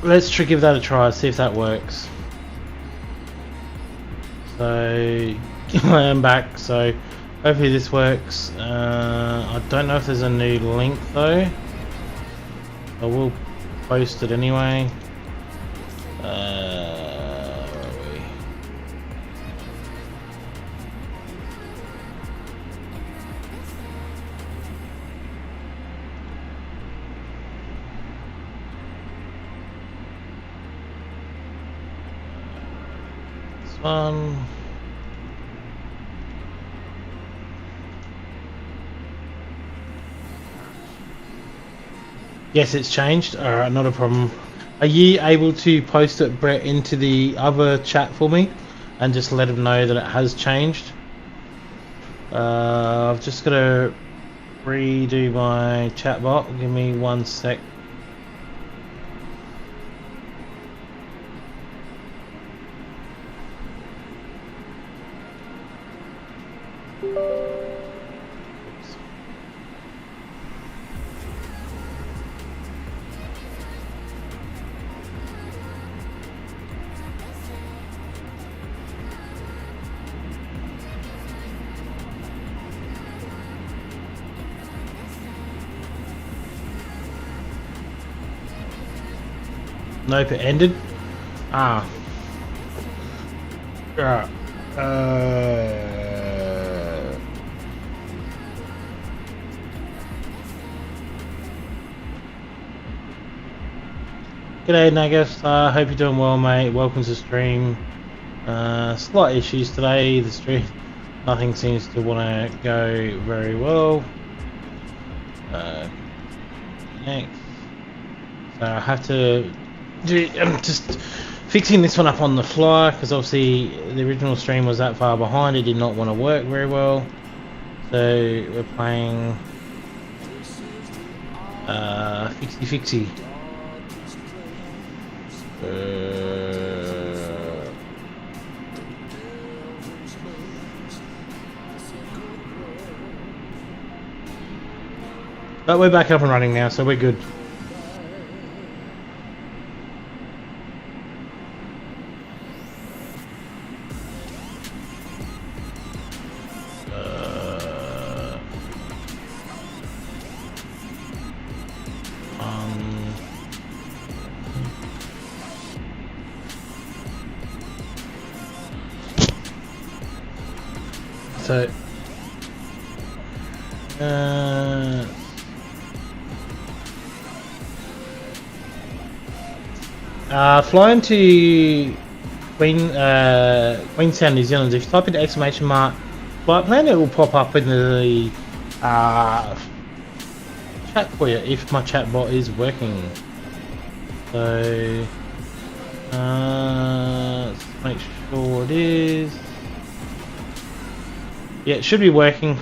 let's give that a try, see if that works. So I am back, so hopefully this works. I don't know if there's a new link though. I will post it anyway. Where are we? This one. Yes, it's changed. Alright, not a problem. Are you able to post it, Brett, into the other chat for me and just let them know that it has changed? I've just got to redo my chat bot. Give me 1 sec. Nope, it ended. Ah. Right. G'day Nagus, hope you're doing well, mate. Welcome to the stream. Slight issues today. The stream, nothing seems to want to go very well. Next, so I have to. I'm just fixing this one up on the fly because obviously the original stream was that far behind. It did not want to work very well, so we're playing fixie. But we're back up and running now, so we're good. So flying to Queenstown, New Zealand. If you type in exclamation mark flight plan, it will pop up in the chat for you if my chat bot is working. So let's make sure it is. Yeah, it should be working.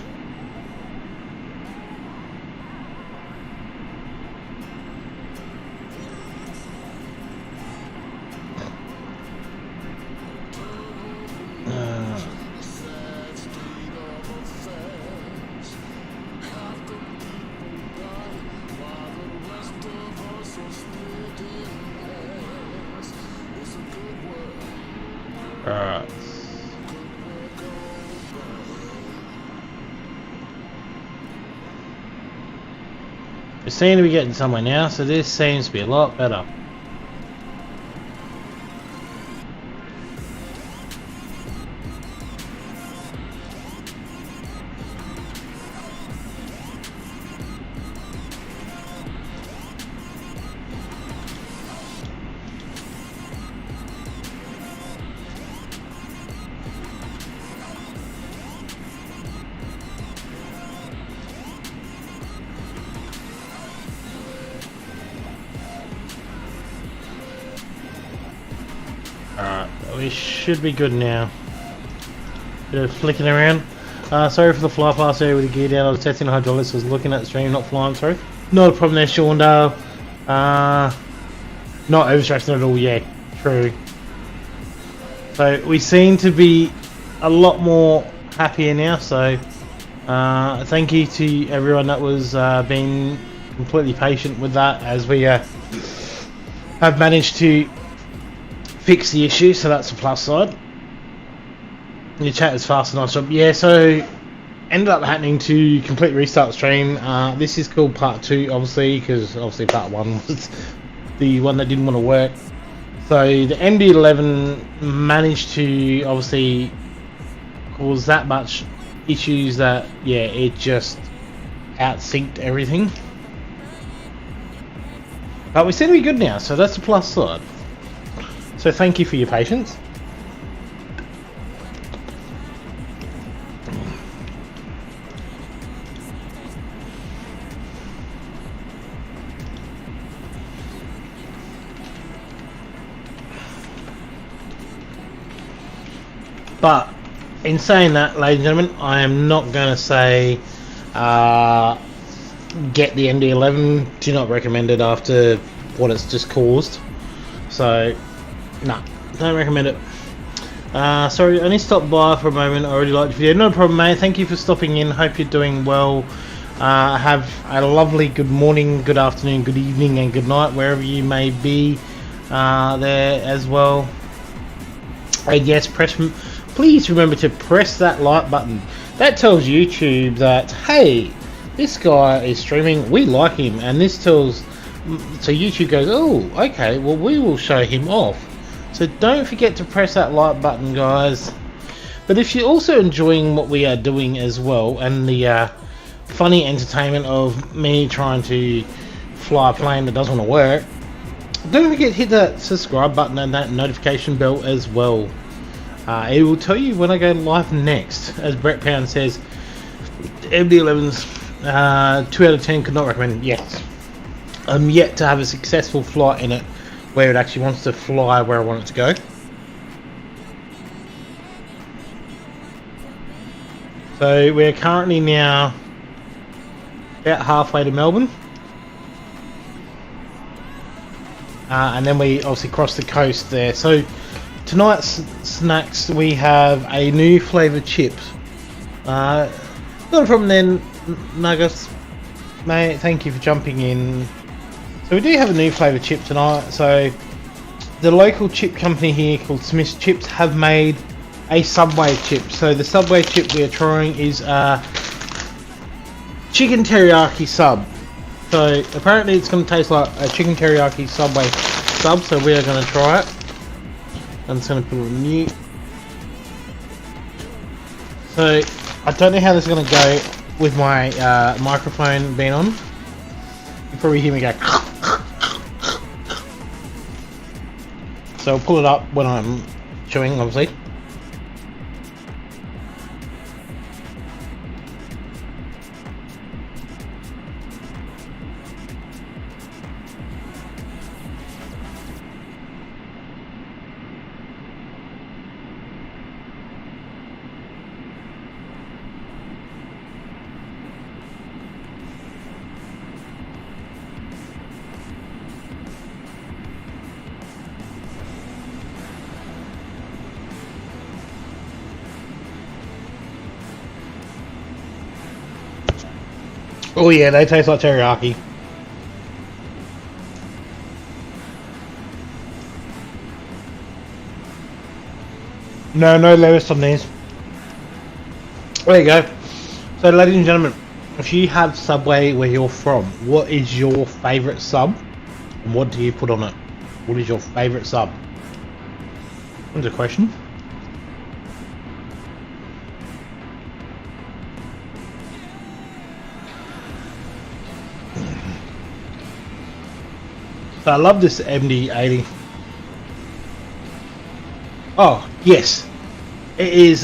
Alright. We seem to be getting somewhere now, so this seems to be a lot better. Alright, we should be good now. Bit of flicking around. Sorry for the fly past there with the gear down. I was testing the hydraulics, I was looking at the stream, not flying through. Not a problem there, Shawndale. Not overstressing at all, yeah, true. So we seem to be a lot more happier now, so thank you to everyone that was being completely patient with that as we I've managed to fix the issue, so that's the plus side. Your chat is fast and nice job. Yeah, so ended up happening to complete restart the stream. This is called part 2, obviously, because obviously part 1 was the one that didn't want to work. So the MD11 managed to obviously cause that much issues that, yeah, it just out-synced everything. But we seem to be good now, so that's the plus side. So thank you for your patience. But in saying that, ladies and gentlemen, I am not going to say get the MD11. Do not recommend it after what it's just caused. So, no, don't recommend it. Sorry, I only stopped by for a moment. I already liked the video. No problem, mate. Thank you for stopping in. Hope you're doing well. Have a lovely good morning, good afternoon, good evening, and good night, wherever you may be there as well. And yes, please remember to press that like button. That tells YouTube that, hey, this guy is streaming, we like him, and this tells, so YouTube goes, oh, okay, well, we will show him off. So don't forget to press that like button, guys. But if you're also enjoying what we are doing as well, and the funny entertainment of me trying to fly a plane that doesn't want to work, don't forget to hit that subscribe button and that notification bell as well. It will tell you when I go live next. As Brett Pound says, MD11's 2 out of 10, could not recommend. Yes, I'm yet to have a successful flight in it where it actually wants to fly where I want it to go. So we're currently now about halfway to Melbourne, and then we obviously cross the coast there. So tonight's snacks, we have a new flavoured chips. Not a problem then, Nuggets, mate. Thank you for jumping in. So we do have a new flavoured chip tonight. So the local chip company here called Smith's Chips have made a Subway chip. So the Subway chip we are trying is a chicken teriyaki sub. So apparently it's going to taste like a chicken teriyaki Subway sub. So we are going to try it. I'm just going to put it on mute. So I don't know how this is going to go with my microphone being on. You probably hear me go. So I'll pull it up when I'm chewing, obviously. Oh yeah, they taste like teriyaki. No lettuce on these. There you go. So ladies and gentlemen, if you have Subway where you're from, what is your favourite sub? And what do you put on it? What is your favourite sub? That's a question. So I love this MD80. Oh, yes. It is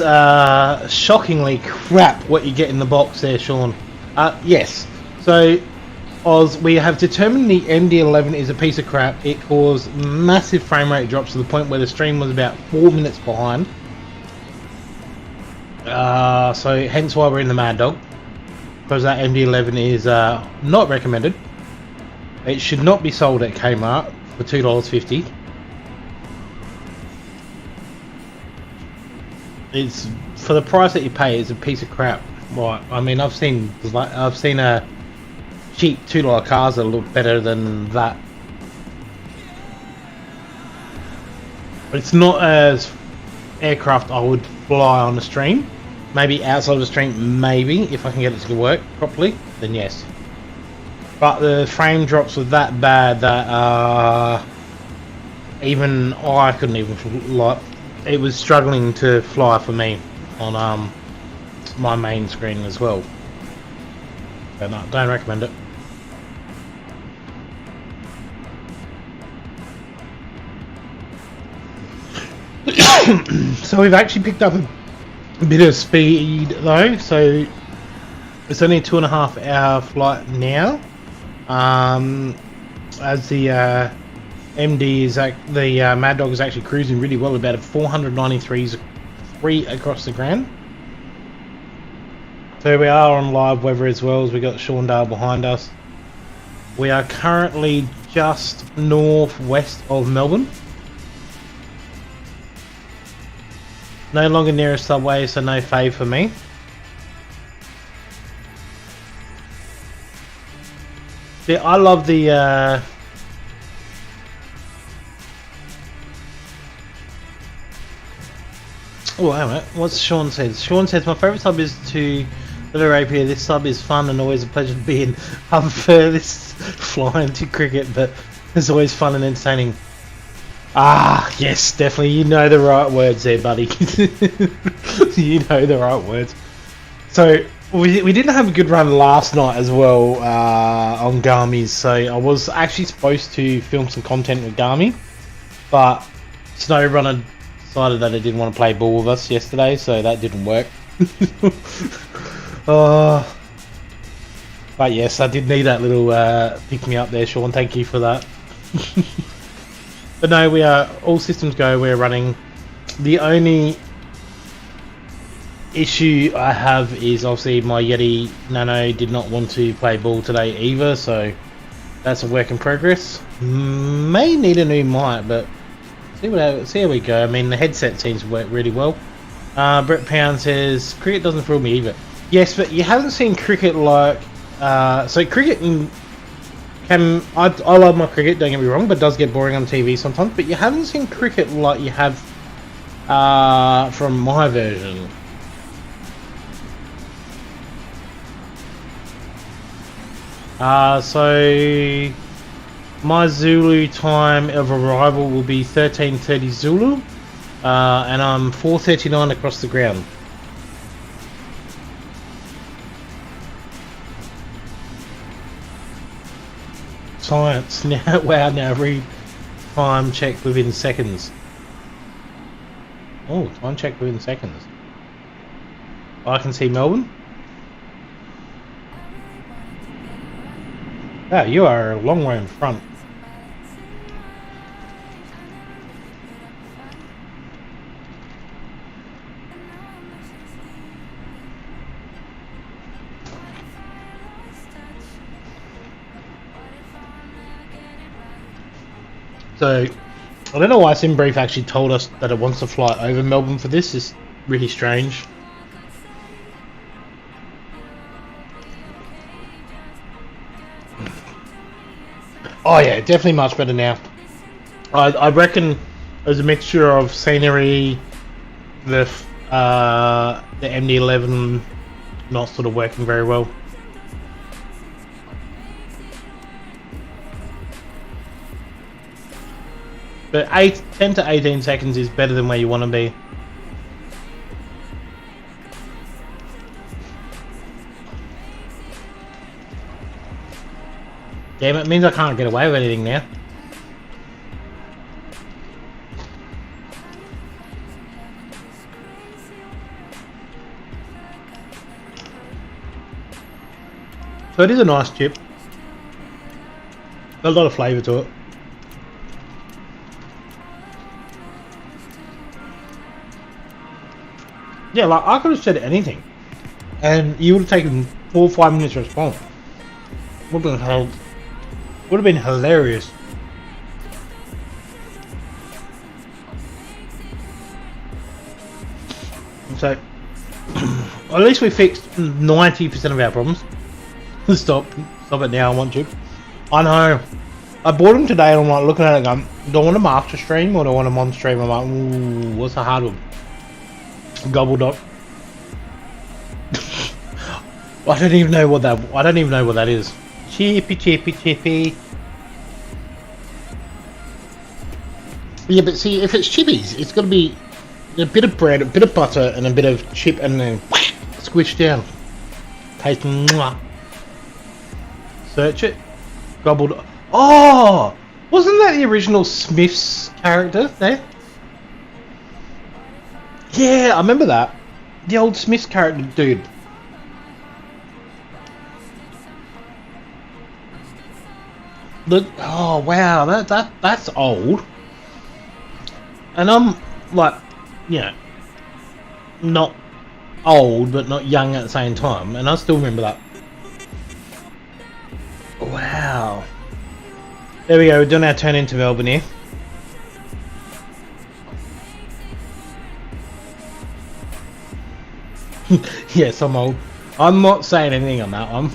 shockingly crap what you get in the box there, Sean. Yes. So, Oz, we have determined the MD11 is a piece of crap. It caused massive frame rate drops to the point where the stream was about 4 minutes behind. So hence why we're in the Mad Dog. Because that MD11 is not recommended. It should not be sold at Kmart for $2.50. It's for the price that you pay. It's a piece of crap, right? I mean, I've seen a cheap $2 cars that look better than that. It's not as aircraft I would fly on the stream. Maybe outside of the stream, maybe, if I can get it to work properly, then yes. But the frame drops were that bad that even I couldn't even like. It was struggling to fly for me on my main screen as well. So no, don't recommend it. So we've actually picked up a bit of speed though, so it's only a 2.5 hour flight now. As the MD is the Mad Dog is actually cruising really well, about a 493 across the ground. So we are on live weather as well, as we got Shawndale behind us. We are currently just northwest of Melbourne. No longer near a subway, so no fave for me. Yeah, I love the oh, hang on, what's Sean says? Sean says, my favourite sub is to Little Rapier. This sub is fun and always a pleasure to be in. I prefer this flying to cricket, but it's always fun and entertaining. Ah, yes, definitely. You know the right words there, buddy. You know the right words. So, we didn't have a good run last night as well on Gamis. So, I was actually supposed to film some content with Gami, but SnowRunner decided that it didn't want to play ball with us yesterday, so that didn't work. But yes, I did need that little pick me up there, Sean. Thank you for that. But no, we are all systems go. We're running. The only issue I have is obviously my Yeti Nano did not want to play ball today either, so that's a work in progress. May need a new mic, but see how we go. I mean, the headset seems to work really well. Brett Pound says cricket doesn't thrill me either. Yes, but you haven't seen cricket like so cricket I love my cricket, don't get me wrong, but it does get boring on TV sometimes. But you haven't seen cricket like you have from my version. So my Zulu time of arrival will be 13:30 Zulu, and I'm 4:39 across the ground. Science now. Wow, now read time check within seconds. Oh, time check within seconds. I can see Melbourne. Wow, you are a long way in front. So, I don't know why SimBrief actually told us that it wants to fly over Melbourne for this. It's really strange. Oh yeah, definitely much better now. I reckon there's a mixture of scenery, the MD-11 not sort of working very well. But 10 to 18 seconds is better than where you want to be. Damn, it means I can't get away with anything now. So it is a nice chip. Got a lot of flavour to it. Yeah, like I could have said anything, and you would have taken 4 or 5 minutes to respond. Would have been hilarious. So, at least we fixed 90% of our problems. Stop it now. I want to. I know. I bought him today and I'm like looking at it going, do I want a master stream or do I want a mon stream? I'm like, ooh, what's the hard one? Gobble dot. I don't even know what that is. Chippy chippy chippy. Yeah, but see, if it's chippies, it's got to be a bit of bread, a bit of butter, and a bit of chip, and then squish down. Taste. Mwah. Search it. Gobbled. Oh, wasn't that the original Smith's character there? Yeah, I remember that. The old Smith's character, dude. Look. Oh wow, that's old. And I'm like, you know, not old but not young at the same time, and I still remember that. Wow. There we go, we're doing our turn into Melbourne here. Yes, I'm old. I'm not saying anything on that one.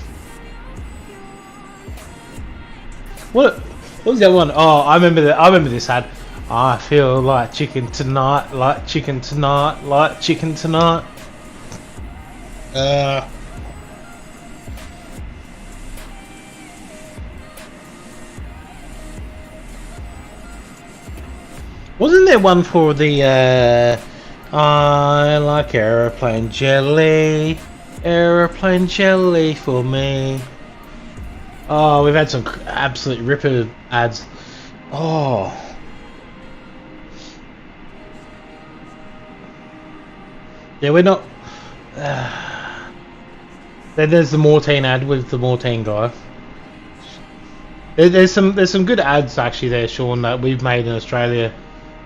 What was the other one? Oh, I remember this ad. I feel like chicken tonight, like chicken tonight, like chicken tonight. Wasn't there one for the I like aeroplane jelly for me. Oh, we've had some absolute ripper ads. Oh. Yeah, we're not. Then there's the Mortine ad with the Mortine guy. There's some good ads actually there, Sean, that we've made in Australia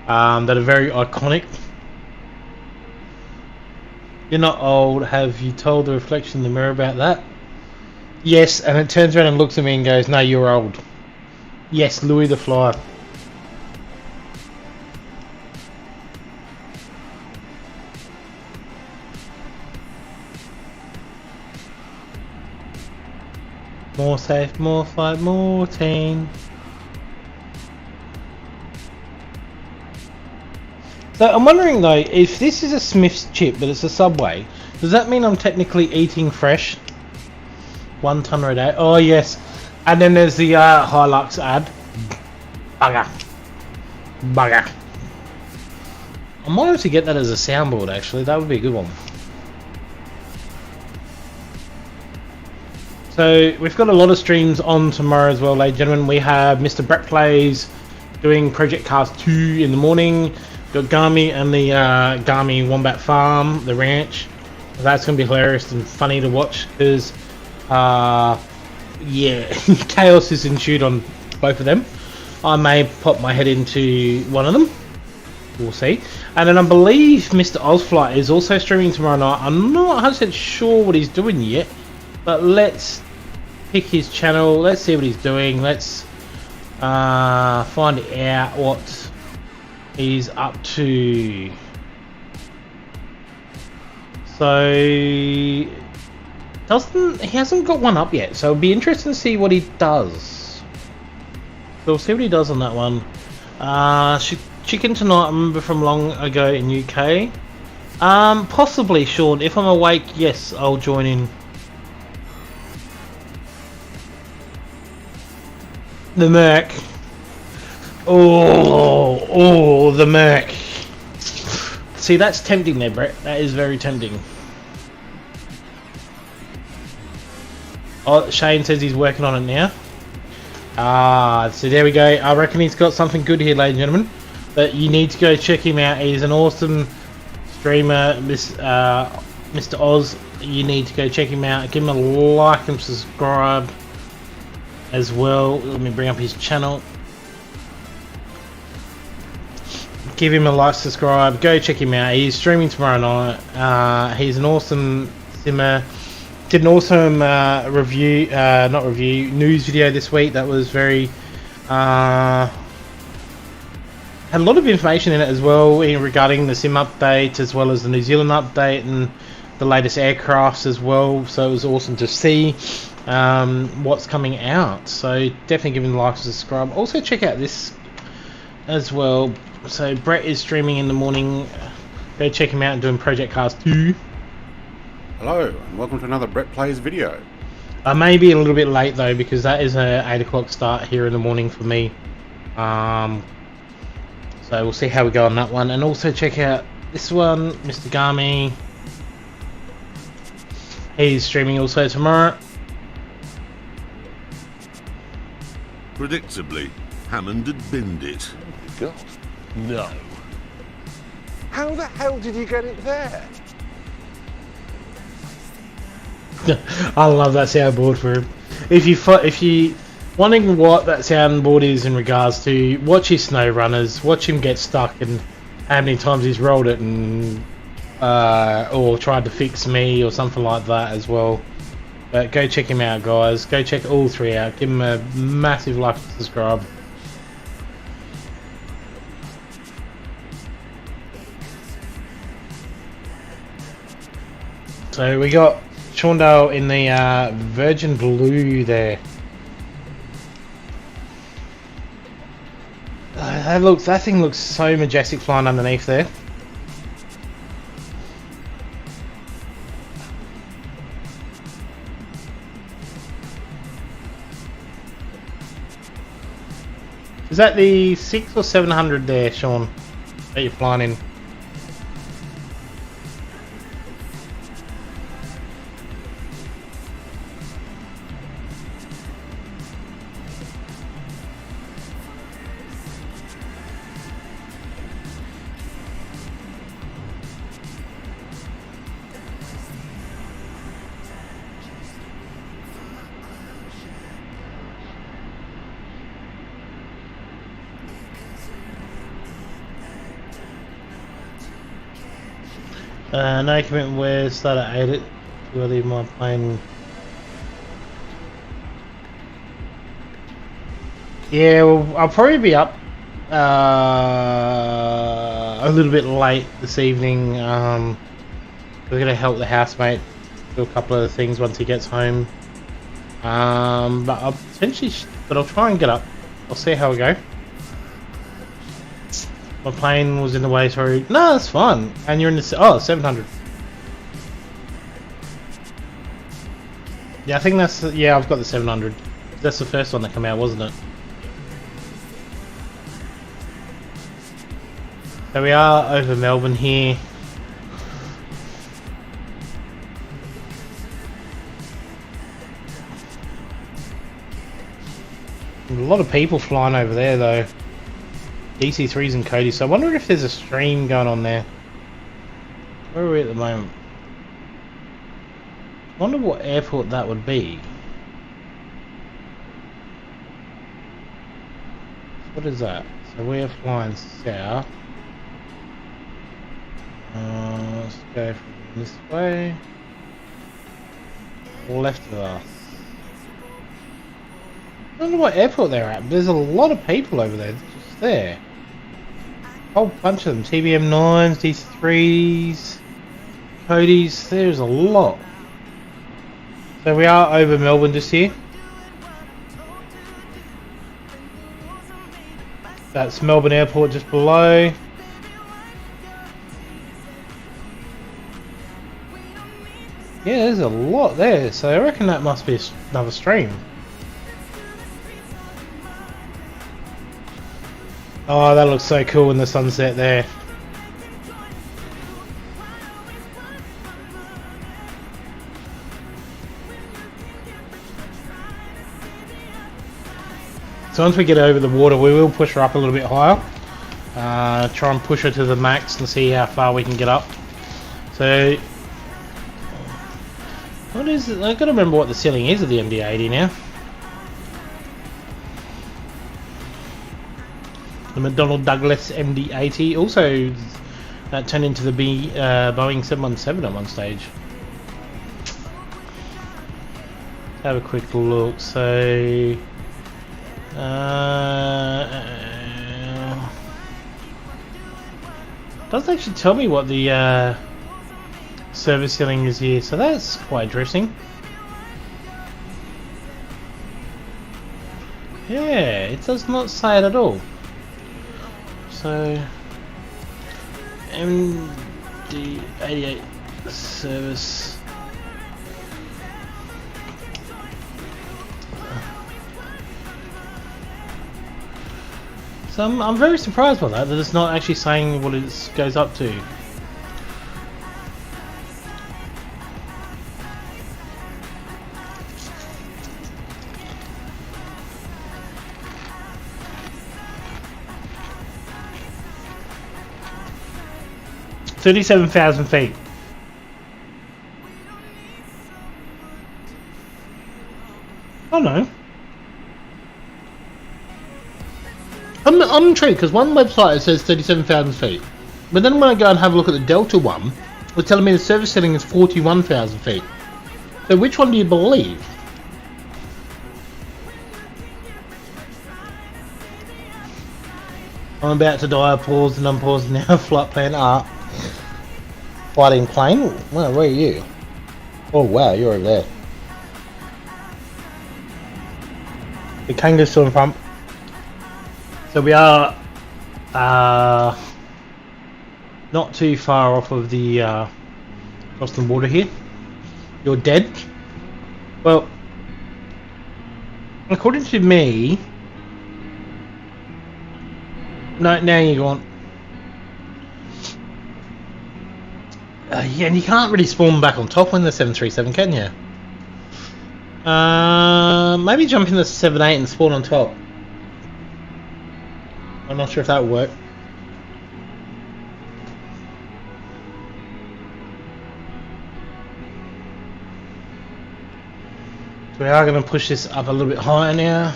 that are very iconic. You're not old. Have you told the reflection in the mirror about that? Yes, and it turns around and looks at me and goes, "No, you're old." Yes, Louis the Fly. More safe, more fight, more team. So I'm wondering though, if this is a Smith's chip but it's a Subway, does that mean I'm technically eating fresh? 1 tonne a day. Oh yes. And then there's the Hilux ad. Bugger. Bugger. I might have to get that as a soundboard actually, that would be a good one. So we've got a lot of streams on tomorrow as well, ladies and gentlemen. We have Mr. Brett Plays doing Project Cars 2 in the morning. We've got Gami and the Gami Wombat Farm, the ranch. That's going to be hilarious and funny to watch because, yeah, chaos is ensued on both of them. I may pop my head into one of them. We'll see. And then I believe Mr. Ozflight is also streaming tomorrow night. I'm not 100% sure what he's doing yet, but let's pick his channel. Let's see what he's doing. Let's find out what he's up to. So he hasn't got one up yet, so it'll be interesting to see what he does. So we'll see what he does on that one. Chicken tonight, I remember from long ago in UK. Possibly, Sean. If I'm awake, yes, I'll join in. The Merc. Oh, the Merc. See, that's tempting there, Brett. That is very tempting. Oh, Shane says he's working on it now. So there we go. I reckon he's got something good here, ladies and gentlemen. But you need to go check him out. He's an awesome streamer, Mr. Oz. You need to go check him out. Give him a like and subscribe as well. Let me bring up his channel. Give him a like, subscribe, go check him out. He's streaming tomorrow night. He's an awesome simmer. Did an awesome news video this week that was very had a lot of information in it as well regarding the sim update as well as the New Zealand update, and the latest aircrafts as well, so it was awesome to see what's coming out. So definitely give him a like and subscribe. Also check out this as well. So Brett is streaming in the morning. Go check him out and doing Project Cars 2. Hello and welcome to another Brett Plays video. I may be a little bit late though because that is a 8 o'clock start here in the morning for me. So we'll see how we go on that one. And also check out this one, Mr. Gami. He's streaming also tomorrow. Predictably, Hammond had binned it. God, no. How the hell did you get it there? I love that soundboard for him. If you wondering what that soundboard is in regards to, watch his snow runners, watch him get stuck and how many times he's rolled it and or tried to fix me or something like that as well. But go check him out, guys. Go check all three out. Give him a massive like and subscribe. So we got Shaundale in the Virgin Blue there. That thing looks so majestic flying underneath there. Is that the 6 or 700 there, Sean, that you're flying in? No commitment where start at 8 to leave my plane. Yeah, well, I'll probably be up a little bit late this evening. We're gonna help the housemate do a couple of things once he gets home. But I'll potentially, but I'll try and get up. I'll see how we go. My plane was in the way, sorry. No, that's fine. And you're in the 700. Yeah, I think that's yeah. I've got the 700. That's the first one that came out, wasn't it? So we are over Melbourne here. A lot of people flying over there though. DC3s and Cody, so I wonder if there's a stream going on there. Where are we at the moment? I wonder what airport that would be. What is that? So we're flying south. Let's go from this way. Left of us. I don't know what airport they're at, but there's a lot of people over there. Just there. A whole bunch of them. TBM 9s, DC3s, Cody's. There's a lot. So we are over Melbourne just here. That's Melbourne Airport just below. Yeah, there's a lot there. So I reckon that must be another stream. Oh, that looks so cool in the sunset there. So once we get over the water, we will push her up a little bit higher. Try and push her to the max and see how far we can get up. So, what is it? I've got to remember what the ceiling is of the MD-80 now. The McDonnell Douglas MD-80. Also, that turned into the Boeing 717 at one stage. Let's have a quick look. So, doesn't actually tell me what the service ceiling is here, so that's quite interesting. Yeah, it does not say it at all. So MD88 service. So I'm very surprised by that it's not actually saying what it goes up to. $37,000 feet. Oh no. I'm intrigued because one website says 37,000 feet, but then when I go and have a look at the Delta one, it's telling me the service ceiling is 41,000 feet. So which one do you believe? I'm about to die. I paused and unpaused now. Flight plan up. Fighting plane? Well, where are you? Oh wow, you're over there. The kangaroo's still in front. So we are not too far off of the across the water here. You're dead. Well, according to me, no, now you're gone. Yeah, and you can't really spawn back on top when the 737, can you? Maybe jump in the 78 and spawn on top. I'm not sure if that would work. So we are going to push this up a little bit higher now.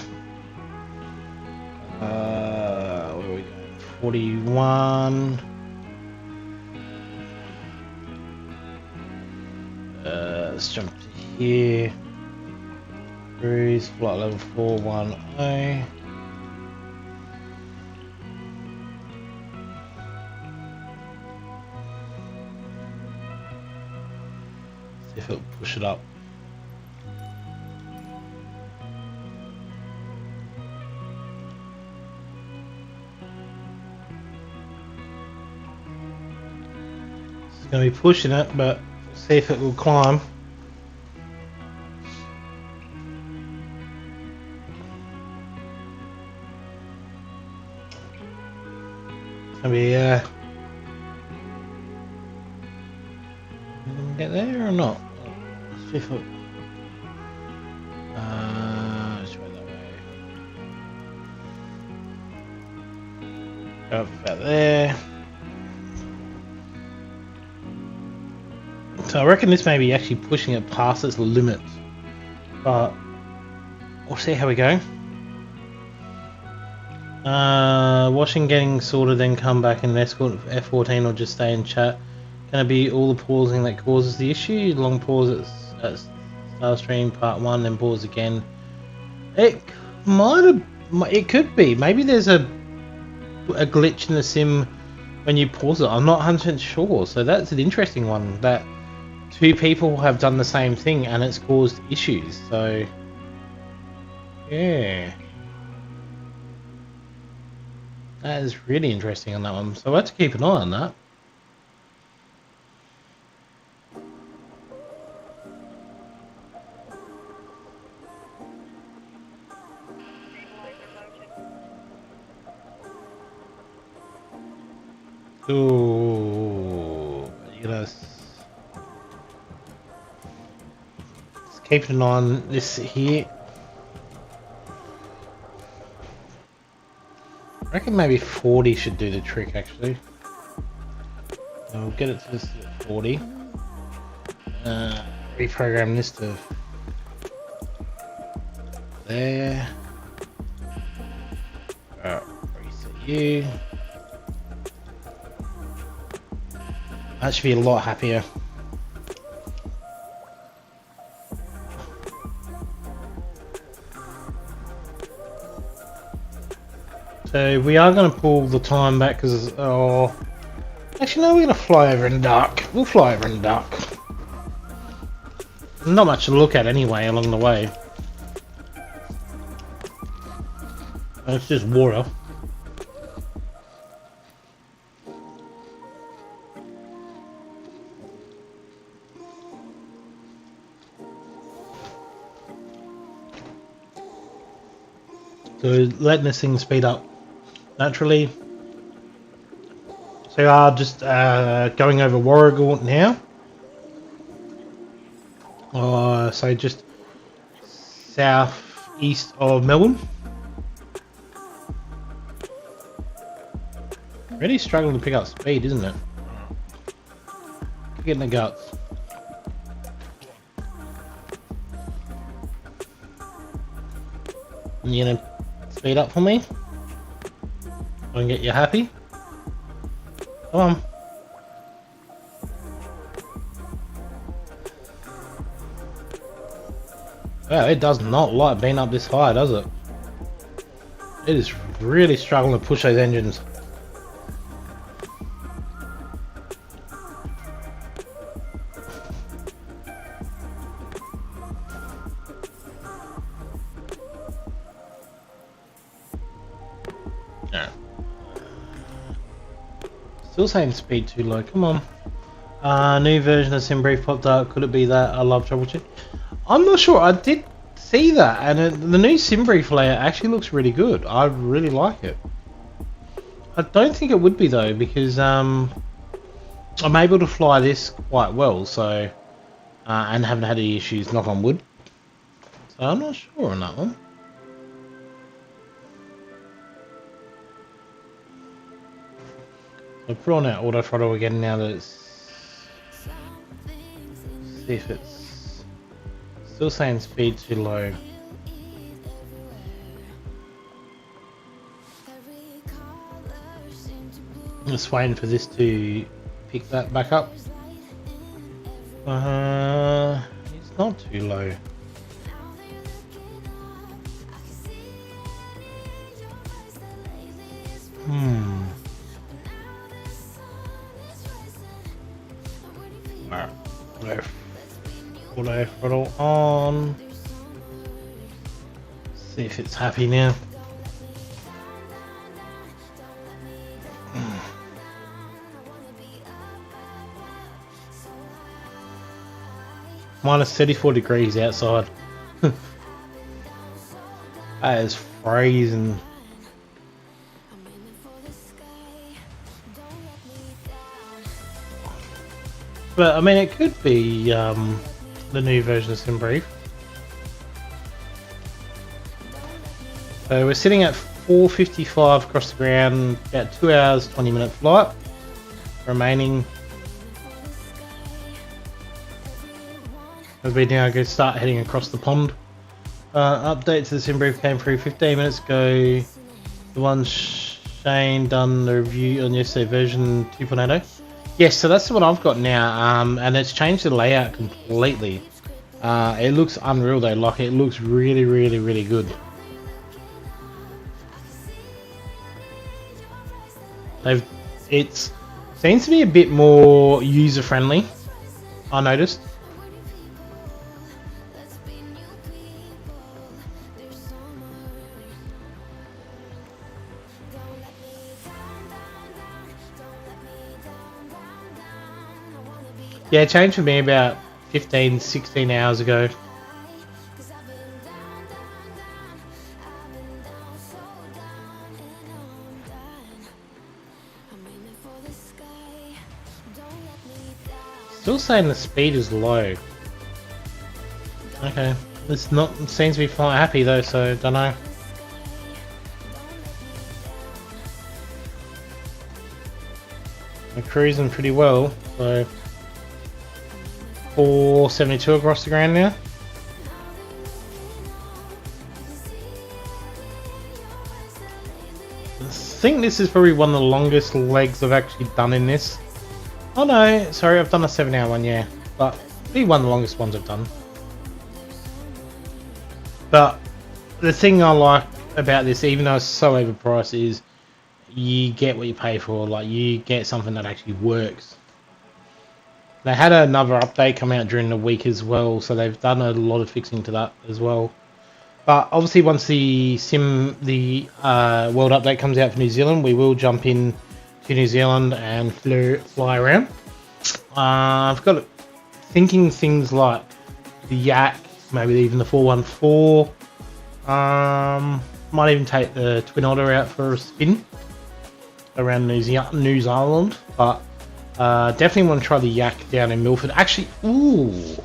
Where are we going? 41. Let's jump to here. Cruise, flight level 410. See if it'll push it up. It's going to be pushing it, but see if it will climb. Gonna be get there or not? Let's see if it let's try that way. Up about there. So I reckon this may be actually pushing it past its limit, but we'll see how we go. Washing, getting sorted, then come back and escort F14 or just stay and chat. Can it be all the pausing that causes the issue? Long pause at Starstream part 1, then pause again. It could be. Maybe there's a glitch in the sim when you pause it. I'm not 100% sure. So that's an interesting one. That two people have done the same thing and it's caused issues. So yeah. That is really interesting on that one, so we'll have to keep an eye on that. Ooh, let's keep an eye on this here. I reckon maybe 40 should do the trick actually. So we'll get it to this 40. Reprogram this to there. Reset you. That should be a lot happier. So we are going to pull the time back because, actually no, we're going to fly over in the dark. We'll fly over in the dark. Not much to look at anyway along the way. It's just water. So letting this thing speed up naturally. So you are just going over Warrigal now. So just southeast of Melbourne. Really struggling to pick up speed, isn't it? Getting the guts. You gonna speed up for me? I can get you happy. Come on. Wow, it does not like being up this high, does it? It is really struggling to push those engines. Still saying speed too low, come on. New version of SimBrief popped up, could it be that? I love troubleshooting. I'm not sure, I did see that, and the new SimBrief layer actually looks really good. I really like it. I don't think it would be though, because I'm able to fly this quite well, so and haven't had any issues, knock on wood. So I'm not sure on that one. I've put on our auto throttle again now that it's... See if it's... Still saying speed too low. I'm just waiting for this to pick that back up. It's not too low. Alright, auto throttle on. See if it's happy now. Minus 34 degrees outside. That is freezing. But I mean, it could be the new version of SimBrief. So we're sitting at 4:55 across the ground, about 2 hours 20-minute flight remaining. As we now go start heading across the pond. Update to the SimBrief came through 15 minutes ago. The one Shane done the review on yesterday, version 2.0. Yes, so that's what I've got now, and it's changed the layout completely. It looks unreal though, like it looks really, really, really good. It seems to be a bit more user friendly, I noticed. Yeah, it changed for me about 15, 16 hours ago. Still saying the speed is low. Okay, it's not. It seems to be quite happy though, so don't know. I'm cruising pretty well, so 472 across the ground now. I think this is probably one of the longest legs I've actually done in this. Oh no, sorry, I've done a 7-hour one, yeah, but be one of the longest ones I've done. But the thing I like about this, even though it's so overpriced, is you get what you pay for. Like, you get something that actually works. They had another update come out during the week as well, so they've done a lot of fixing to that as well. But obviously, once the world update comes out for New Zealand, we will jump in to New Zealand and fly around. I've got thinking things like the yak, maybe even the 414. Might even take the twin otter out for a spin around New Zealand, but definitely want to try the yak down in Milford. Actually, we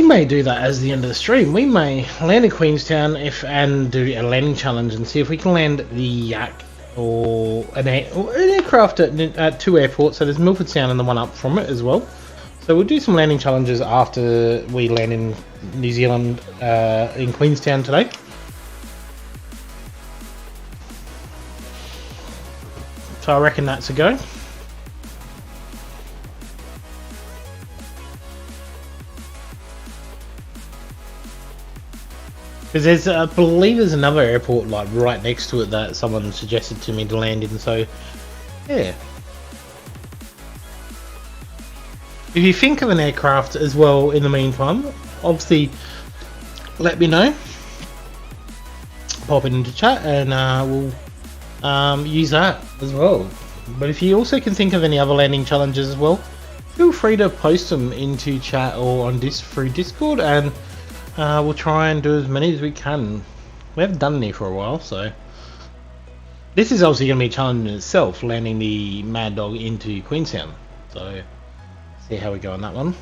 may do that as the end of the stream. We may land in Queenstown and do a landing challenge and see if we can land the yak or an aircraft at 2 airports. So there's Milford Sound and the one up from it as well. So we'll do some landing challenges after we land in New Zealand in Queenstown today. So I reckon that's a go. Because I believe there's another airport like right next to it that someone suggested to me to land in. So yeah. If you think of an aircraft as well in the meantime, obviously let me know. Pop it into chat and we'll use that as well. But if you also can think of any other landing challenges as well, feel free to post them into chat or on through Discord, and we'll try and do as many as we can. We haven't done any for a while, so this is obviously going to be a challenge in itself, landing the Mad Dog into Queenstown. So see how we go on that one.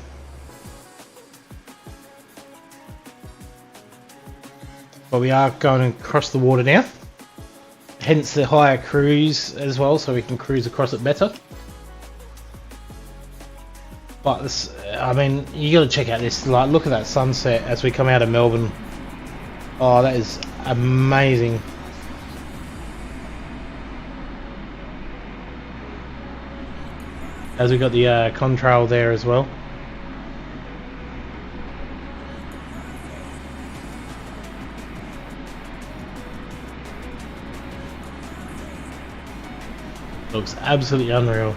But we are going across the water now, hence the higher cruise as well, so we can cruise across it better. But this, I mean, you got to check out this. Like, look at that sunset as we come out of Melbourne. Oh, that is amazing. As we got the contrail there as well. Looks absolutely unreal.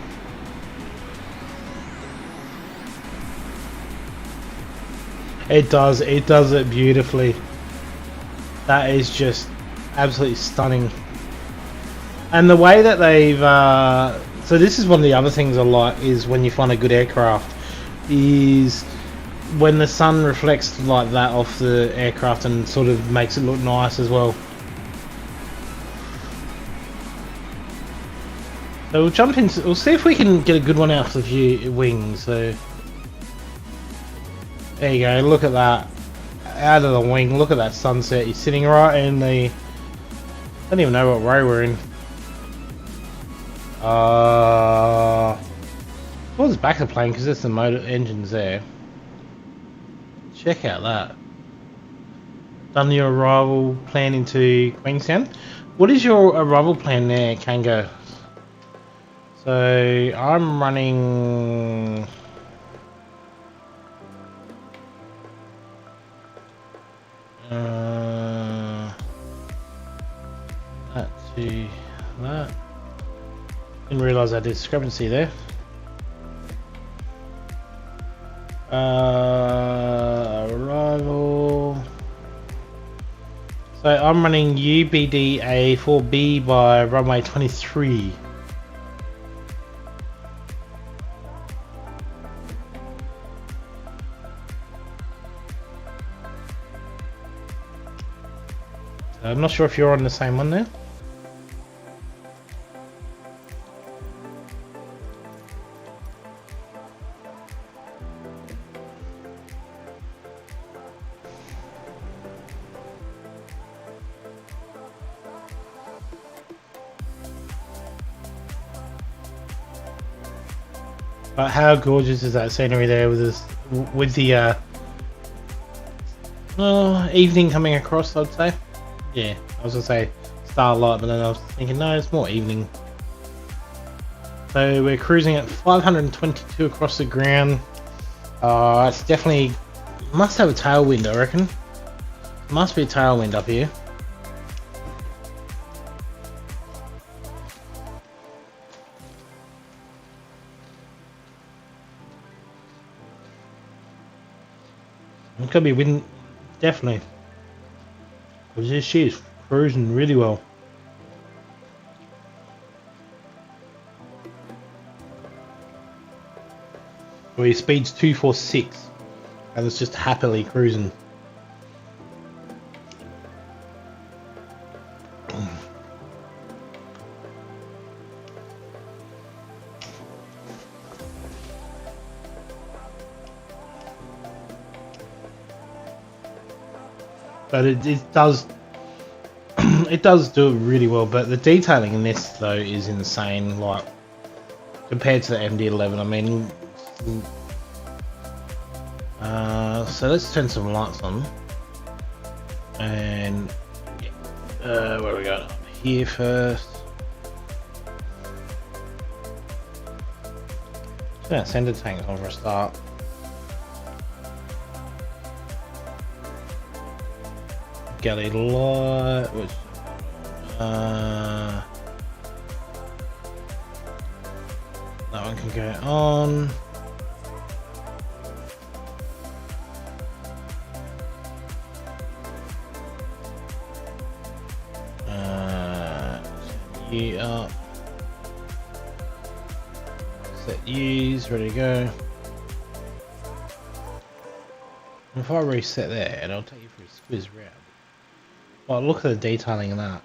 It does it beautifully. That is just absolutely stunning. And the way that they've so this is one of the other things I like, is when you find a good aircraft, is when the sun reflects like that off the aircraft and sort of makes it look nice as well. So we'll jump into, we'll see if we can get a good one out of the wings. So there you go, look at that, out of the wing, look at that sunset. You're sitting right in the, I don't even know what row we're in. Towards the back of the plane, because there's the motor engines there. Check out that. Done your arrival plan into Queenstown. What is your arrival plan there, Kango? So I'm running that to that. Didn't realise I had discrepancy there. Arrival. So I'm running UBDA 4B by runway 23. I'm not sure if you're on the same one there. But how gorgeous is that scenery there with this, with the evening coming across, I'd say. Yeah, I was gonna say starlight, but then I was thinking no, it's more evening. So we're cruising at 522 across the ground. It's definitely must have a tailwind, I reckon. Must be a tailwind up here. It could be winning, definitely. Because she is cruising really well. Well, his speed's 246, and it's just happily cruising. But it does it does do it really well. But the detailing in this though is insane. Like compared to the MD-11, I mean. So let's turn some lights on. And where we go? Here first. Yeah, center tank on for a start. Galley light, which that one can go on. You up. Set U's, ready to go. If I reset there, and I'll take you for a squiz round. Well, look at the detailing in that.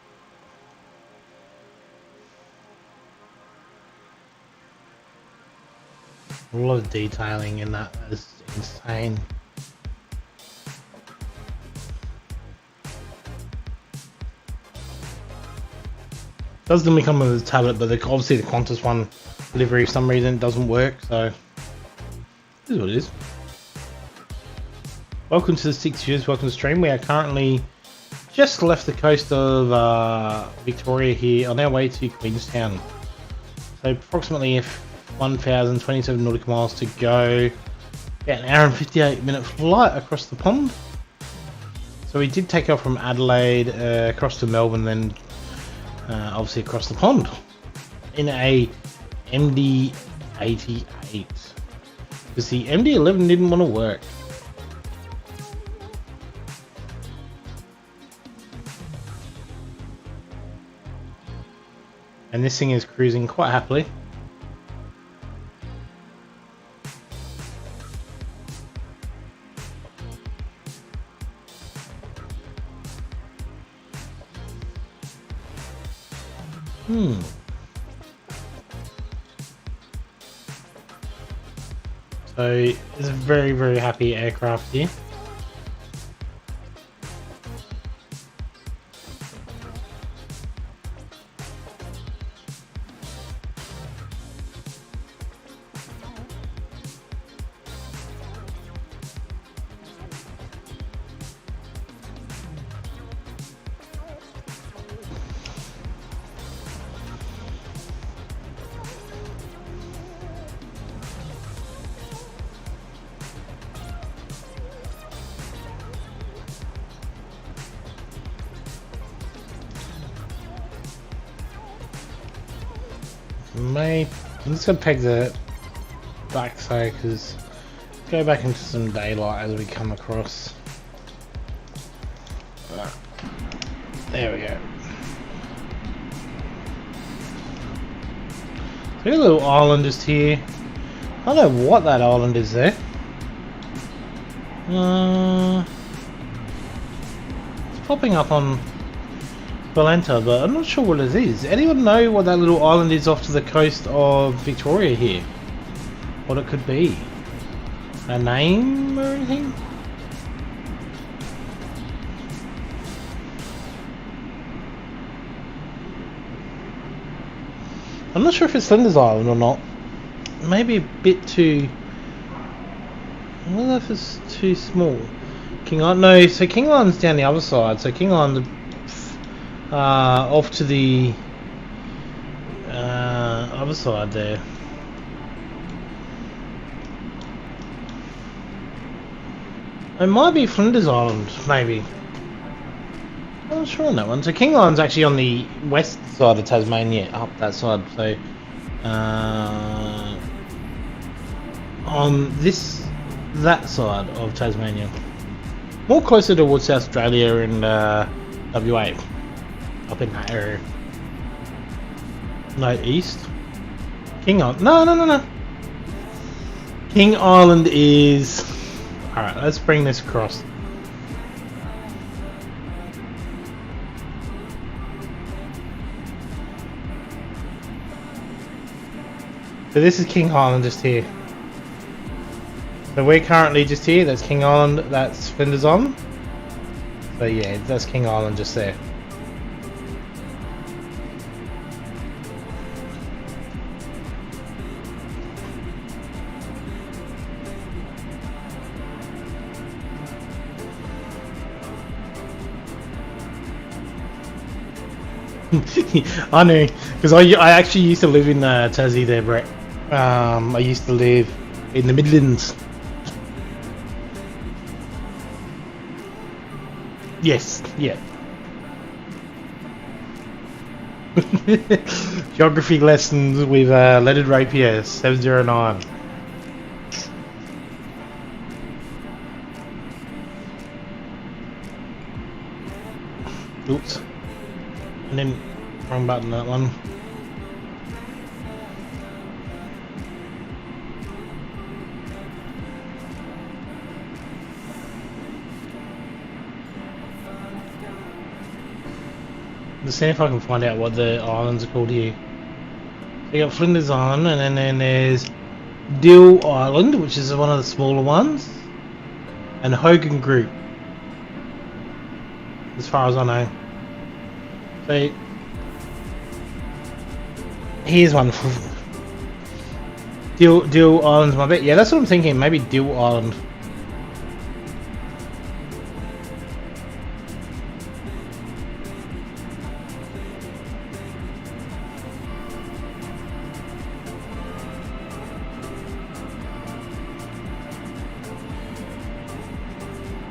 A lot of detailing in that is insane. Does normally come with a tablet, but obviously the Qantas one delivery for some reason doesn't work, so this is what it is. Welcome to the 6 viewers, welcome to the stream. We are currently just left the coast of Victoria here on our way to Queenstown. So approximately 1,027 nautical miles to go. About an hour and 58-minute flight across the pond. So we did take off from Adelaide across to Melbourne, then obviously across the pond in a MD-88 because the MD-11 didn't want to work. And this thing is cruising quite happily. So it's a very, very happy aircraft here. I'm just gonna peg the darkside because go back into some daylight as we come across. There we go. So a little island just here. I don't know what that island is there. It's popping up on Valenta, but I'm not sure what it is. Anyone know what that little island is off to the coast of Victoria here? What it could be? A name or anything? I'm not sure if it's Flinders Island or not. Maybe a bit too... I don't know if it's too small. King Island? No, so King Island's down the other side. So King Island... off to the other side there. It might be Flinders Island, maybe. I'm not sure on that one. So King Island's actually on the west side of Tasmania, up that side. So on that side of Tasmania. more closer towards South Australia and WA, up in that area. No, east. King Island. No. King Island is... Alright, let's bring this across. So this is King Island just here. So we're currently just here. That's King Island. That's Flinders Island. So yeah, that's King Island just there. I knew, because I actually used to live in Tassie there, Brett. I used to live in the Midlands. Yes, yeah. Geography lessons with Leaded Rapier 709. Oops. And then wrong button, that one. Let's see if I can find out what the islands are called here. So you got Flinders Island, and then there's Dill Island, which is one of the smaller ones, and Hogan Group, as far as I know. So here's one for Dill Island's my bet. Yeah, that's what I'm thinking. Maybe Dill Island.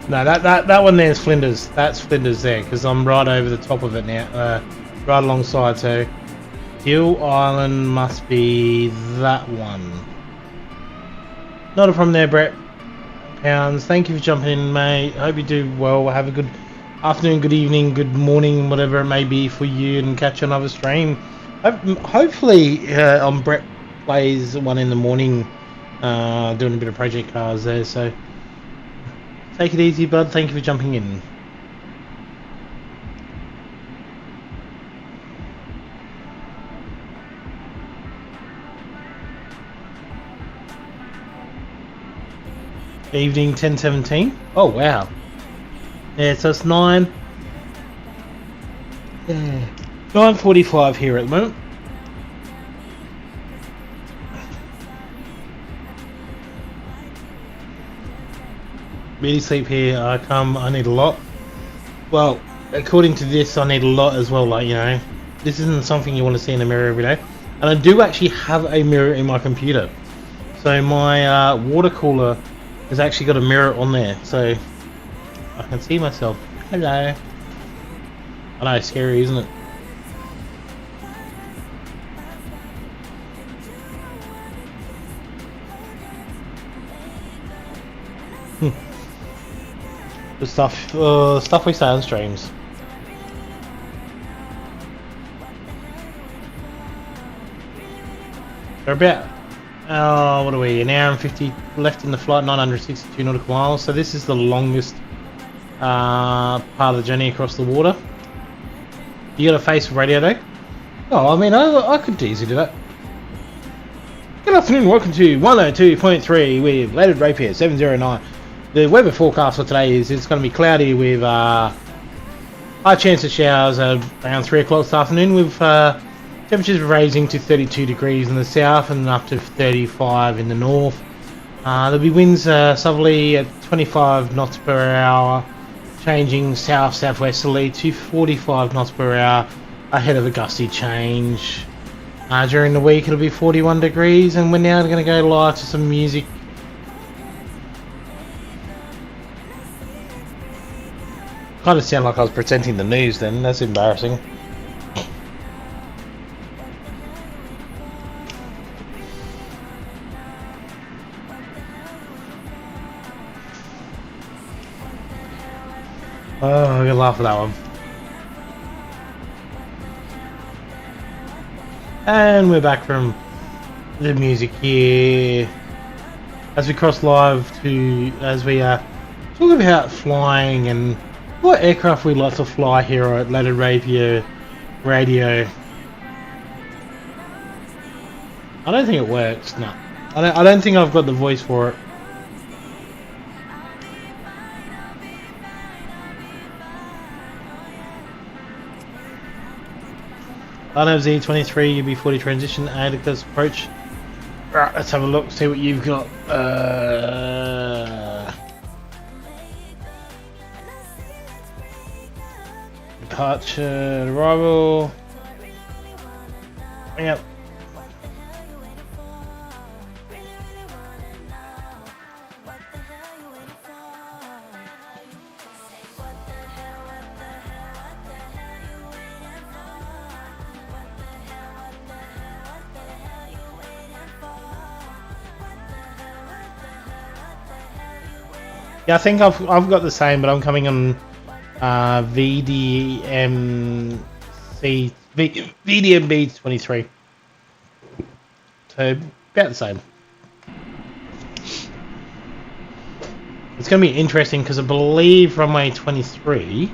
No, that one there is Flinders. That's Flinders there, because I'm right over the top of it now, right alongside. So Dill Island must be that one. Not a problem there, Brett. Pounds. Thank you for jumping in, mate. Hope you do well. Have a good afternoon, good evening, good morning, whatever it may be for you, and catch another stream. Hopefully, on Brett plays one in the morning, doing a bit of project cars there. So. Take it easy, bud. Thank you for jumping in. Evening 10:17. Oh wow. Yeah, so it's 9:45 here at the moment. Really sleep here. I need a lot. Well, according to this, I need a lot as well. Like, you know, this isn't something you want to see in a mirror every day. And I do actually have a mirror in my computer. So my water cooler has actually got a mirror on there, so I can see myself. Hello. I know, scary, isn't it? The stuff we say on streams. We're about, what are we, an hour and 50 left in the flight, 962 nautical miles. So this is the longest part of the journey across the water. You got a face for radio day? Oh, I mean, I could easily do that. Good afternoon, welcome to 102.3 with Leaded Rapier 709. The weather forecast for today is it's going to be cloudy with high chance of showers around 3 o'clock this afternoon, with temperatures rising to 32 degrees in the south and up to 35 in the north. There'll be winds southerly at 25 knots per hour, changing south-southwesterly to 45 knots per hour ahead of a gusty change. During the week it'll be 41 degrees, and we're now going to go live to some music. Kind of sound like I was presenting the news then, that's embarrassing. Oh, I'm gonna laugh at that one. And we're back from the music here as we cross live to as we talk about flying and what aircraft we like to fly here at Adelaide Radio. I don't think it works. No, I don't think I've got the voice for it. Arno Z23 UB40 transition Atticus approach. Right, let's have a look, see what you've got. Departure, arrival. Yep. Yeah, I think I've got the same, but I'm coming on VDMB 23. So about the same. It's going to be interesting because I believe runway 23.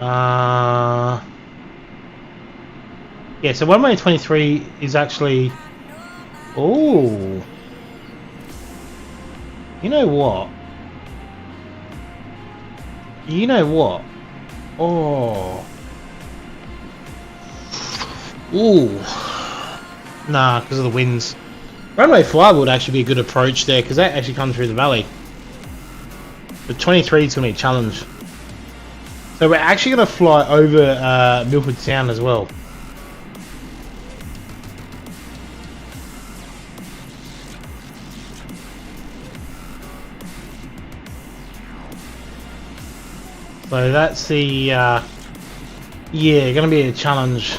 Yeah, so runway 23 is actually. Oh, you know what? You know what? Oh. Ooh. Nah, because of the winds. Runway 5 would actually be a good approach there, because that actually comes through the valley. But 23 is going to be a challenge. So we're actually going to fly over Milford Sound as well. So that's the, yeah, going to be a challenge.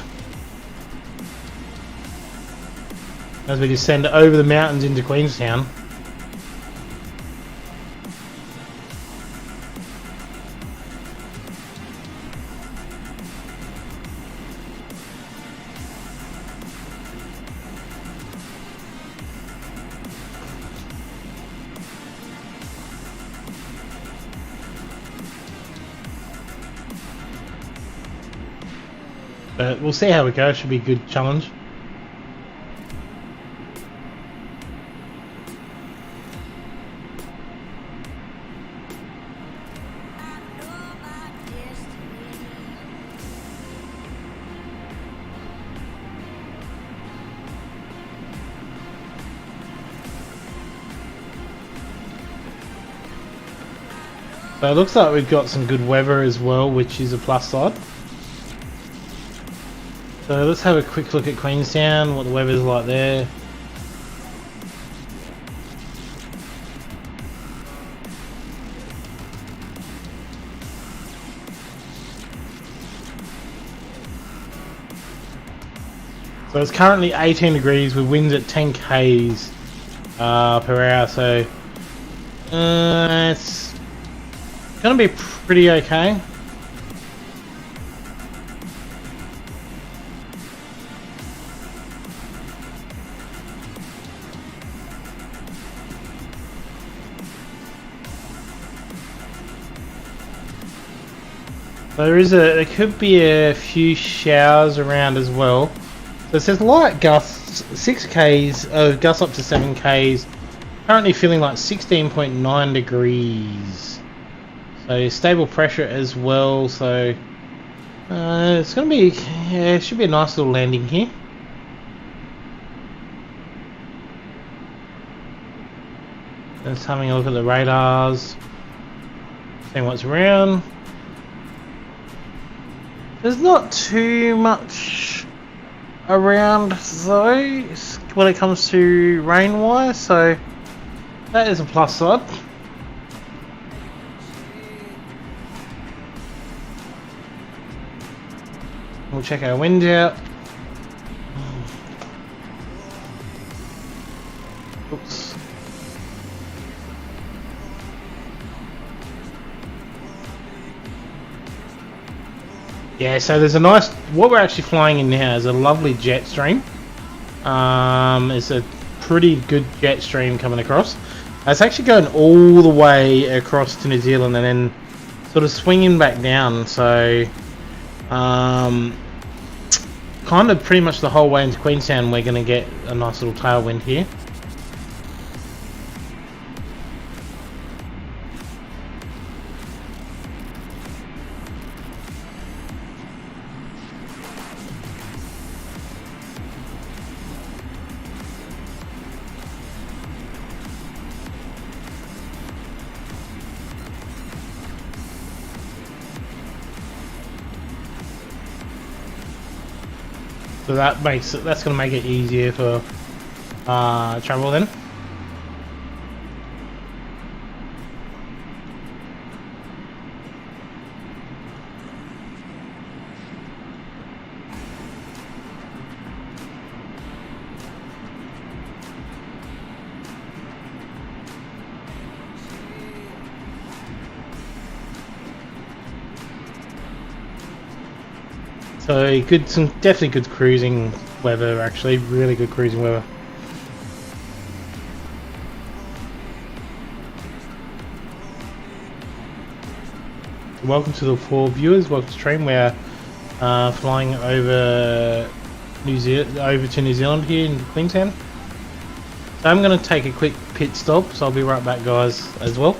As we descend over the mountains into Queenstown. But we'll see how we go. Should be a good challenge. So it looks like we've got some good weather as well, which is a plus side. So let's have a quick look at Queenstown, what the weather's like there. So it's currently 18 degrees with winds at 10 k's per hour, so it's gonna be pretty okay. There could be a few showers around as well. So it says light gusts, 6 k's, gusts up to 7 k's. Currently feeling like 16.9 degrees. So stable pressure as well. So it's gonna be, yeah, it should be a nice little landing here. Just having a look at the radars, seeing what's around. There's not too much around though when it comes to rain wise, so that is a plus side. We'll check our wind out. Oops. Yeah, so there's a nice, what we're actually flying in now is a lovely jet stream. It's a pretty good jet stream coming across. It's actually going all the way across to New Zealand and then sort of swinging back down. So kind of pretty much the whole way into Queenstown we're going to get a nice little tailwind here. So that's going to make it easier for travel then. So good, some definitely good cruising weather. Actually, really good cruising weather. Welcome to the 4 viewers. Welcome to stream. We're flying over to New Zealand here in Queenstown. So I'm going to take a quick pit stop. So I'll be right back, guys, as well.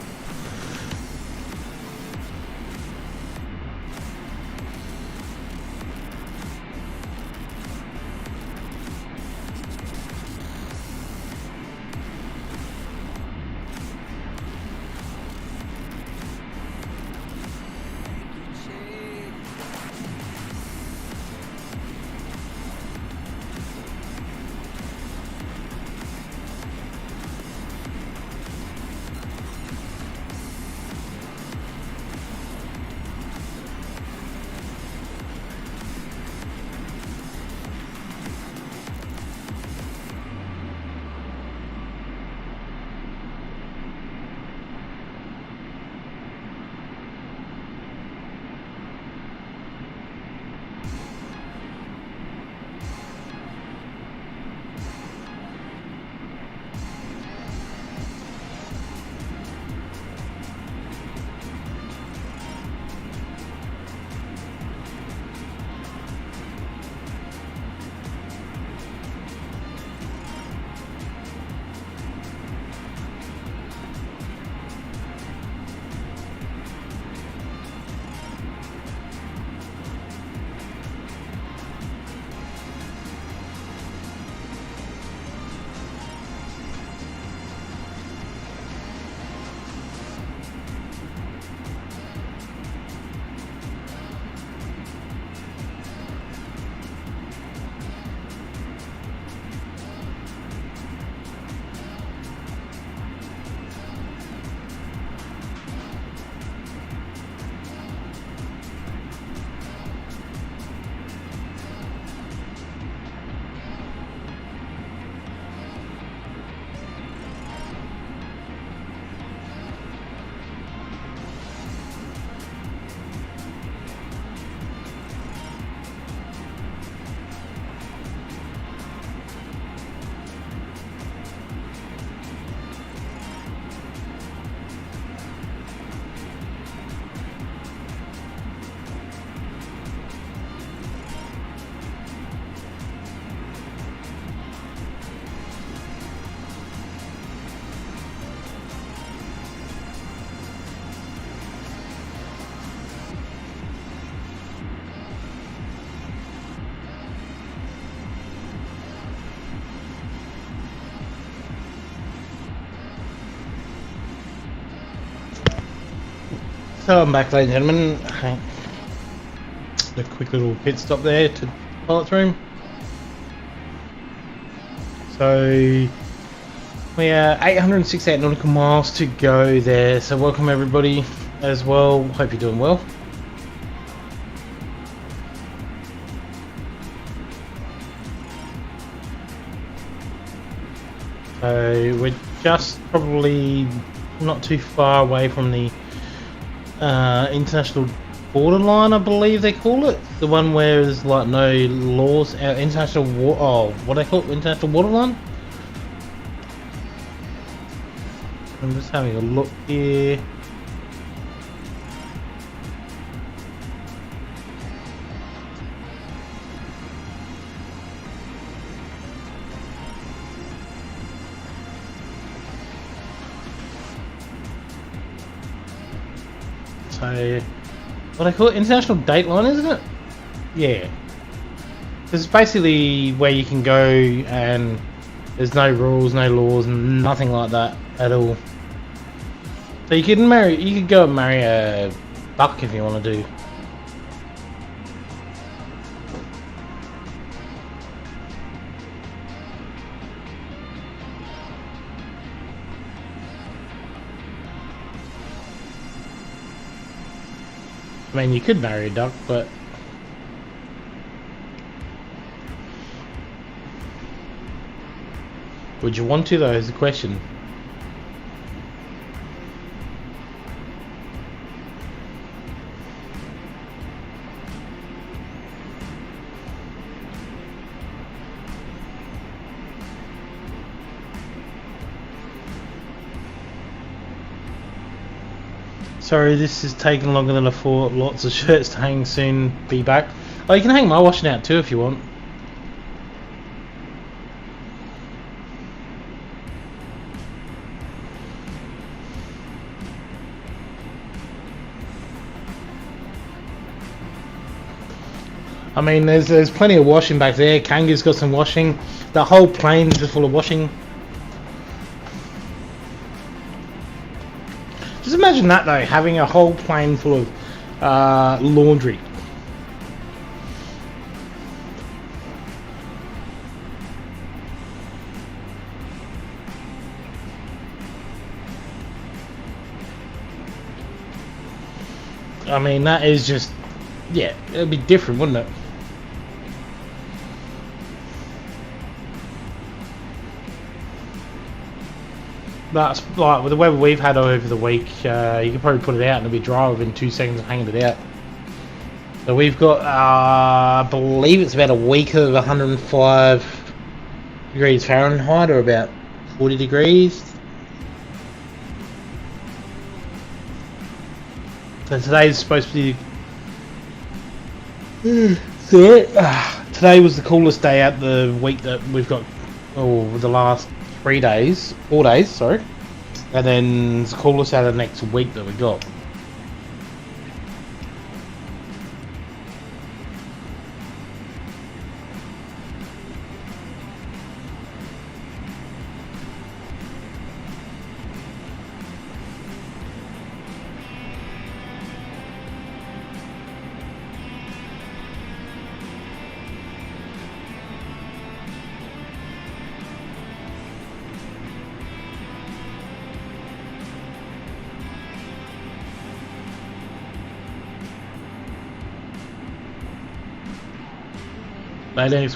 So I'm back, ladies and gentlemen. A quick little pit stop there to pilot's room. So we are 868 nautical miles to go there. So welcome everybody as well. Hope you're doing well. So we're just probably not too far away from the international borderline, I believe they call it. The one where there's like no laws, international war. Oh, what do they call it? International waterline. I'm just having a look here. So, what they call it? International Dateline, isn't it? Yeah. This is basically where you can go and there's no rules, no laws, nothing like that at all. So you could go and marry a buck if you want to do. I mean, you could marry a duck, but would you want to, though, is the question. Sorry, this is taking longer than I thought. Lots of shirts to hang soon. Be back. Oh, you can hang my washing out too if you want. I mean, there's plenty of washing back there. Kanga's got some washing. The whole plane's just full of washing. Just imagine that though, having a whole plane full of laundry. I mean, that is just, yeah, it'd be different, wouldn't it? That's like with the weather we've had over the week. You can probably put it out and it'll be dry within 2 seconds of hanging it out. So we've got, I believe it's about a week of 105 degrees Fahrenheit, or about 40 degrees. So today's supposed to be. Today was the coolest day out the week that we've got. Oh, the last 4 days, sorry, and then it's the coolest out of the next week that we got.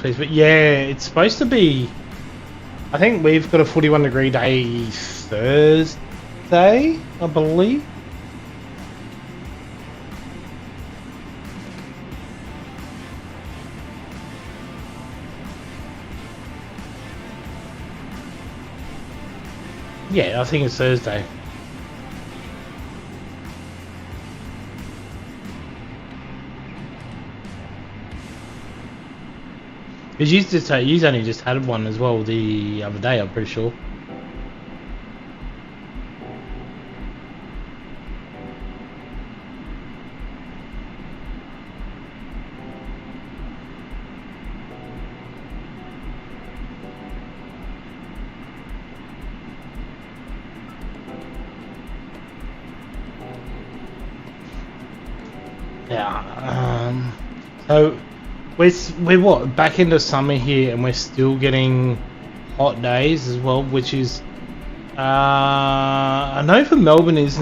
But yeah, it's supposed to be. I think we've got a 41 degree day Thursday, I believe. Yeah, I think it's Thursday. Because you only just had one as well the other day, I'm pretty sure. Yeah. So we're what, back into summer here, and we're still getting hot days as well, which is I know for Melbourne is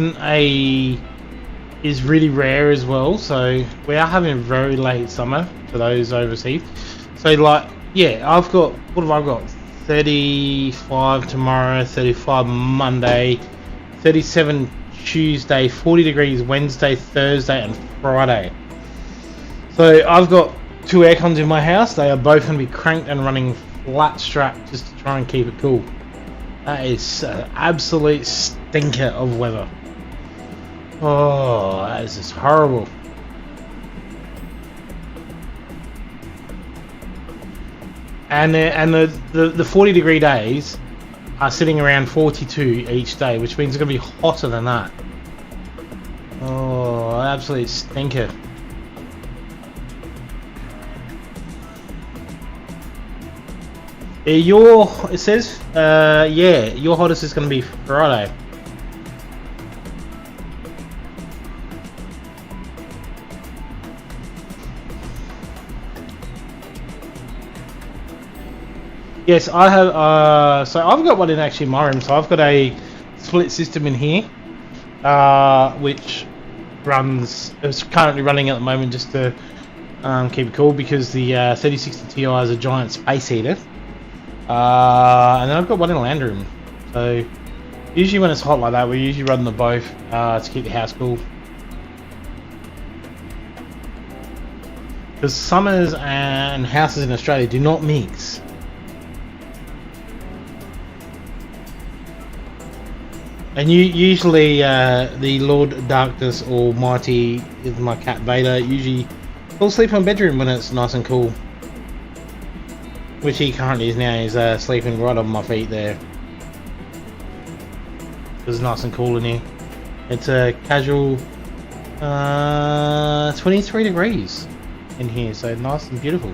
really rare as well. So we are having a very late summer for those overseas. So like, yeah, I've got, what have I got? 35 tomorrow, 35 Monday, 37 Tuesday, 40 degrees Wednesday, Thursday and Friday. So I've got 2 aircons in my house. They are both going to be cranked and running flat strap just to try and keep it cool. That is an absolute stinker of weather. Oh, that is just horrible. And the 40 degree days are sitting around 42 each day, which means it's going to be hotter than that. Oh, absolute stinker. It says, yeah, your hottest is going to be Friday. Yes, I have. So I've got one in actually my room. So I've got a split system in here, which runs. It's currently running at the moment just to keep it cool because the 3060 Ti is a giant space heater. And then I've got one in the land room. So usually when it's hot like that, we usually run them both to keep the house cool. Because summers and houses in Australia do not mix. And usually the Lord Darkness Almighty is my cat Vader. Usually he'll sleep in my bedroom when it's nice and cool. Which he currently is now. He's sleeping right on my feet there. It's nice and cool in here. It's a casual 23 degrees in here, so nice and beautiful.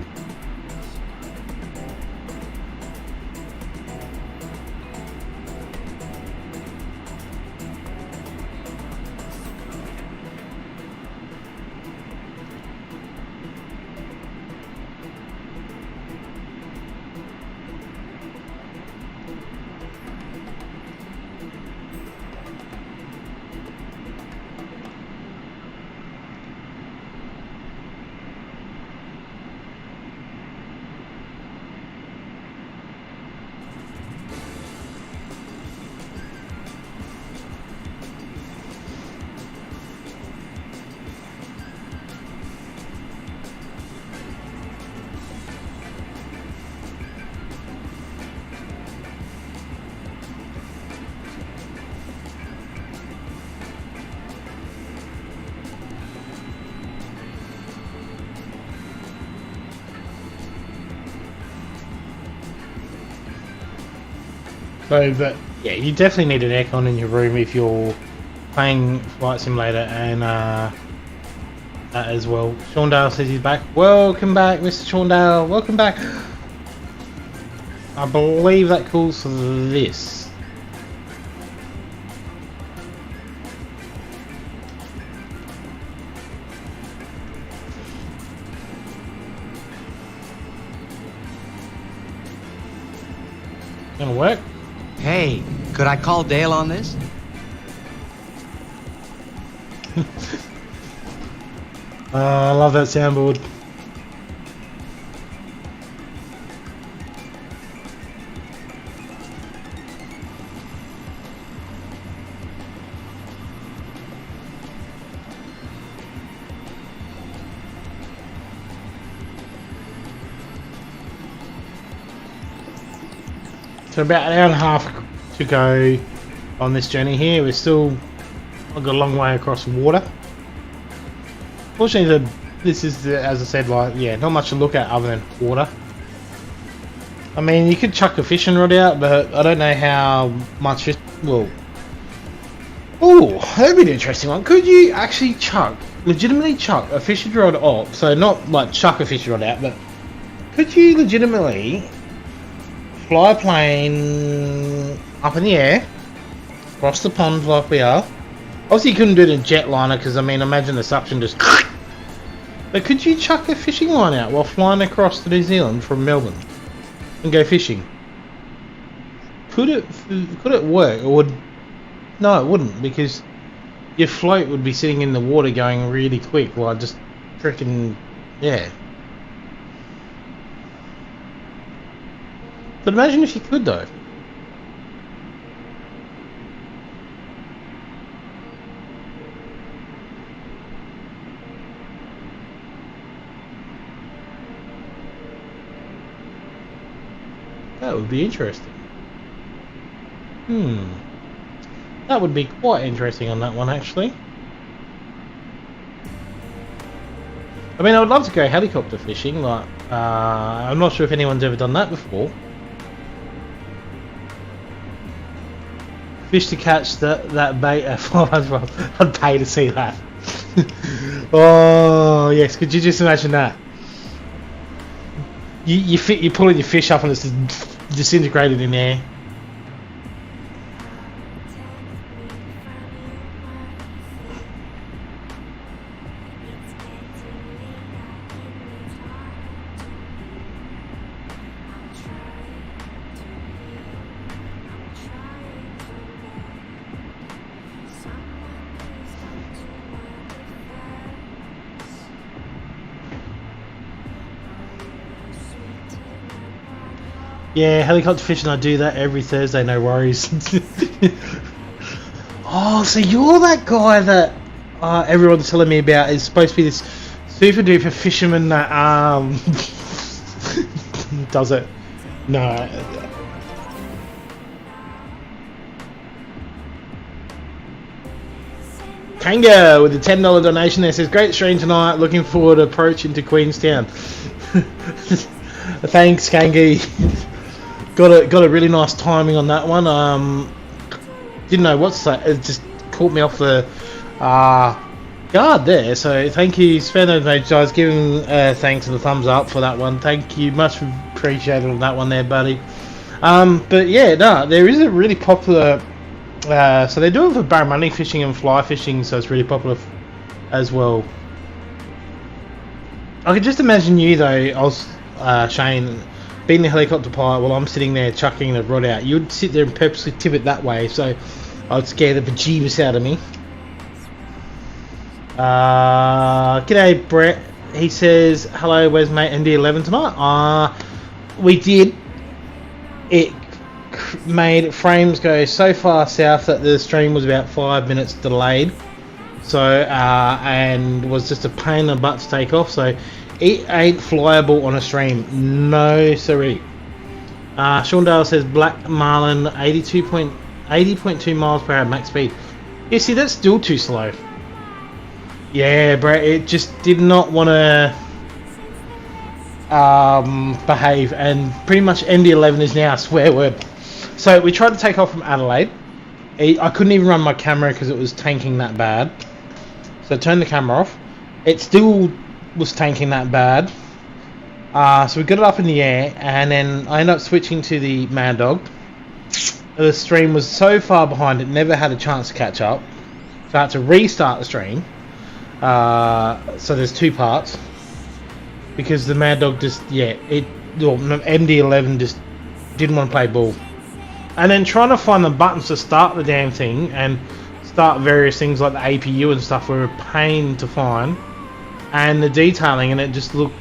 So, but yeah, you definitely need an aircon in your room if you're playing Flight Simulator and that as well. Shaundale says he's back. Welcome back, Mr. Shaundale. Welcome back. I believe that calls for this. Gonna work? Hey, could I call Dale on this? I love that soundboard. So about an hour and a half to go on this journey here. We're still got a long way across water. Fortunately, this is, as I said, like, yeah, not much to look at other than water. I mean, you could chuck a fishing rod out, but I don't know how much fish. Well, oh, that'd be an interesting one. Could you actually legitimately chuck a fishing rod off? So not like chuck a fishing rod out, but could you legitimately fly a plane up in the air, across the pond like we are? Obviously you couldn't do it in jetliner because, I mean, imagine the suction just... But could you chuck a fishing line out while flying across to New Zealand from Melbourne and go fishing? Could it work? Or would... No, it wouldn't, because your float would be sitting in the water going really quick while just freaking... Yeah. But imagine if you could, though. That would be interesting. That would be quite interesting on that one, actually. I mean, I would love to go helicopter fishing. Like, I'm not sure if anyone's ever done that before. Fish to catch that bait at 500. I'd pay to see that. Oh yes, could you just imagine that? You're pulling your fish up and it's disintegrated in air. Yeah, helicopter fishing, I do that every Thursday, no worries. Oh, so you're that guy that everyone's telling me about is supposed to be this super duper fisherman that does it. No. Kanga with a $10 donation there says, great stream tonight, looking forward to approaching to Queenstown. Thanks, Kangi. Got a really nice timing on that one. Didn't know what's that. It just caught me off the guard there. So thank you, Sven, guys. Giving thanks and the thumbs up for that one. Thank you, much appreciated on that one there, buddy. But yeah, no, there is a really popular. So they're doing for barramundi fishing and fly fishing, so it's really popular as well. I could just imagine you though, Shane, being the helicopter pilot while I'm sitting there chucking the rod out. You'd sit there and purposely tip it that way, so I'd scare the bejeebus out of me. G'day, Brett. He says, hello, where's mate ND11 tonight? We did. It made frames go so far south that the stream was about 5 minutes delayed. So, and was just a pain in the butt to take off, so it ain't flyable on a stream. No siree. Sean Dale says Black Marlin 80.2 miles per hour max speed. Yeah, see, that's still too slow. Yeah, bro, it just did not want to behave, and pretty much ND11 is now a swear word. So we tried to take off from Adelaide. I couldn't even run my camera because it was tanking that bad. So I turned the camera off. It still was tanking that bad. So we got it up in the air, and then I ended up switching to the Mad Dog. The stream was so far behind it never had a chance to catch up, so I had to restart the stream. So there's two parts because the Mad Dog just MD11 just didn't want to play ball, and then trying to find the buttons to start the damn thing and start various things like the APU and stuff were a pain to find. And the detailing in it just looked,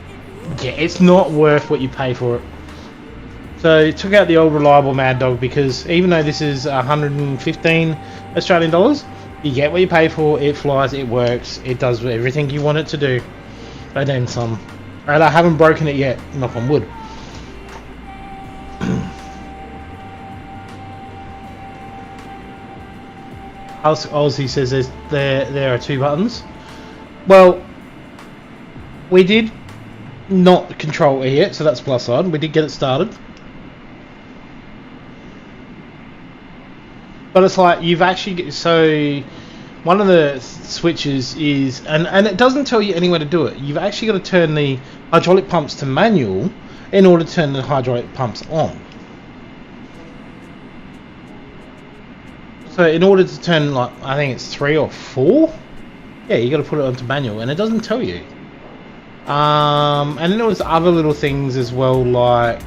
it's not worth what you pay for it. So took out the old reliable Mad Dog, because even though this is 115 Australian dollars, you get what you pay for. It flies, it works, it does everything you want it to do, and then some. And I haven't broken it yet, knock on wood. Ozzy says there are two buttons. Well, we did not control E yet, so that's plus side. We did get it started. But it's like, you've actually... So, one of the switches is... And it doesn't tell you anywhere to do it. You've actually got to turn the hydraulic pumps to manual in order to turn the hydraulic pumps on. So, in order to turn, like, I think it's 3 or 4? Yeah, you got to put it onto manual, and it doesn't tell you. And then there was other little things as well, like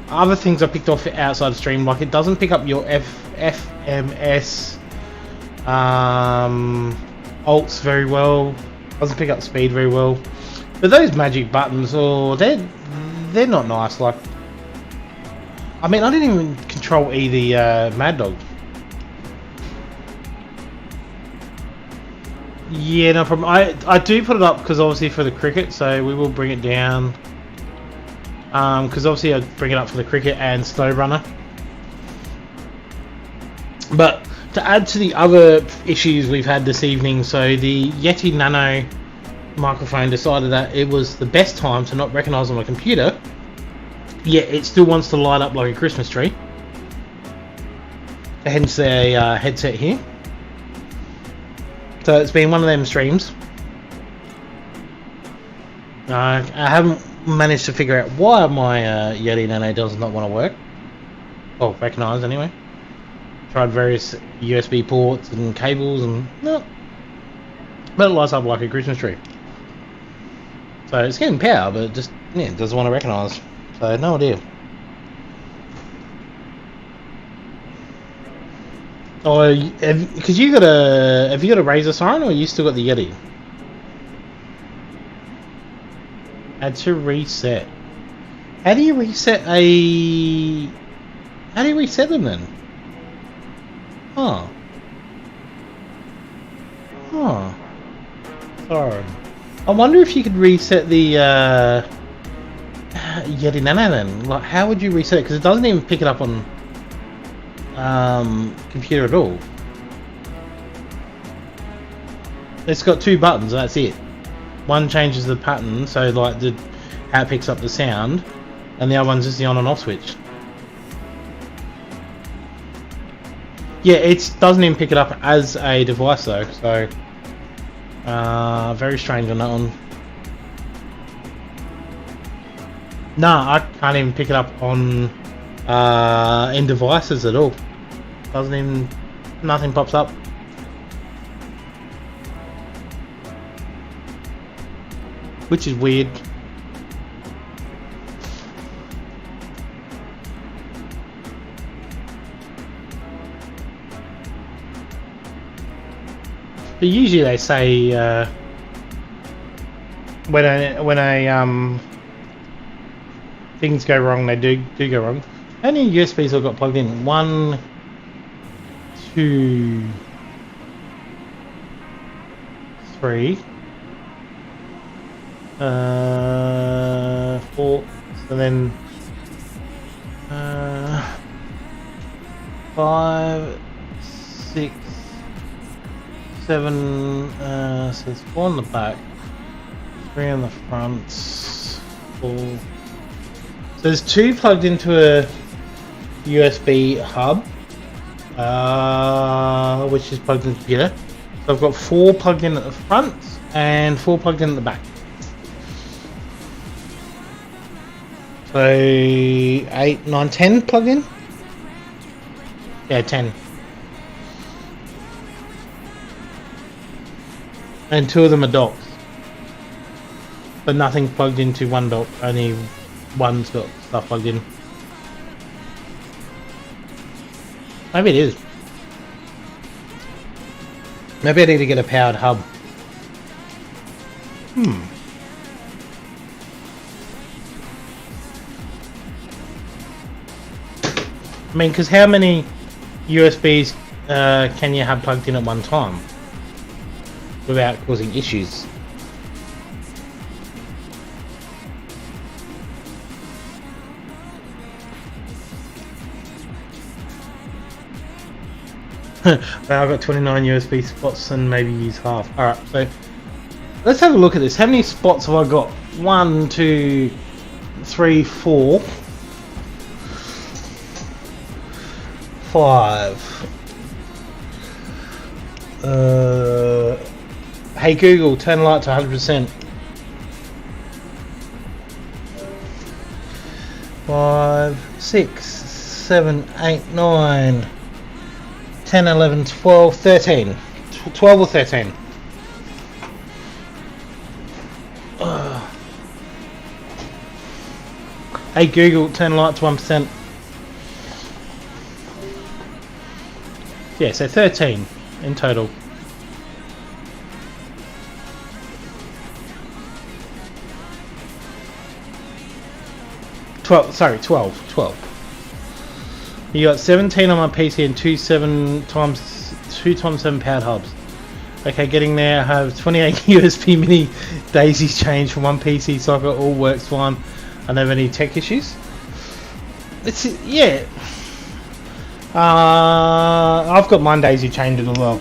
other things I picked off outside the stream, like it doesn't pick up your FMS alts very well, doesn't pick up speed very well. But those magic buttons, they're not nice. Like, I mean, I didn't even control E the Mad Dog. Yeah, no problem. I do put it up because obviously for the cricket, so we will bring it down. Because obviously I bring it up for the cricket and Snowrunner. But to add to the other issues we've had this evening, so the Yeti Nano microphone decided that it was the best time to not recognise on my computer, yet it still wants to light up like a Christmas tree. Hence a headset here. So it's been one of them streams. I haven't managed to figure out why my Yeti Nano does not want to work. Or recognise anyway. Tried various USB ports and cables and no. But it lights up like a Christmas tree. So it's getting power, but it just it doesn't want to recognise. So no idea. Oh, because you got have you got a Razor siren or you still got the Yeti? Add to reset. How do you reset them then? Sorry. I wonder if you could reset the Yeti Nano then. Like, how would you reset it? Because it doesn't even pick it up on computer at all. It's got two buttons, that's it. One changes the pattern, so like how it picks up the sound, and the other one's just the on and off switch. Yeah, it doesn't even pick it up as a device though, so very strange on that one. Nah, I can't even pick it up on in devices at all. Doesn't even, nothing pops up. Which is weird. But usually they say when a things go wrong, they do go wrong. How many USBs I've got plugged in? 1, 2, 3, 4, and then 5, 6, 7. So there's 4 on the back, 3 on the front, 4. So there's 2 plugged into a USB hub, which is plugged into the computer. So I've got 4 plugged in at the front and 4 plugged in at the back. So 8, 9, 10 plugged in? Yeah, 10. And 2 of them are docks. But nothing plugged into one dock, only one's got stuff plugged in. Maybe it is. Maybe I need to get a powered hub. I mean, because how many USBs can you have plugged in at one time without causing issues? Well, I've got 29 USB spots and maybe use half. Alright, so let's have a look at this. How many spots have I got? 1, 2, 3, 4, 5. Hey Google, turn light to 100%. 5, 6, 7, 8, 9, 10, 11, 12, 13. 12 or 13. Hey Google, turn light to 1%. Yeah, so 13 in total. Twelve. You got 17 on my PC and 2 times 7 powered hubs. Okay, getting there. I have 28 USB mini daisies changed from one PC socket. All works fine. I don't have any tech issues. It's yeah. I've got mine daisy chained as well.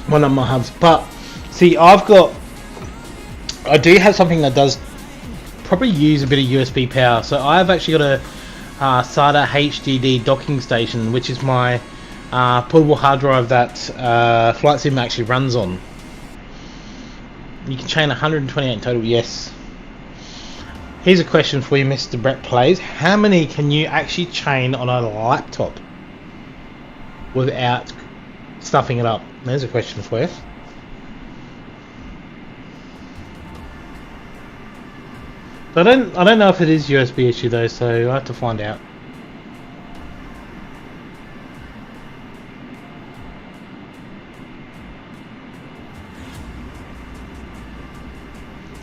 One of my hubs, but see, I do have something that does probably use a bit of USB power. So I've actually got a SATA HDD docking station, which is my portable hard drive that Flight Sim actually runs on. You can chain 128 in total, yes. Here's a question for you, Mr. Brett Plays. How many can you actually chain on a laptop without stuffing it up? There's a question for you. I don't know if it is USB issue though, so I have to find out.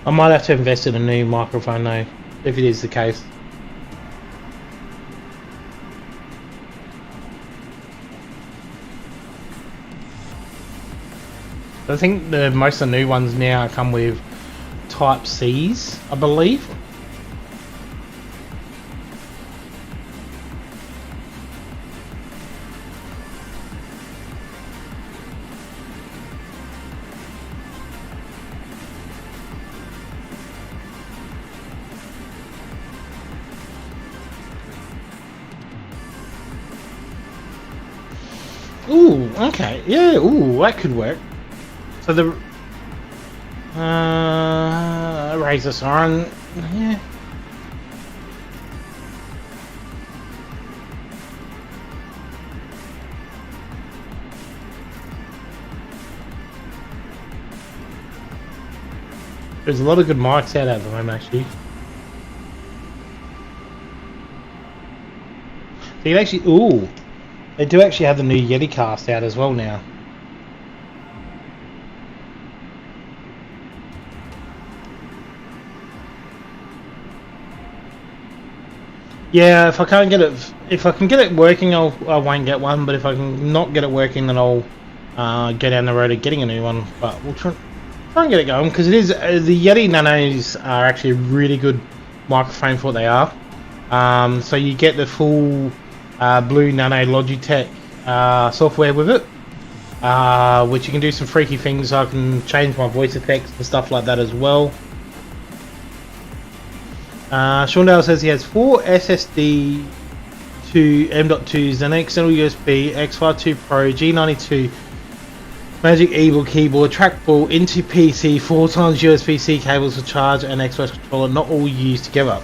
I might have to invest in a new microphone though, if it is the case. I think most of the new ones now come with Type C's, I believe. Ooh, okay, yeah, ooh, that could work. So the Razor Siren, yeah. There's a lot of good mics out at the moment, actually. So you actually, ooh, they do actually have the new Yeti cast out as well now. Yeah, if I can't get it, if I can get it working, I won't get one. But if I can not get it working, then I'll go down the road of getting a new one. But we'll try and get it going, because it is the Yeti Nanos are actually a really good microphone for what they are. So you get the full Blue Nano Logitech software with it, which you can do some freaky things. I can change my voice effects and stuff like that as well. Sean Dale says he has 4 SSD to M.2s, an external USB, X52 Pro, G92, Magic Evil keyboard, trackball, into PC, 4 times USB-C cables for charge, and Xbox controller, not all used together.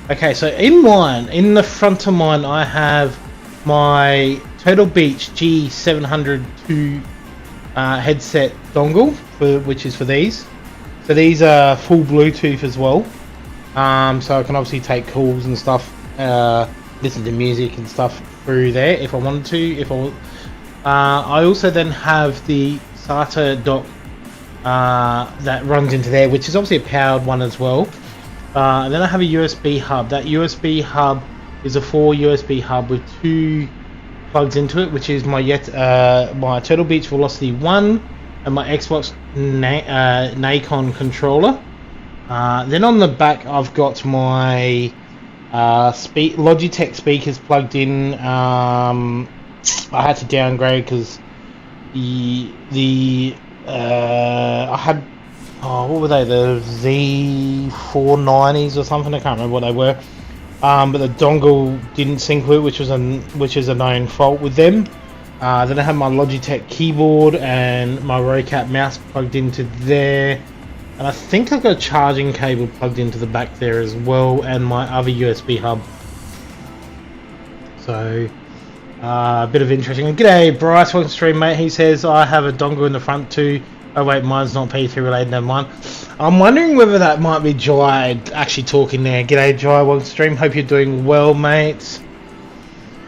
Okay, so in mine, in the front of mine, I have my Turtle Beach G702 headset dongle, which is for these. So these are full Bluetooth as well. So I can obviously take calls and stuff, listen to music and stuff through there if I wanted to. I also then have the SATA dock that runs into there, which is obviously a powered one as well. And then I have a USB hub. That USB hub is a 4 USB hub with 2 plugs into it, which is my my Turtle Beach Velocity 1 and my Xbox Nacon controller. Then on the back I've got my Logitech speakers plugged in. I had to downgrade because I had what were they, the Z490s or something, I can't remember what they were, but the dongle didn't sync with it, which is a known fault with them. Then I have my Logitech keyboard and my Rocat mouse plugged into there. And I think I've got a charging cable plugged into the back there as well, and my other USB hub. So, a bit of interesting. G'day, Bryce, welcome to stream, mate. He says, I have a dongle in the front too. Oh wait, mine's not P3 related, never mind. I'm wondering whether that might be Jai actually talking there. G'day, Jai, welcome to stream. Hope you're doing well, mate.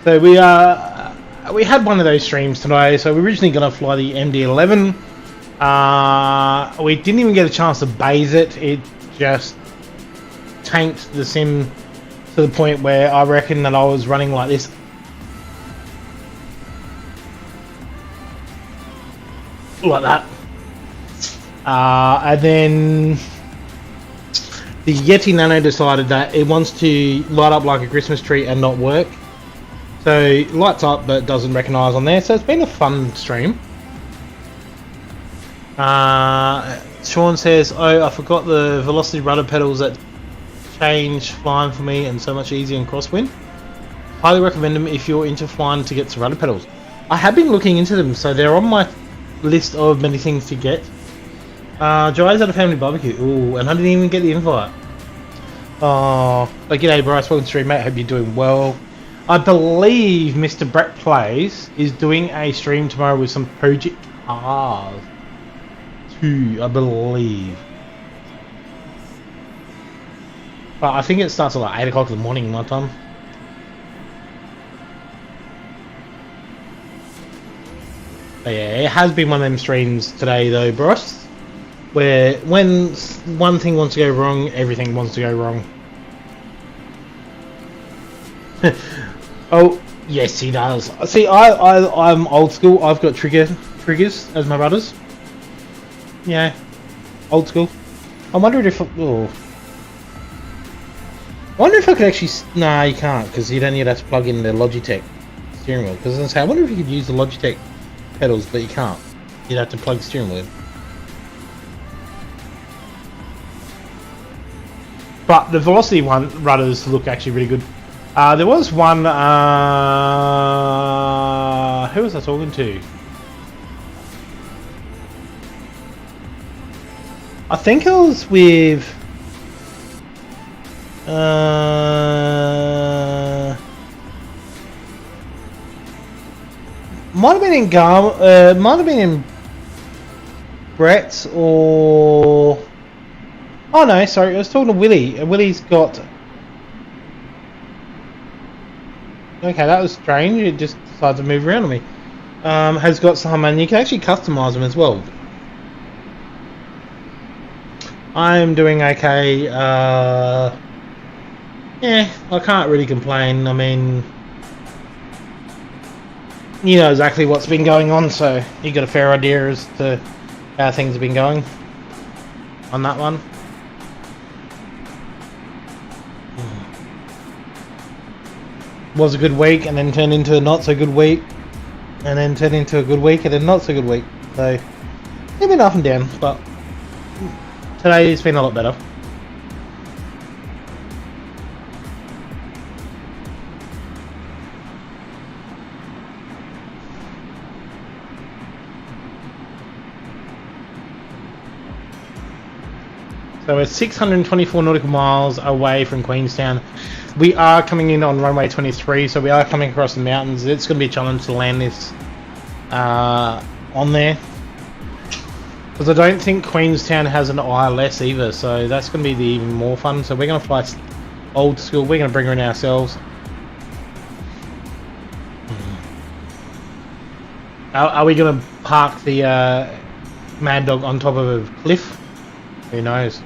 So we had one of those streams today. So we're originally going to fly the MD-11. We didn't even get a chance to bathe it. It just tanked the sim to the point where I reckon that I was running like this like that. And then the Yeti Nano decided that it wants to light up like a Christmas tree and not work. So it lights up but doesn't recognise on there. So it's been a fun stream. Sean says, oh, I forgot the velocity rudder pedals that change flying for me and so much easier in crosswind. Highly recommend them if you're into flying to get some rudder pedals. I have been looking into them, so they're on my list of many things to get. Jai's at a family barbecue. Ooh, and I didn't even get the invite. Oh, but g'day Bryce, welcome to stream, mate. Hope you're doing well. I believe Mr. Brett Plays is doing a stream tomorrow with some Project Cars too, I believe. But I think it starts at like 8 o'clock in the morning my time. But yeah, it has been one of them streams today though, Bryce, where when one thing wants to go wrong, everything wants to go wrong. Oh, yes he does. See, I'm old school. I've got triggers as my rudders. Yeah, old school. I wondered if... Oh. I wonder if I could actually... Nah, you can't, because you'd only have to plug in the Logitech steering wheel. Because I wonder if you could use the Logitech pedals, but you can't. You'd have to plug the steering wheel in. But the velocity rudders look actually really good. There was one... who was I talking to? I think I was with... might have been in might have been in Brett's or... Oh no, sorry, I was talking to Willie. Willie's got... Okay, that was strange. It just decided to move around on me. Has got some, and you can actually customise them as well. I'm doing okay. Yeah, I can't really complain. I mean, you know exactly what's been going on, so you got a fair idea as to how things have been going on that one. Was a good week and then turned into a not so good week, and then turned into a good week and then not so good week. So it's been up and down, but today it's been a lot better. So we're 624 nautical miles away from Queenstown. We are coming in on runway 23, so we are coming across the mountains. It's going to be a challenge to land this on there, because I don't think Queenstown has an ILS either, so that's going to be even more fun. So we're going to fly old school. We're going to bring her in ourselves. Are we going to park the Mad Dog on top of a cliff? Who knows?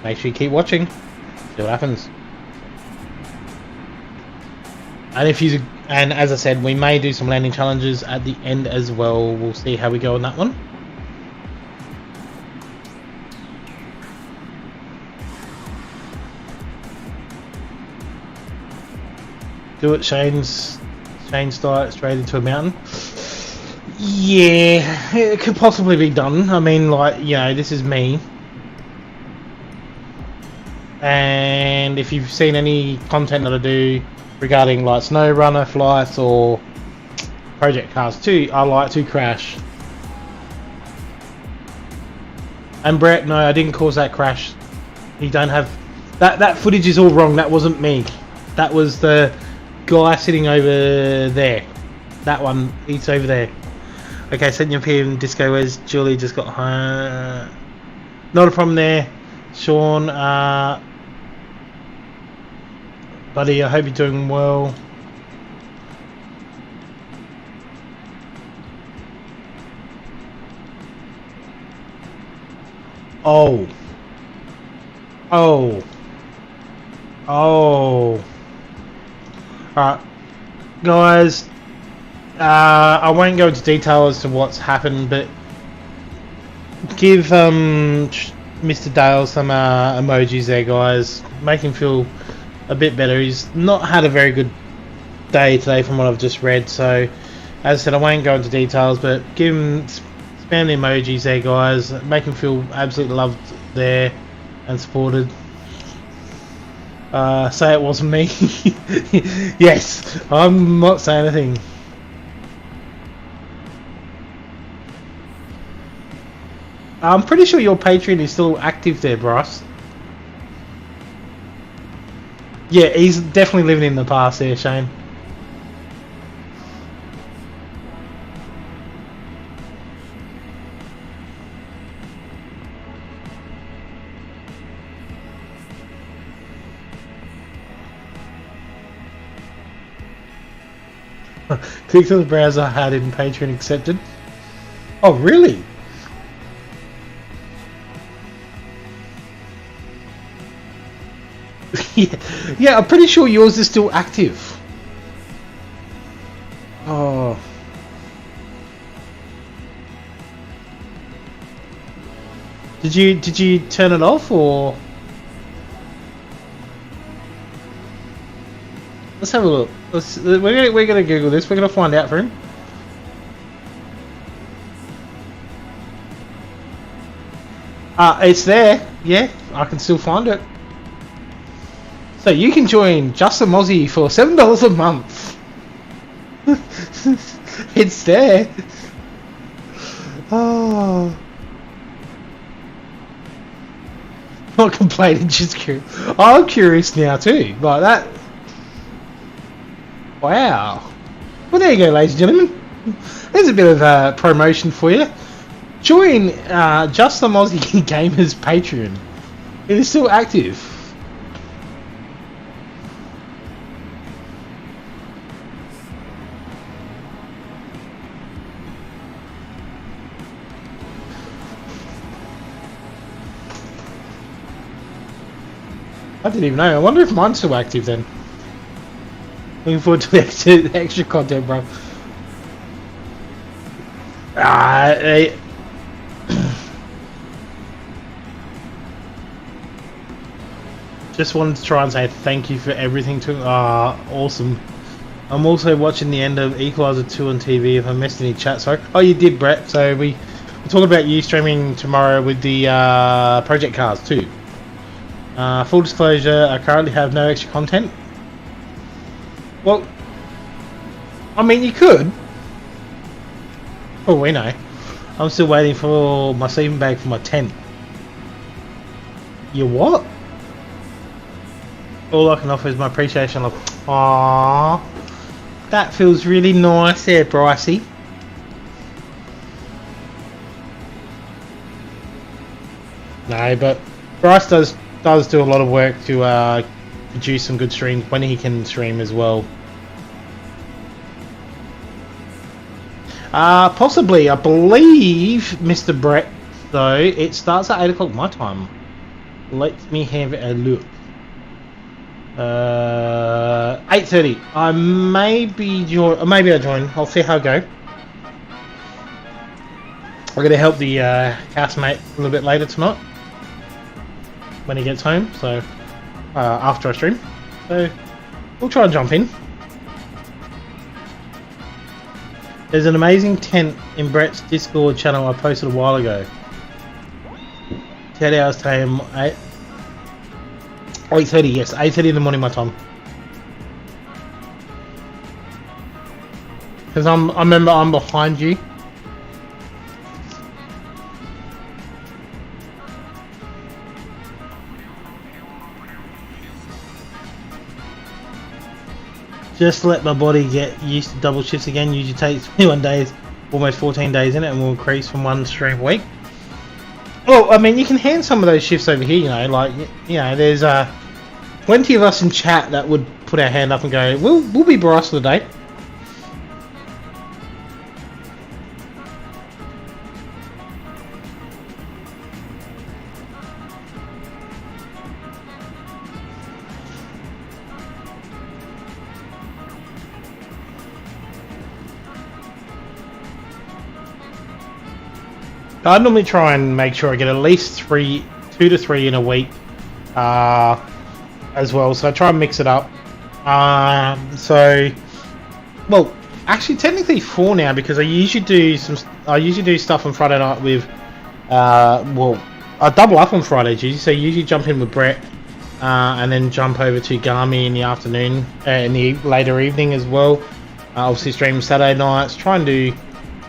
Make sure you keep watching. See what happens. And as I said, we may do some landing challenges at the end as well. We'll see how we go on that one. Do it, Shane's start straight into a mountain. Yeah, it could possibly be done. I mean, like, you know, this is me. And if you've seen any content that I do regarding like snow runner flights or project cars too, I like to crash. And Brett, no, I didn't cause that crash. You don't have that footage is all wrong. That wasn't me. That was the guy sitting over there. That one, he's over there. Okay, sent you up here in disco. Where's Julie? Just got home. Not a problem there, Sean. Buddy, I hope you're doing well. Oh. Alright, guys, I won't go into detail as to what's happened, but Give Mr. Dale some emojis there, guys. Make him feel a bit better. He's not had a very good day today from what I've just read, so as I said, I won't go into details, but give him, spam the emojis there, guys. Make him feel absolutely loved there and supported. Say it wasn't me. Yes, I'm not saying anything. I'm pretty sure your Patreon is still active there, Bryce. Yeah, he's definitely living in the past there, Shane. Click on the browser, had in Patreon accepted. Oh, really? Yeah, I'm pretty sure yours is still active. Oh. Did you turn it off or? Let's have a look. We're gonna Google this. We're gonna find out for him. It's there. Yeah, I can still find it. So you can join Just a Mozzie for $7 a month. It's there. Oh. Not complaining, just curious. I'm curious now too. Like that. Wow. Well, there you go, ladies and gentlemen. There's a bit of a promotion for you. Join Just the Mozzie Gamers Patreon. It is still active. I didn't even know. I wonder if mine's still active then. Looking forward to the extra content, bro. Just wanted to try and say thank you for everything to awesome. I'm also watching the end of Equalizer 2 on TV. If I missed any chat, sorry. Oh, you did, Brett. So we're talking about you streaming tomorrow with the Project Cars too. Full disclosure, I currently have no extra content. Well, I mean, you could. Oh, we know. I'm still waiting for my sleeping bag for my tent. You what? All I can offer is my appreciation of. Aww, that feels really nice there, Brycey. No, but Bryce does do a lot of work to produce some good streams when he can stream as well. Possibly, I believe, Mr. Brett, though, it starts at 8 o'clock my time. Let me have a look. 8:30. I maybe I join. I'll see how I go. I'm going to help the housemate a little bit later tonight when he gets home, so after I stream. So we'll try and jump in. There's an amazing tent in Brett's Discord channel I posted a while ago. 10 hours time, 8:30, yes, 8:30 in the morning my time. Because I remember I'm behind you. Just let my body get used to double shifts again. Usually takes 21 days, almost 14 days in it, and will increase from one stream a week. Well, I mean, you can hand some of those shifts over here, you know, like, you know, there's plenty of us in chat that would put our hand up and go, we'll be Bryce for the day. I normally try and make sure I get at least 2 to 3 in a week as well. So I try and mix it up. Well, actually, technically 4 now because I usually do stuff on Friday night with. Well, I double up on Fridays usually. So I usually jump in with Brett, and then jump over to Gami in the afternoon, in the later evening as well. Obviously, stream Saturday nights. Try and do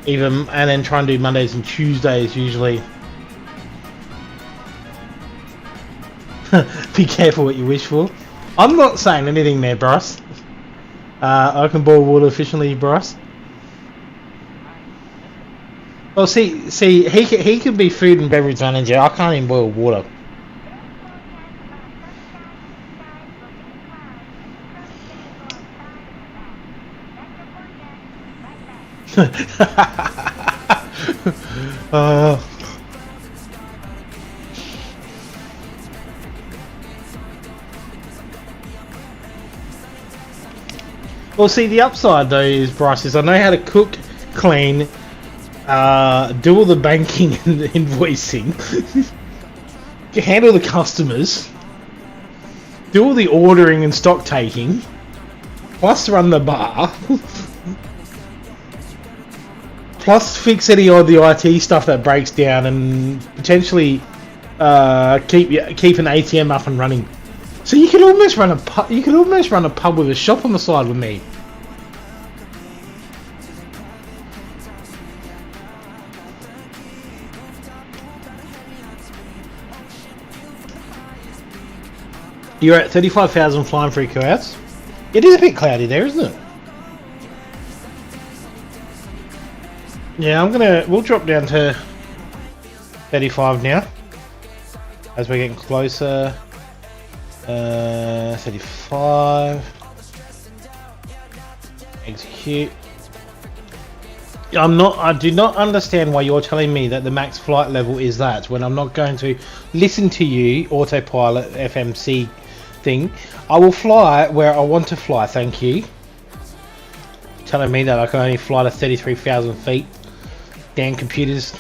even, and then try and do Mondays and Tuesdays usually. Be careful what you wish for. I'm not saying anything there, Bryce. I can boil water efficiently, Bryce. Well, see, he could be food and beverage manager. I can't even boil water. Well, see, the upside though is, Bryce, is I know how to cook, clean, do all the banking and the invoicing, handle the customers, do all the ordering and stock taking, plus run the bar, plus fix any of the IT stuff that breaks down, and potentially keep an ATM up and running. So you could almost run a pub. You could almost run a pub with a shop on the side with me. You're at 35,000 flying free clouds. It is a bit cloudy there, isn't it? Yeah, we'll drop down to 35 now as we're getting closer. 35. Execute. I do not understand why you're telling me that the max flight level is that when I'm not going to listen to you, autopilot FMC thing. I will fly where I want to fly, thank you. Telling me that I can only fly to 33,000 feet. Damn computers.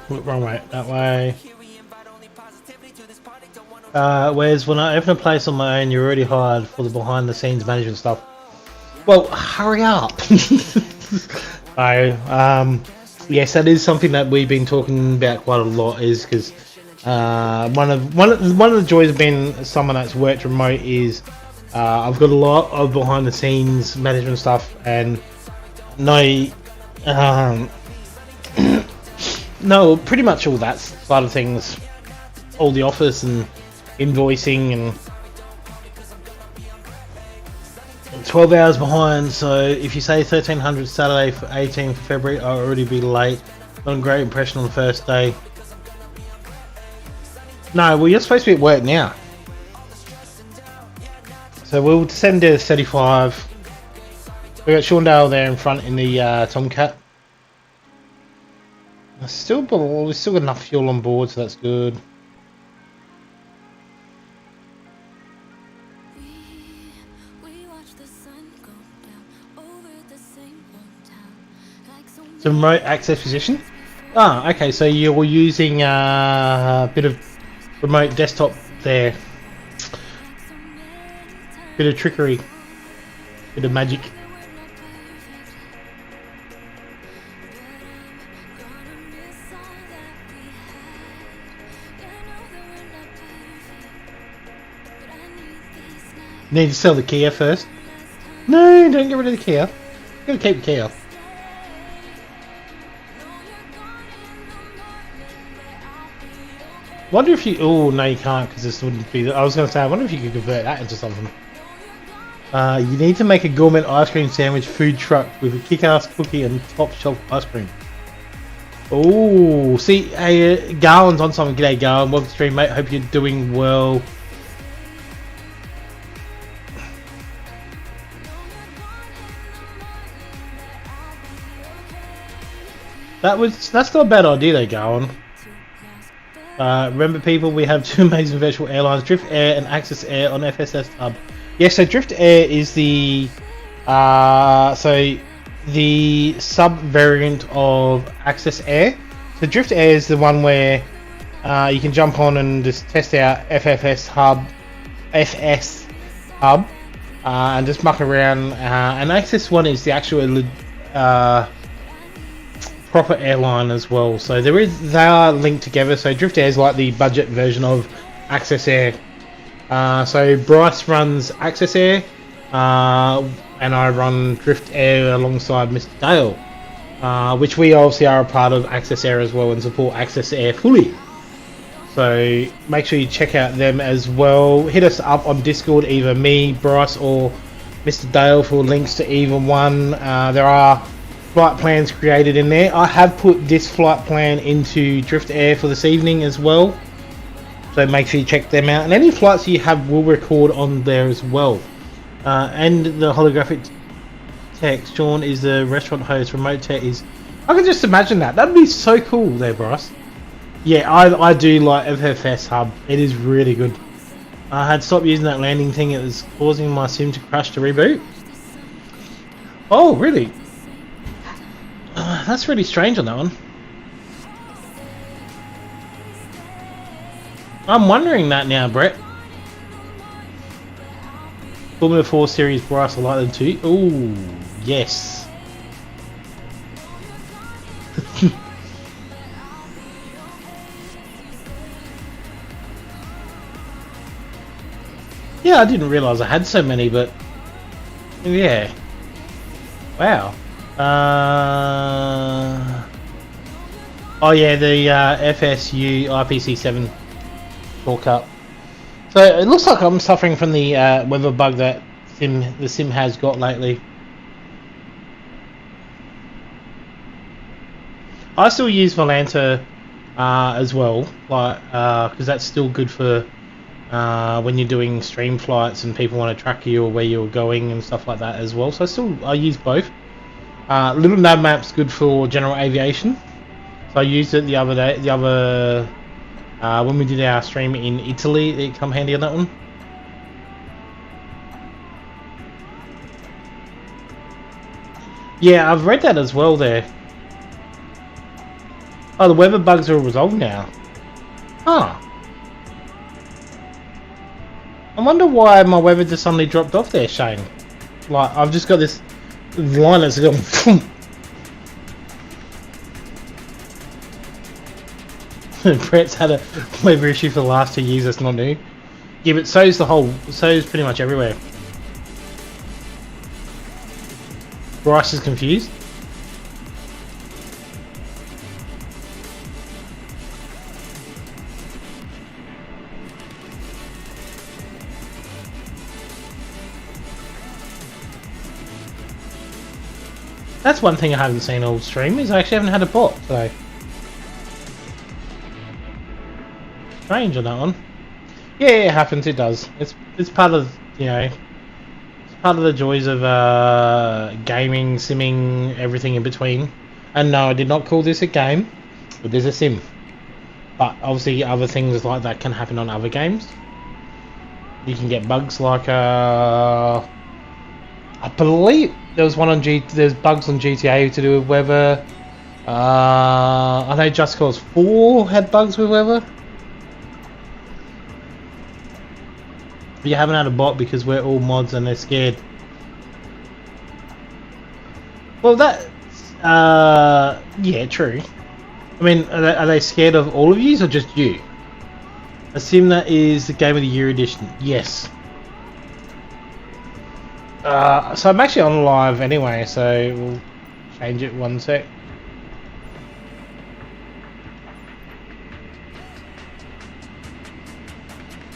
Wrong way, that way. Whereas when I open a place on my own, you're already hired for the behind the scenes management stuff. Well, hurry up. Yes, that is something that we've been talking about quite a lot, is because one of the joys of being someone that's worked remote is I've got a lot of behind the scenes management stuff, and no, pretty much all that side of things, all the office and invoicing, and 12 hours behind. So if you say 1300 Saturday for 18th February, I'll already be late. Not a great impression on the first day. No, well, you're supposed to be at work now. So we'll descend to 35. We got Shaundale there in front in the Tomcat. We've still got enough fuel on board, so that's good. So remote access position. Ah, okay. So you're using a bit of remote desktop there. Bit of trickery. Bit of magic. Need to sell the Kia first. No, don't get rid of the Kia. You gotta keep the Kia. Wonder if you... Oh, no, you can't, because this wouldn't be... I was going to say, I wonder if you could convert that into something. You need to make a gourmet ice cream sandwich food truck with a kick-ass cookie and top shelf ice cream. Oh, see, hey, Gawin's on something. G'day, Gawin. Welcome to the stream, mate. Hope you're doing well. That's not a bad idea though, Gawin. Remember people, we have two amazing virtual airlines, Drift Air and Access Air on FSS Hub. Yeah, so Drift Air is the so the sub variant of Access Air. So Drift Air is the one where you can jump on and just test out FS Hub, and just muck around. And Access One is the actual proper airline as well. So they are linked together. So Drift Air is like the budget version of Access Air. So Bryce runs Access Air, and I run Drift Air alongside Mr. Dale, which we obviously are a part of Access Air as well and support Access Air fully. So make sure you check out them as well. Hit us up on Discord, either me, Bryce, or Mr. Dale for links to either one. There are flight plans created in there. I have put this flight plan into Drift Air for this evening as well. So make sure you check them out. And any flights you have will record on there as well. And the holographic text, Sean is the restaurant host, remote tech is... I can just imagine that. That'd be so cool there, Bryce. Yeah, I do like FFS Hub. It is really good. I had stopped using that landing thing. It was causing my sim to crash to reboot. Oh, really? That's really strange on that one. I'm wondering that now, Brett. Formula 4 Series Bryce, I like them too. Ooh, yes. Yeah, I didn't realise I had so many, but yeah. Wow. Oh yeah, the FSU IPC7 shortcut. So it looks like I'm suffering from the weather bug that the sim has got lately. I still use Volanta as well, like because that's still good for when you're doing stream flights and people want to track you or where you're going and stuff like that as well. So I use both. Little Nav Map's good for general aviation. So I used it the other day. When we did our stream in Italy, it come handy on that one. Yeah, I've read that as well there. Oh, the weather bugs are resolved now. Huh. I wonder why my weather just suddenly dropped off there, Shane. Like, I've just got this line that's going... Brett's had a weather issue for the last 2 years, that's not new. Yeah, but so's pretty much everywhere. Bryce is confused. That's one thing I haven't seen all stream, is I actually haven't had a bot, so... Strange on that one. Yeah, it happens, it does. It's part of, you know... It's part of the joys of gaming, simming, everything in between. And no, I did not call this a game, but there's a sim. But obviously other things like that can happen on other games. You can get bugs like I believe there was one on there's bugs on GTA to do with weather. I know Just Cause 4 had bugs with weather. But you haven't had a bot because we're all mods and they're scared. Well, that's yeah, true. I mean, are they scared of all of you or just you? Assume that is the Game of the Year edition. Yes. So I'm actually on live anyway, so we'll change it one sec.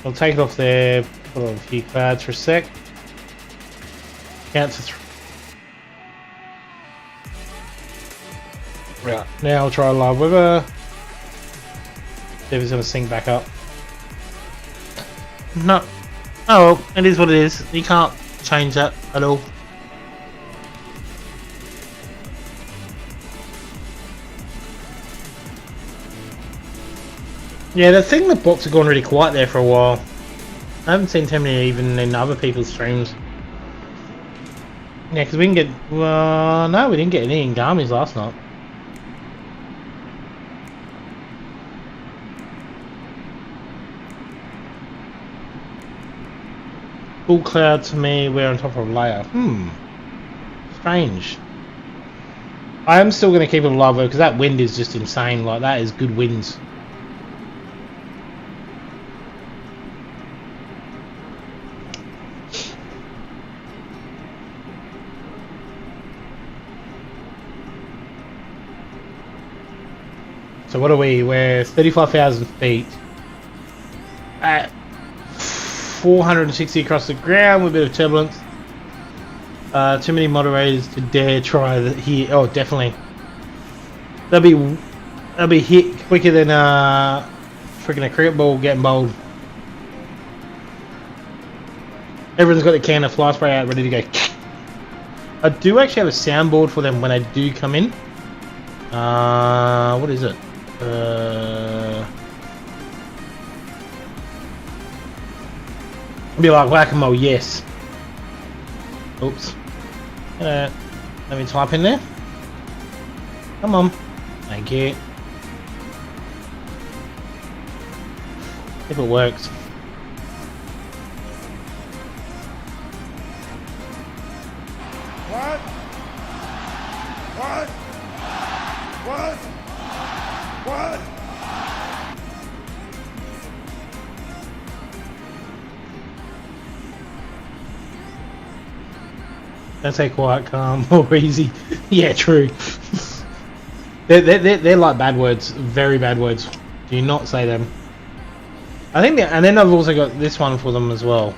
I'll take it off there, put on a few clouds for a sec. Count to 3. Right, now I'll try live weather. See if it's going to sync back up. No. Oh well, it is what it is. You can't change that at all. Yeah, the thing, the bots have gone really quiet there for a while. I haven't seen too many even in other people's streams. Yeah, because we can get... Well, no, we didn't get any gamis last night. Full cloud to me, we're on top of a layer. Strange. I am still going to keep it alive though, because that wind is just insane. Like, that is good winds. So what are we? We're 35,000 feet at 460 across the ground with a bit of turbulence. Too many moderators to dare try that here. Oh, definitely. They'll be hit quicker than freaking a cricket ball getting bowled. Everyone's got the can of fly spray out ready to go. I do actually have a soundboard for them when they do come in. What is it? Be like whack-a-mole, yes. Oops. Let me type in there. Come on. Thank you. If it works. What? What? What? What? Don't say quiet, calm, or easy. Yeah, true. They're like bad words, very bad words. Do not say them. I think, and then I've also got this one for them as well.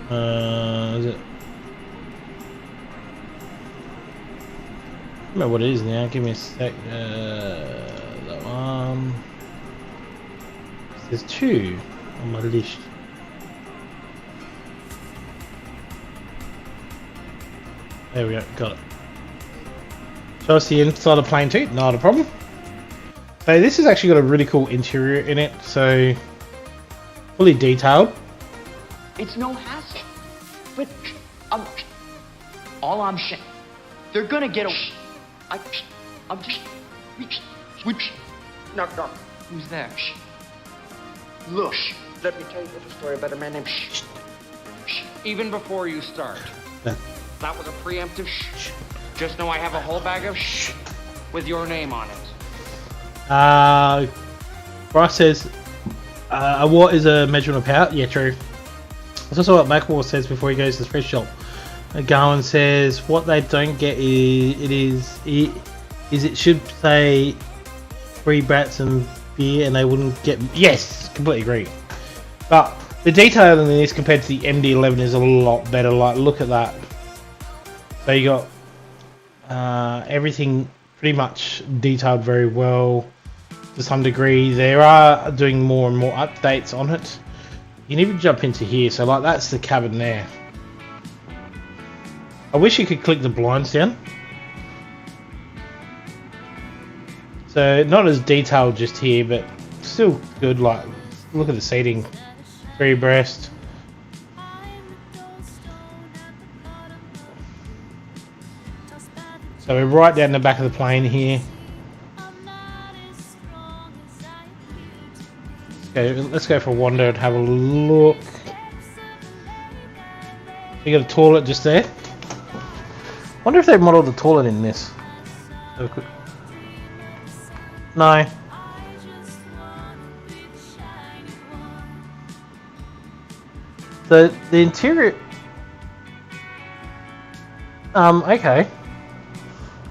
Is it? I don't know what it is now. Give me a sec. That one. There's two on my list. There we go, got it. Show us the inside of the plane too, not a problem. So this has actually got a really cool interior in it, so fully detailed. It's no hassle. But all I'm saying, they're gonna get a. I'm just. No. Who's there? Look, let me tell you a little story about a man named. Even before you start. That was a preemptive shh. Just know I have a whole bag of shh with your name on it. Bryce says, a watt is a measurement of power. Yeah, true. That's also what Blackwall says before he goes to the thrift shop. Gawin says, what they don't get is it should say free brats and beer and they wouldn't get... Yes, completely agree. But the detail in this compared to the MD-11 is a lot better. Like, look at that. So you got everything pretty much detailed very well to some degree. They are doing more and more updates on it. You can even jump into here. So like that's the cabin there. I wish you could click the blinds down. So not as detailed just here, but still good. Like look at the seating, three abreast. So we're right down the back of the plane here. Okay, let's go for a wander and have a look. You got a toilet just there. Wonder if they modelled the toilet in this. No. The interior. Okay.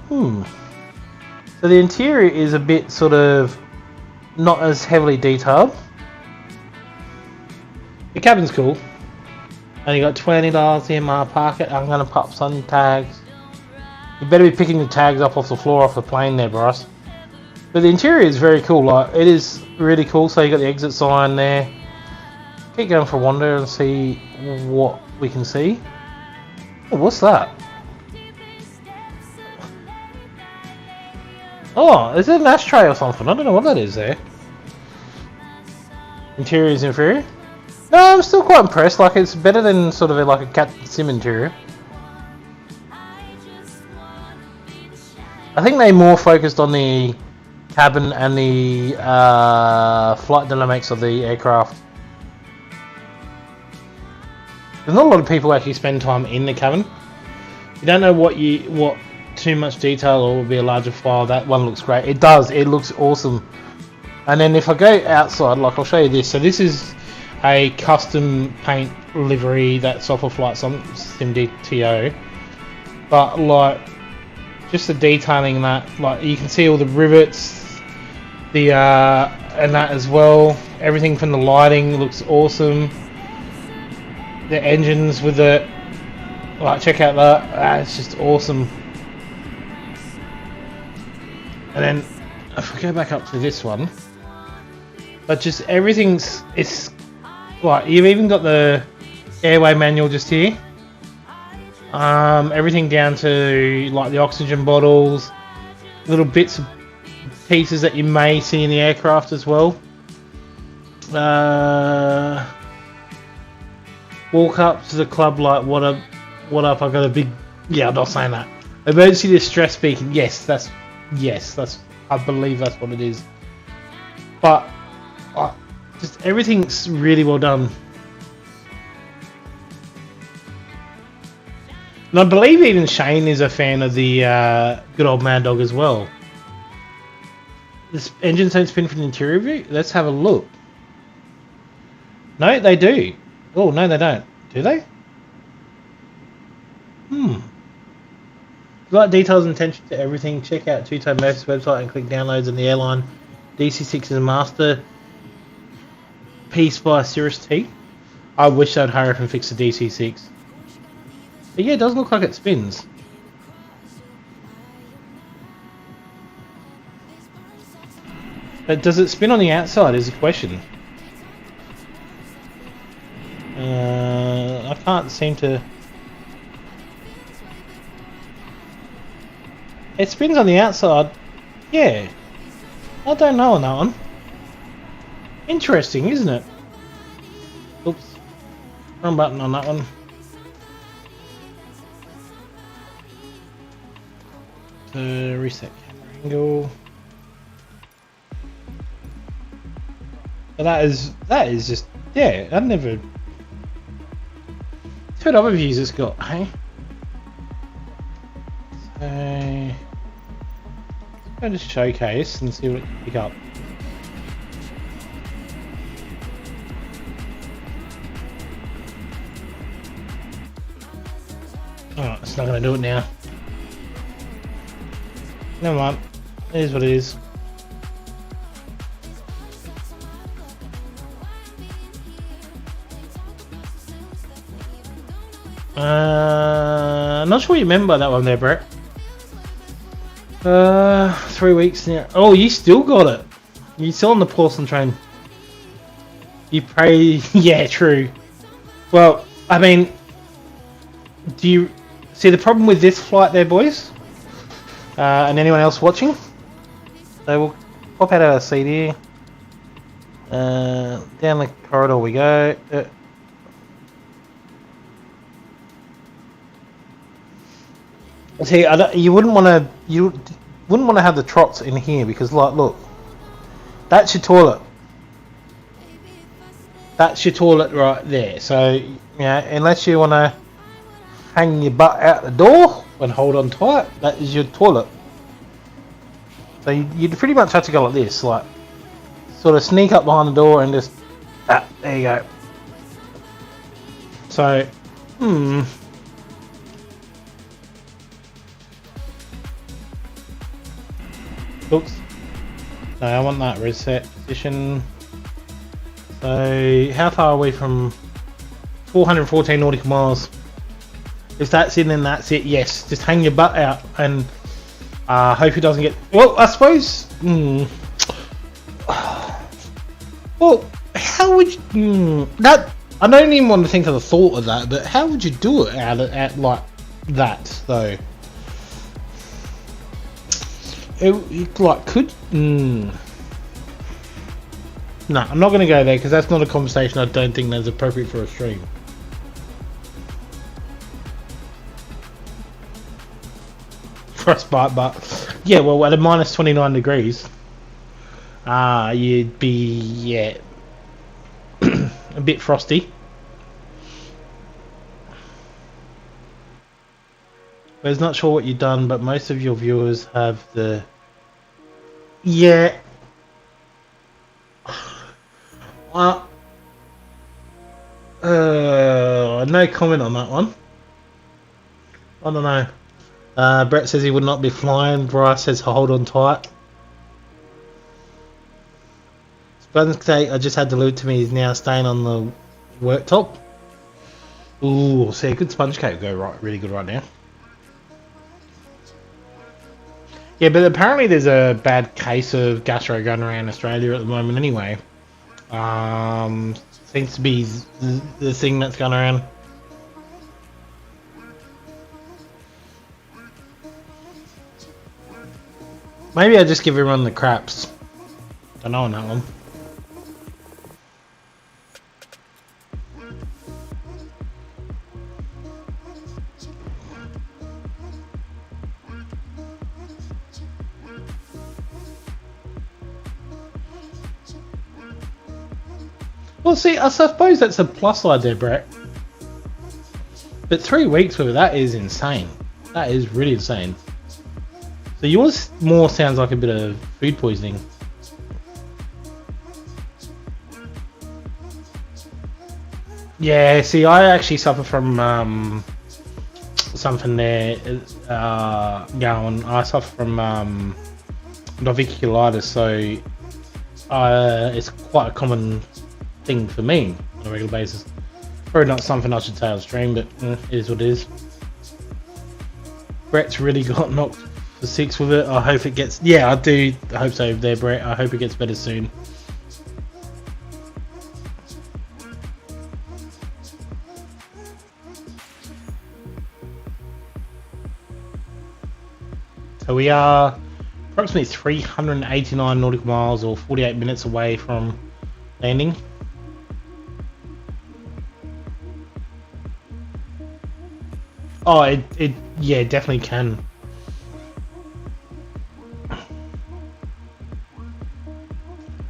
So the interior is a bit sort of not as heavily detailed. The cabin's cool. And you got $20 in my pocket. I'm gonna pop some tags. You better be picking the tags up off the floor off the plane there, Bryce. But the interior is very cool. Like it is really cool. So you got the exit sign there. Keep going for a wander and see what we can see. Oh, what's that? Oh, is it an ashtray or something? I don't know what that is there. Interior is inferior. No, I'm still quite impressed. Like it's better than sort of like a cat sim interior. I think they more focused on the cabin and the flight dynamics of the aircraft. There's not a lot of people actually spend time in the cabin. You don't know what too much detail or will be a larger file. That one looks great. It does. It looks awesome. And then if I go outside, like I'll show you this. So this is a custom paint livery that's off of Flight Sim DTO. But like, just the detailing that, like you can see all the rivets, the and that as well. Everything from the lighting looks awesome. The engines with it, like check out that. It's just awesome. And then if I go back up to this one, but just it's like you've even got the airway manual just here. Everything down to like the oxygen bottles, little bits of pieces that you may see in the aircraft as well. Walk up to the club like, what up, I got a big, I'm not saying that. Emergency distress beacon, yes, that's, I believe that's what it is. But, just everything's really well done. And I believe even Shane is a fan of the good old Mad Dog as well. This engine don't spin from the interior view? Let's have a look. No, they do. Oh, no, they don't. Do they? If you like details and attention to everything, check out Two-Tone Murph's website and click downloads on the airline. DC6 is a master piece by Cirrus T. I wish they'd hurry up and fix the DC6. But yeah, it does look like it spins. But does it spin on the outside is the question. I can't seem to... It spins on the outside. Yeah. I don't know on that one. Interesting, isn't it? Oops. Wrong button on that one. Reset camera angle. But that is just, yeah, I've never... Let's see what other views it's got, hey? So... Let's go to showcase and see what it can pick up. Oh, it's not going to do it now. Never mind. It is what it is. I'm not sure what you meant by that one there, Brett. 3 weeks now. Oh, you still got it. You're still on the porcelain train. You pray. Yeah, true. Well, I mean, do you see the problem with this flight there, boys? And anyone else watching? So we'll pop out of our seat here. Down the corridor we go. See, you wouldn't want to have the trots in here because, like, look, that's your toilet. That's your toilet right there. So, unless you want to hang your butt out the door and hold on tight, that is your toilet. So you'd pretty much have to go like this, like, sort of sneak up behind the door and just, there you go. So, Oops. No, I want that reset position. So, how far are we from 414 nautical miles? If that's in, then that's it. Yes, just hang your butt out and hope it doesn't get. Well, I suppose. Well, how would you? That I don't even want to think of the thought of that. But how would you do it at like that though? It like could. No, I'm not going to go there because that's not a conversation I don't think that's appropriate for a stream. Frostbite butt. Yeah, well, at a minus 29 degrees, you'd be a bit frosty. I was not sure what you've done, but most of your viewers have the... Yeah. No comment on that one. I don't know. Brett says he would not be flying. Bryce says hold on tight. Sponge cake I just had delivered to me is now staying on the worktop. Ooh, see, a good sponge cake would go really good right now. Yeah, but apparently there's a bad case of gastro going around Australia at the moment anyway. Seems to be the thing that's going around. Maybe I just give everyone the craps. Don't know on that one. Well, see, I suppose that's a plus side there, Brett. But 3 weeks with that is insane. That is really insane. So yours more sounds like a bit of food poisoning. Yeah, see, I actually suffer from something there going. I suffer from diverticulitis, so it's quite a common thing for me on a regular basis. Probably not something I should say on stream, but it is what it is. Brett's really got knocked for 6 with it. I hope it gets... Yeah, I do hope so there, Brett. I hope it gets better soon. So we are approximately 389 nautical miles or 48 minutes away from landing. Oh, it yeah, definitely can.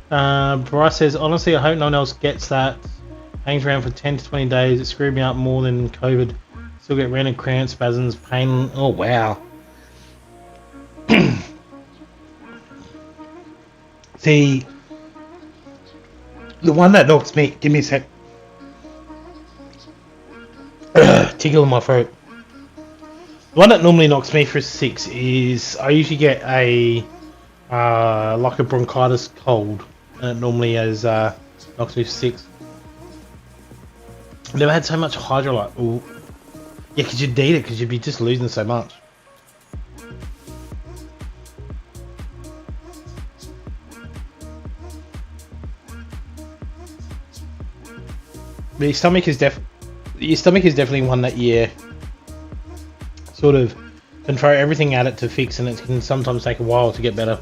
Bryce says, honestly, I hope no one else gets that. Hangs around for 10 to 20 days. It screwed me up more than COVID. Still get random cramps, spasms, pain. Oh, wow. See, the one that knocks me, give me a sec. Tickle in my throat. The one that normally knocks me for 6 is I usually get a like a bronchitis cold, and it normally has knocks me for 6. I've never had so much hydrolyte. Ooh. Yeah, because you'd need it because you'd be just losing so much. But your stomach is definitely one that you sort of can throw everything at it to fix, and it can sometimes take a while to get better.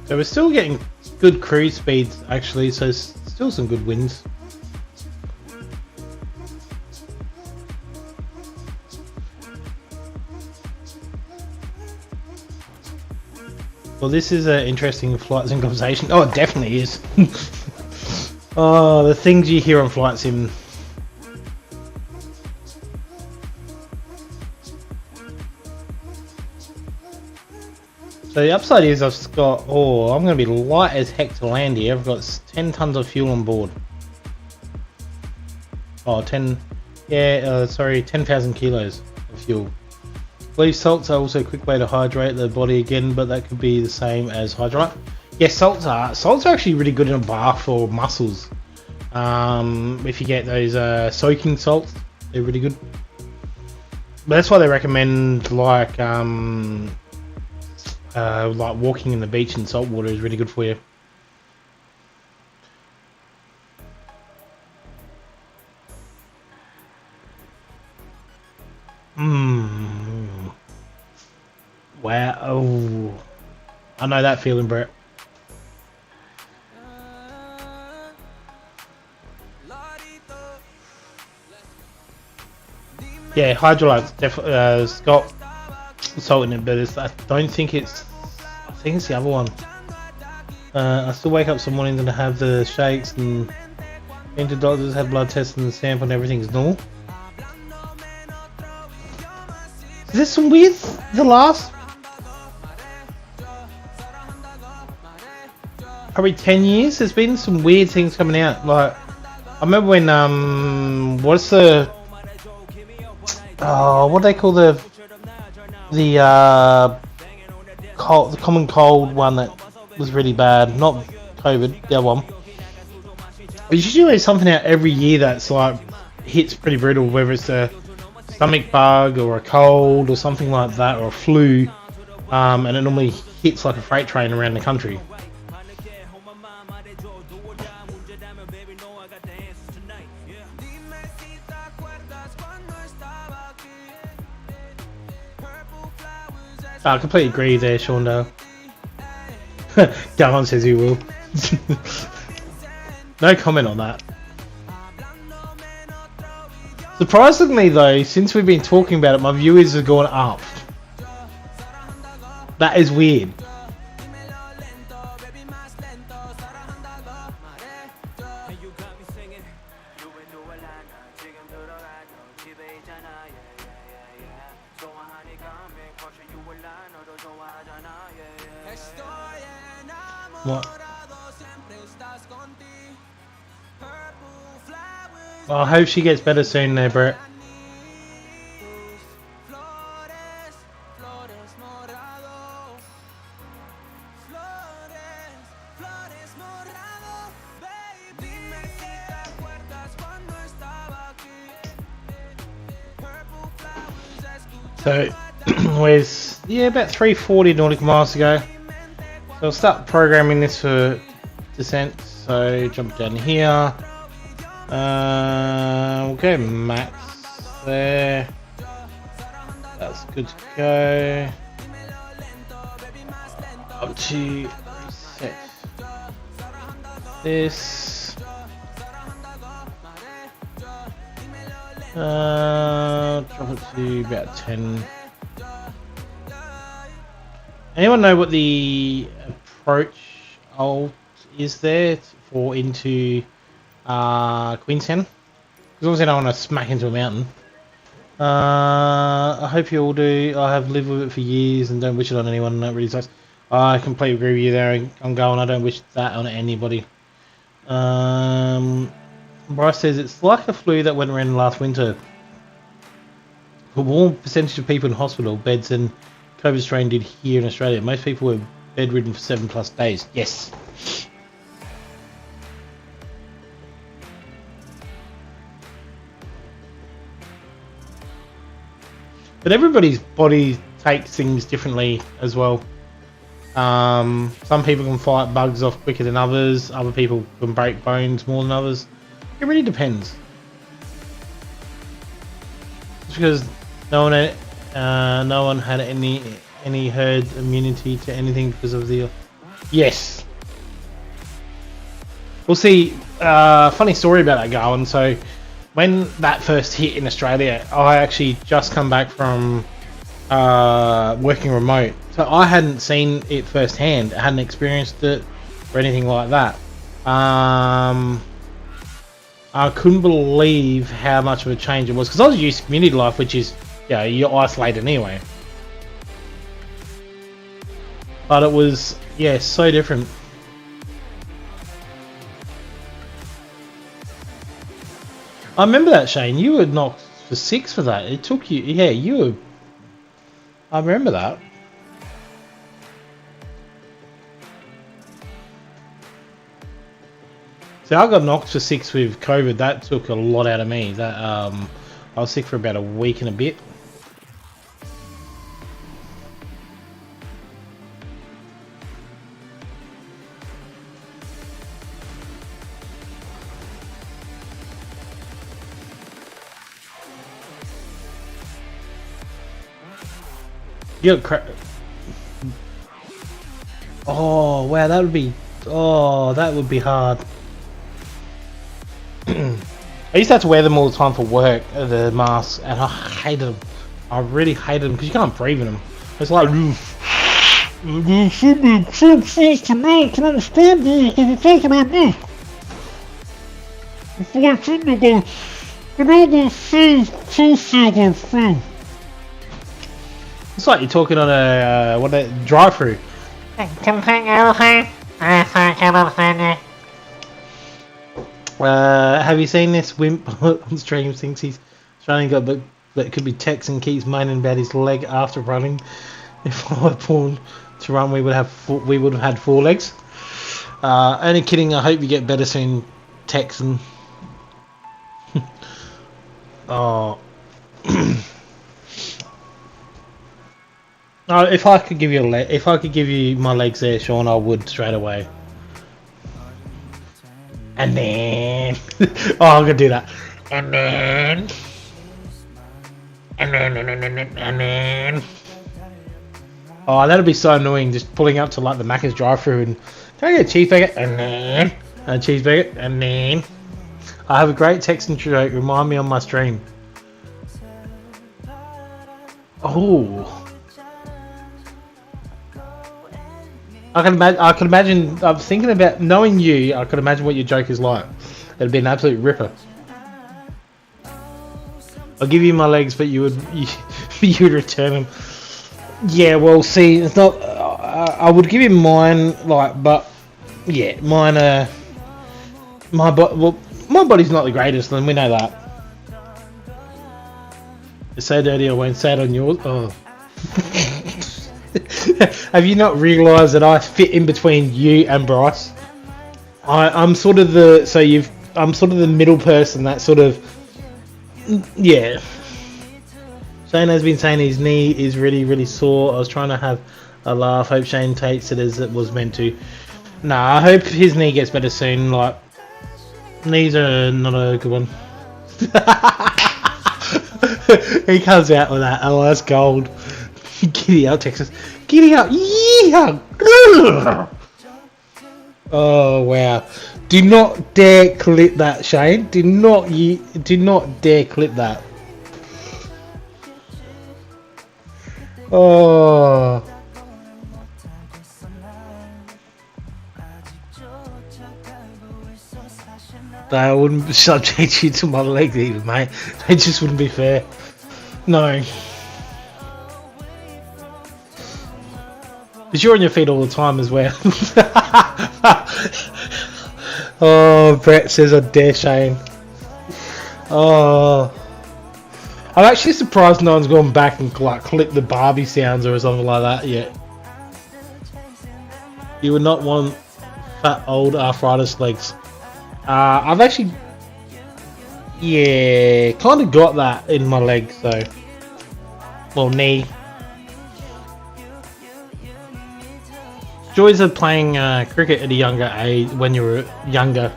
So we're still getting good cruise speeds actually, so still some good winds. Well, this is an interesting flight sim conversation. Oh, it definitely is. Oh, the things you hear on flight sim. So the upside is I've got, I'm going to be light as heck to land here. I've got 10 tons of fuel on board. Oh, 10, yeah, sorry, 10,000 kilos of fuel. Believe salts are also a quick way to hydrate the body again, but that could be the same as hydrolyte. Yeah, salts are actually really good in a bath for muscles. If you get those soaking salts, they're really good. But that's why they recommend like walking in the beach in salt water is really good for you. Wow. wow. Oh, I know that feeling, Brett. Yeah, Hydrolite's definitely it's got salt in it, but I don't think it's. I think it's the other one. I still wake up some mornings and have the shakes and been to doctors, had blood tests and the sample and everything's normal. Is this some weird? The last probably 10 years, there's been some weird things coming out. Like I remember when what's the what do they call the cold, the common cold one that was really bad, not COVID, the other one. There's usually something out every year that's like hits pretty brutal, whether it's a stomach bug or a cold or something like that, or a flu, and it normally hits like a freight train around the country. I completely agree there, Shawndale. Gawin says he will. No comment on that. Surprisingly though, since we've been talking about it, my viewers have gone up. That is weird. What? Well, I hope she gets better soon there, Brett. So, where's about 340 nautical miles to go. So I'll start programming this for descent. So jump down here. We'll go max there. That's good to go. Up to reset this. Drop it to about 10. Anyone know what the approach alt is there for into Queenstown? Because obviously I don't want to smack into a mountain. I hope you all do. I have lived with it for years and don't wish it on anyone. That really sucks. I completely agree with you there. I'm going. I don't wish that on anybody. Bryce says it's like a flu that went around last winter. A warm percentage of people in hospital beds and COVID strain did here in Australia. Most people were bedridden for 7+ days. Yes. But everybody's body takes things differently as well. Some people can fight bugs off quicker than others. Other people can break bones more than others. It really depends. It's because no one had any herd immunity to anything because of the. Yes. We'll see. Funny story about that, Gawin. So when that first hit in Australia, I actually just come back from working remote, so I hadn't seen it firsthand. I hadn't experienced it or anything like that. I couldn't believe how much of a change it was, because I was used to community life, which is, you know, you're isolated anyway. But it was, yeah, so different. I remember that, Shane. You were knocked for 6 for that. It took you, yeah, you were. I remember that. So I got knocked for 6 with COVID. That took a lot out of me. That I was sick for about a week and a bit. You got Oh wow, that would be. Oh, that would be hard. I used to have to wear them all the time for work, the masks, and I hated them. I really hated them because you can't breathe in them. It's like. You should be so close to me, can understand me, can you think about me? Before I should be going, but all the things to through. It's like you're talking on a, drive-through. Can I take everything? I can understand you. Have you seen this wimp on stream? Thinks he's running up, but it could be text and keeps moaning about his leg after running. If I were born to run, we would have had 4 legs. Only kidding. I hope you get better soon, Texan. Oh. No, if I could give you my legs there, Sean, I would straight away. And then, oh, I'm gonna do that. And then. Oh, that'd be so annoying, just pulling up to like the Macca's drive-through and can I get a cheeseburger? And then a cheeseburger, and then I have a great Texan joke. Remind me on my stream. Oh, I can imagine. I'm thinking about knowing you. I could imagine what your joke is like. It'd be an absolute ripper. I'll give you my legs, but you would return them. Yeah, well, see, it's not. I would give him mine, like, but yeah, mine. My body's not the greatest, and we know that. It's so dirty, I won't say it on yours. Oh. Have you not realised that I fit in between you and Bryce? I'm sort of the I'm sort of the middle person. That sort of yeah. Shane has been saying his knee is really sore. I was trying to have a laugh. Hope Shane takes it as it was meant to. Nah, I hope his knee gets better soon. Like, knees are not a good one. He comes out with that. Oh, that's gold. Giddy up, Texas. Giddy up. Yeah. Oh wow. Do not dare clip that, Shane. Do not dare clip that. Oh. I wouldn't subject you to my legs either, mate. It just wouldn't be fair. No. Because you're on your feet all the time as well. Oh, Brett says I dare Shane. Oh. I'm actually surprised no one's gone back and like clipped the Barbie sounds or something like that yet. You would not want fat old arthritis legs. I've actually, yeah, kind of got that in my leg, so, well, knee. Joys of playing cricket at a younger age, when you were younger.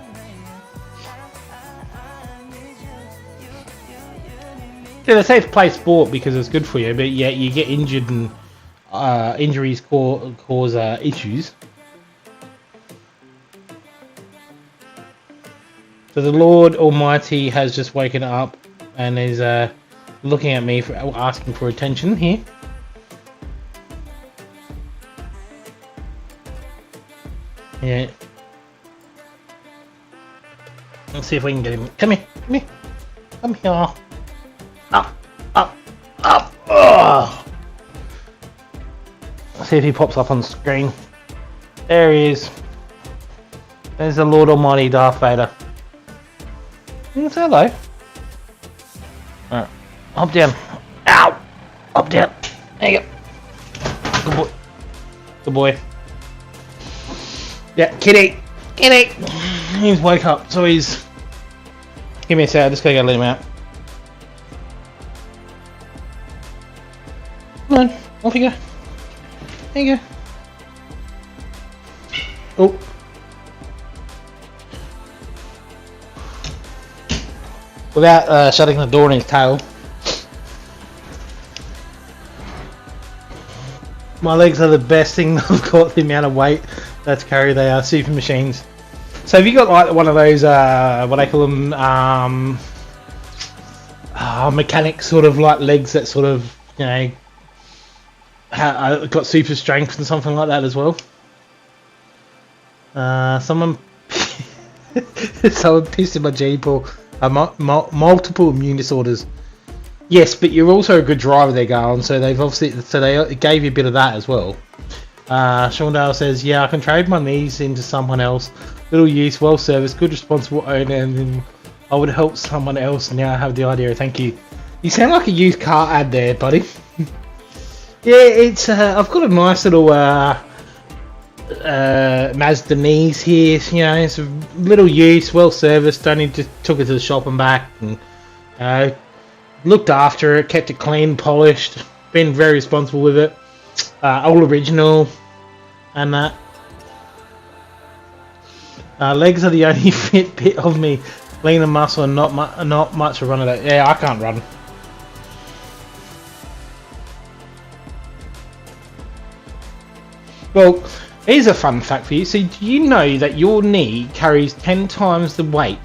Yeah, they say to play sport because it's good for you, but yeah, you get injured and injuries cause issues. So the Lord Almighty has just woken up and is looking at me for asking for attention here. Yeah. Let's see if we can get him. Come here. Come here. Come here. Up. Up. Up. Oh. Let's see if he pops up on the screen. There he is. There's the Lord Almighty Darth Vader. Say hello. Alright. Hop down. Ow! Hop down. There you go. Good boy. Good boy. Yeah, kitty! Kitty! He's woke up, so he's... Give me a sec, I just gotta go let him out. Come on, off you go. There you go. Oh. Without shutting the door in his tail. Come My legs are the best thing I've got. The amount of weight that's carry, they are super machines. So have you got like one of those what they call them mechanic sort of like legs that sort of, you know, got super strength and something like that as well? Someone pissed in my Jeep or multiple immune disorders. Yes, but you're also a good driver there, Gawin, so they've obviously, so they gave you a bit of that as well. Sean Dale says, yeah, I can trade my knees into someone else. Little use, well serviced, good responsible owner, and then I would help someone else. Now I have the idea. Thank you. You sound like a used car ad there, buddy. Yeah, it's I've got a nice little Mazda knees here. You know, it's a little use, well serviced. Only just took it to the shop and back, and looked after it, kept it clean, polished. Been very responsible with it. All original, and that. Legs are the only fit bit of me. Lean and muscle, and not much to run at it. Yeah, I can't run. Well, here's a fun fact for you. So, do you know that your knee carries 10 times the weight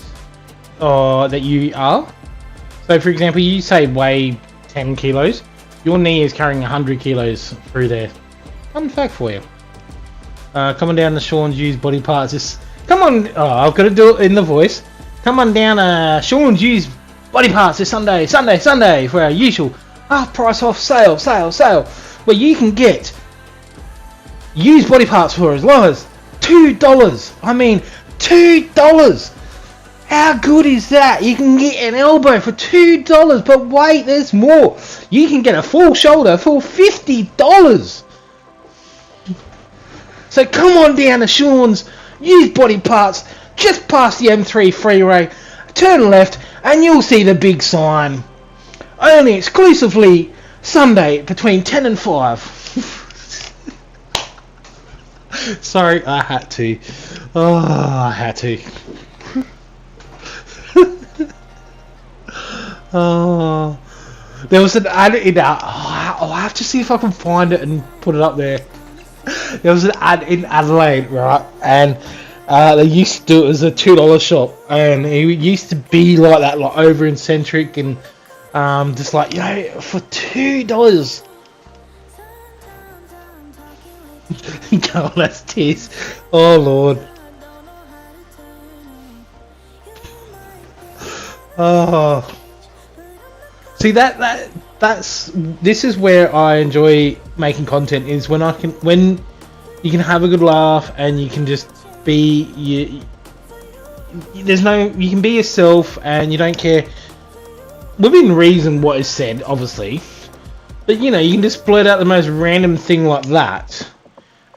that you are? So, for example, you say weigh 10 kilos. Your knee is carrying 100 kilos through there. Fun fact for you. Coming down to Sean's used body parts. Just come on. Oh, I've got to do it in the voice. Come on down Sean's used body parts this Sunday for our usual half price off sale, where you can get used body parts for as low as $2. I mean, $2. How good is that? You can get an elbow for $2, but wait, there's more. You can get a full shoulder for $50. So come on down to Sean's used body parts, just past the M3 freeway, turn left, and you'll see the big sign. Only exclusively Sunday between 10 and 5. Sorry, I had to. Oh, I had to. Oh, there was an ad in I'll have to see if I can find it and put it up there. There was an ad in Adelaide, right? And they used to do it as a $2 shop, and it used to be like that, like over eccentric and just like, you know, for $2. God, that's tears. Oh Lord. Oh. See this is where I enjoy making content, is when you can have a good laugh and you can just be you can be yourself and you don't care within reason what is said, obviously, but you know, you can just blurt out the most random thing like that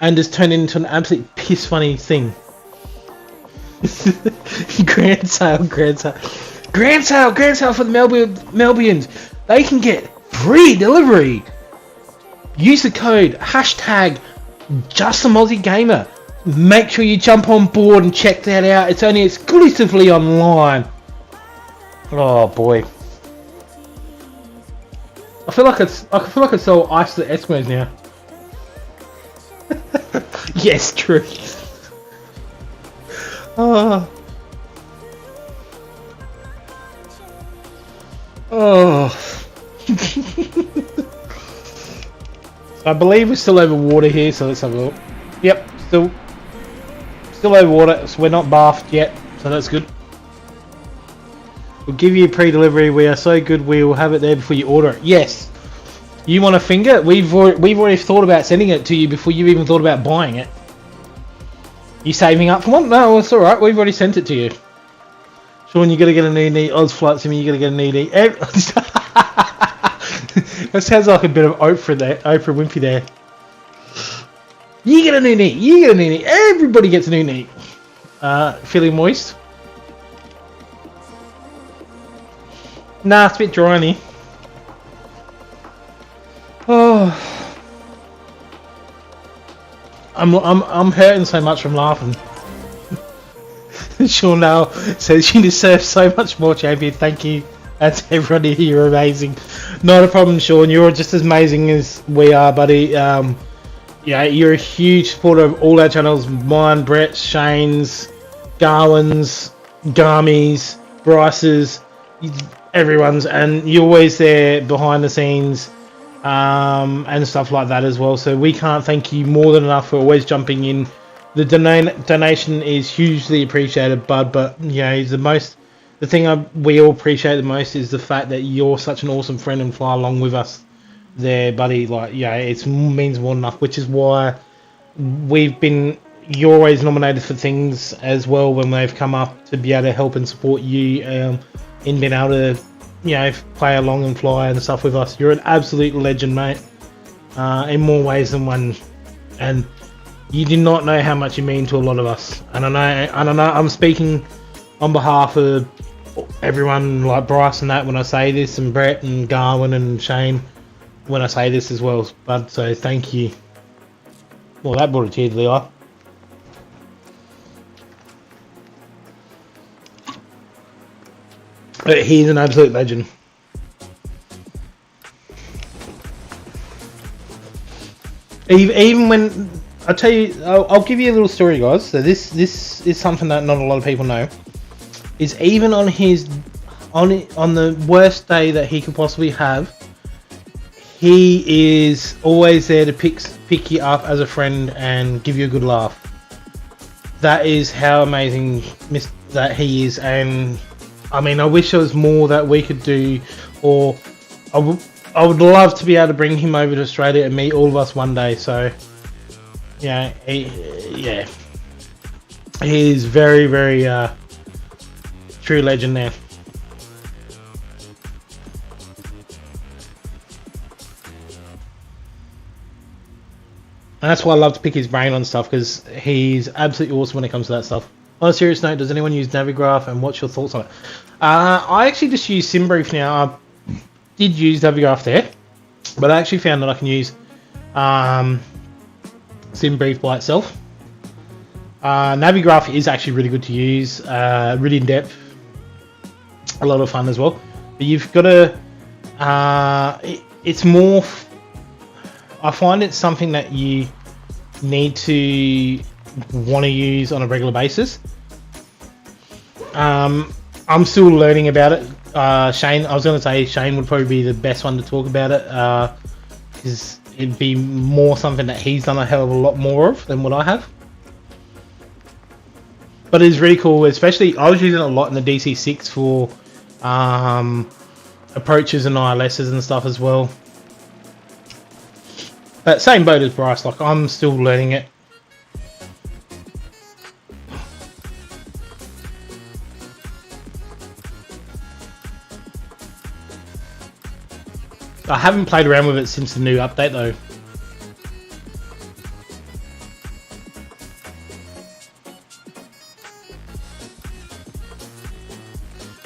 and just turn it into an absolute piss funny thing. Grand sale for the Melbourneans. They can get free delivery. Use the code #JustSomeAussieGamer. Make sure you jump on board and check that out. It's only exclusively online. Oh boy. I feel like it's so ice to the Eskimos now. Yes, true. Oh. Oh. I believe we're still over water here, so let's have a look. Yep, still over water, so we're not bathed yet, so that's good. We'll give you a pre-delivery. We are so good, we will have it there before you order it. Yes. You want a finger? We've already thought about sending it to you before you even thought about buying it. You saving up for one? No, it's alright, we've already sent it to you. Sean, you gotta get a new knee. Oz Flight Sim, you gotta get a new knee. That sounds like a bit of Oprah there, Oprah Winfrey there. You get a new knee. You get a new knee. Everybody gets a new knee. Feeling moist? Nah, it's a bit dry in here. Oh, I'm hurting so much from laughing. Sean now says you deserve so much more, champion. Thank you. That's everybody here. You're amazing. Not a problem, Sean. You're just as amazing as we are, buddy. yeah, you're a huge supporter of all our channels, mine, Brett's, Shane's, Garwin's, Gami's, Bryce's, everyone's, and you're always there behind the scenes and stuff like that as well. So we can't thank you more than enough for always jumping in. The donation is hugely appreciated, bud. But you know, the thing we all appreciate the most is the fact that you're such an awesome friend and fly along with us there, buddy. Like, yeah, it means more than enough, which is why you're always nominated for things as well when they've come up to be able to help and support you in being able to, you know, play along and fly and stuff with us. You're an absolute legend, mate, in more ways than one, and you do not know how much you mean to a lot of us. And I know I'm speaking on behalf of everyone like Bryce and that when I say this, and Brett and Garwin and Shane when I say this as well, bud. So thank you. Well, that brought a tear to the eye. But he's an absolute legend. Even when I tell you, I'll give you a little story, guys. So this is something that not a lot of people know. Is even on the worst day that he could possibly have, he is always there to pick you up as a friend and give you a good laugh. That is how amazing that he is, and I mean, I wish there was more that we could do, or I would love to be able to bring him over to Australia and meet all of us one day. So, yeah, he is very, very true legend there. And that's why I love to pick his brain on stuff, because he's absolutely awesome when it comes to that stuff. On a serious note, does anyone use Navigraph, and what's your thoughts on it? I actually just use SimBrief now. I did use Navigraph there, but I actually found that I can use SimBrief by itself. Navigraph is actually really good to use, really in depth, a lot of fun as well. But you've got to, it's more, I find it's something that you need to want to use on a regular basis. I'm still learning about it. Shane, I was going to say Shane would probably be the best one to talk about it, because it'd be more something that he's done a hell of a lot more of than what I have. But it's really cool, especially I was using it a lot in the DC6 for approaches and ILSs and stuff as well. But same boat as Bryce, like I'm still learning it. I haven't played around with it since the new update though.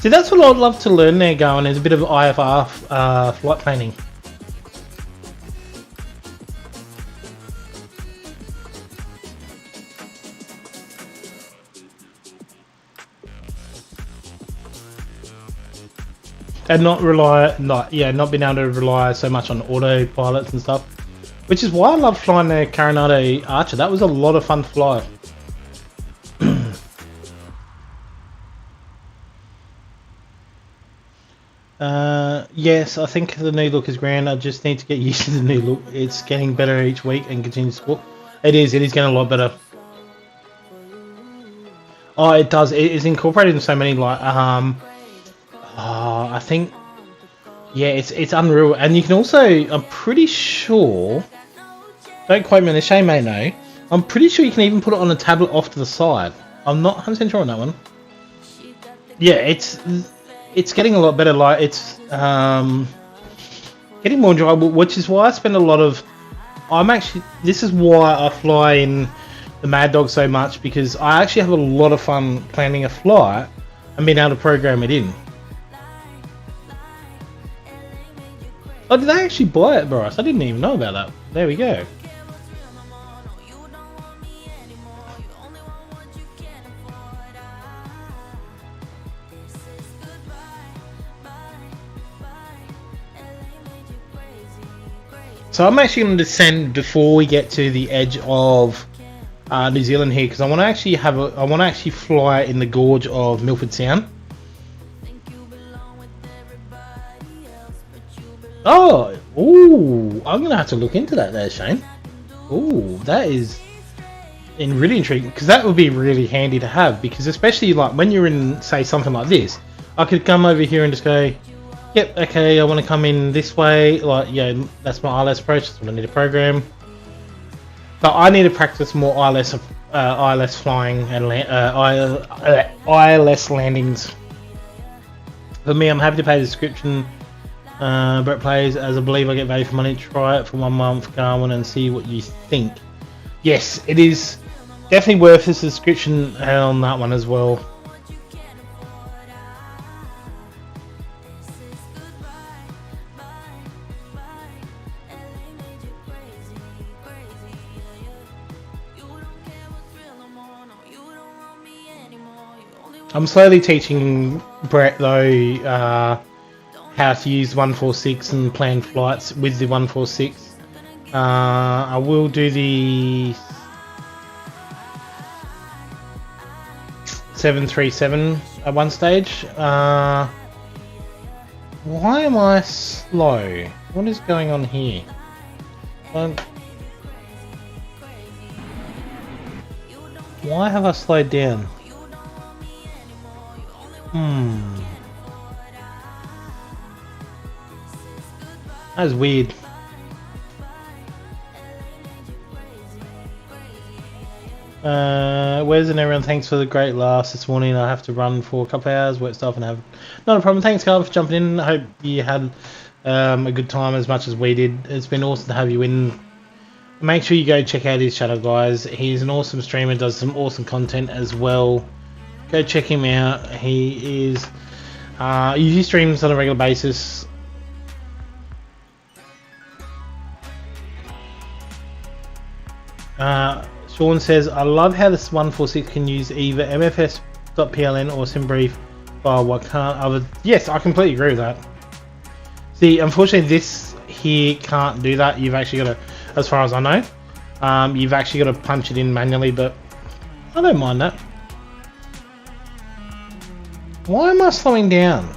See, that's what I'd love to learn there, going. There's a bit of IFR flight planning. And not being able to rely so much on autopilots and stuff, which is why I love flying the Coronado Archer. That was a lot of fun to fly. Yes, I think the new look is grand. I just need to get used to the new look. It's getting better each week and continues to support. It is getting a lot better. Oh, it does. It is incorporated in so many, like I think, yeah, it's unreal. And you can also, I'm pretty sure, don't quote me on this, Shane may know, I'm pretty sure you can even put it on a tablet off to the side. I'm not 100% sure on that one. Yeah, it's getting a lot better. Like, it's getting more enjoyable, which is why I spend a lot of, this is why I fly in the Mad Dog so much, because I actually have a lot of fun planning a flight and being able to program it in. Oh, did they actually buy it, Bryce? I didn't even know about that. There we go. So I'm actually going to descend before we get to the edge of New Zealand here, because I want to actually fly in the gorge of Milford Sound. Oh, ooh, I'm gonna have to look into that there, Shane. Ooh, that is really intriguing, because that would be really handy to have, because especially like when you're in, say, something like this, I could come over here and just go, yep, okay, I want to come in this way, like, yeah, that's my ILS approach, that's what I need to program. But I need to practice more ILS flying and ILS landings. For me, I'm happy to pay the subscription. Brett Plays, as I believe I get value for money. Try it for 1 month, Gawin, and see what you think. Yes, it is definitely worth the subscription on that one as well. I'm slowly teaching Brett though how to use 146 and plan flights with the 146. I will do the 737 at one stage. Why am I slow? What is going on here? Why have I slowed down? That's weird. Where's and everyone? Thanks for the great laughs this morning. I have to run for a couple of hours, work stuff, and have not a problem. Thanks, Carl, for jumping in. I hope you had a good time as much as we did. It's been awesome to have you in. Make sure you go check out his channel, guys. He's an awesome streamer, does some awesome content as well. Go check him out. He is usually streams on a regular basis. Sean says, I love how this 146 can use either mfs.pln or SimBrief file. What can't other? Yes, I completely agree with that. See, unfortunately, this here can't do that. You've actually got to, as far as I know, you've actually got to punch it in manually, but I don't mind that. Why am I slowing down?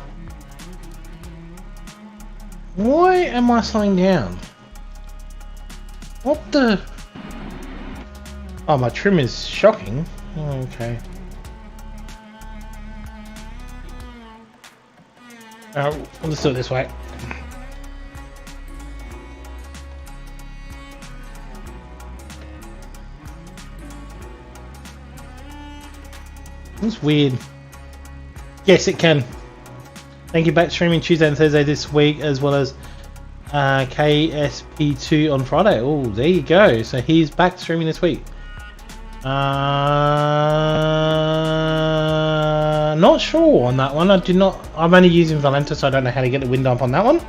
Why am I slowing down? What the? Oh, my trim is shocking. Oh, okay. Let's do it this way. That's weird. Yes, it can. Thank you. Back streaming Tuesday and Thursday this week, as well as KSP2 on Friday. Oh, there you go. So he's back streaming this week. Not sure on that one. I'm only using Valenta, so I don't know how to get the wind up on that one.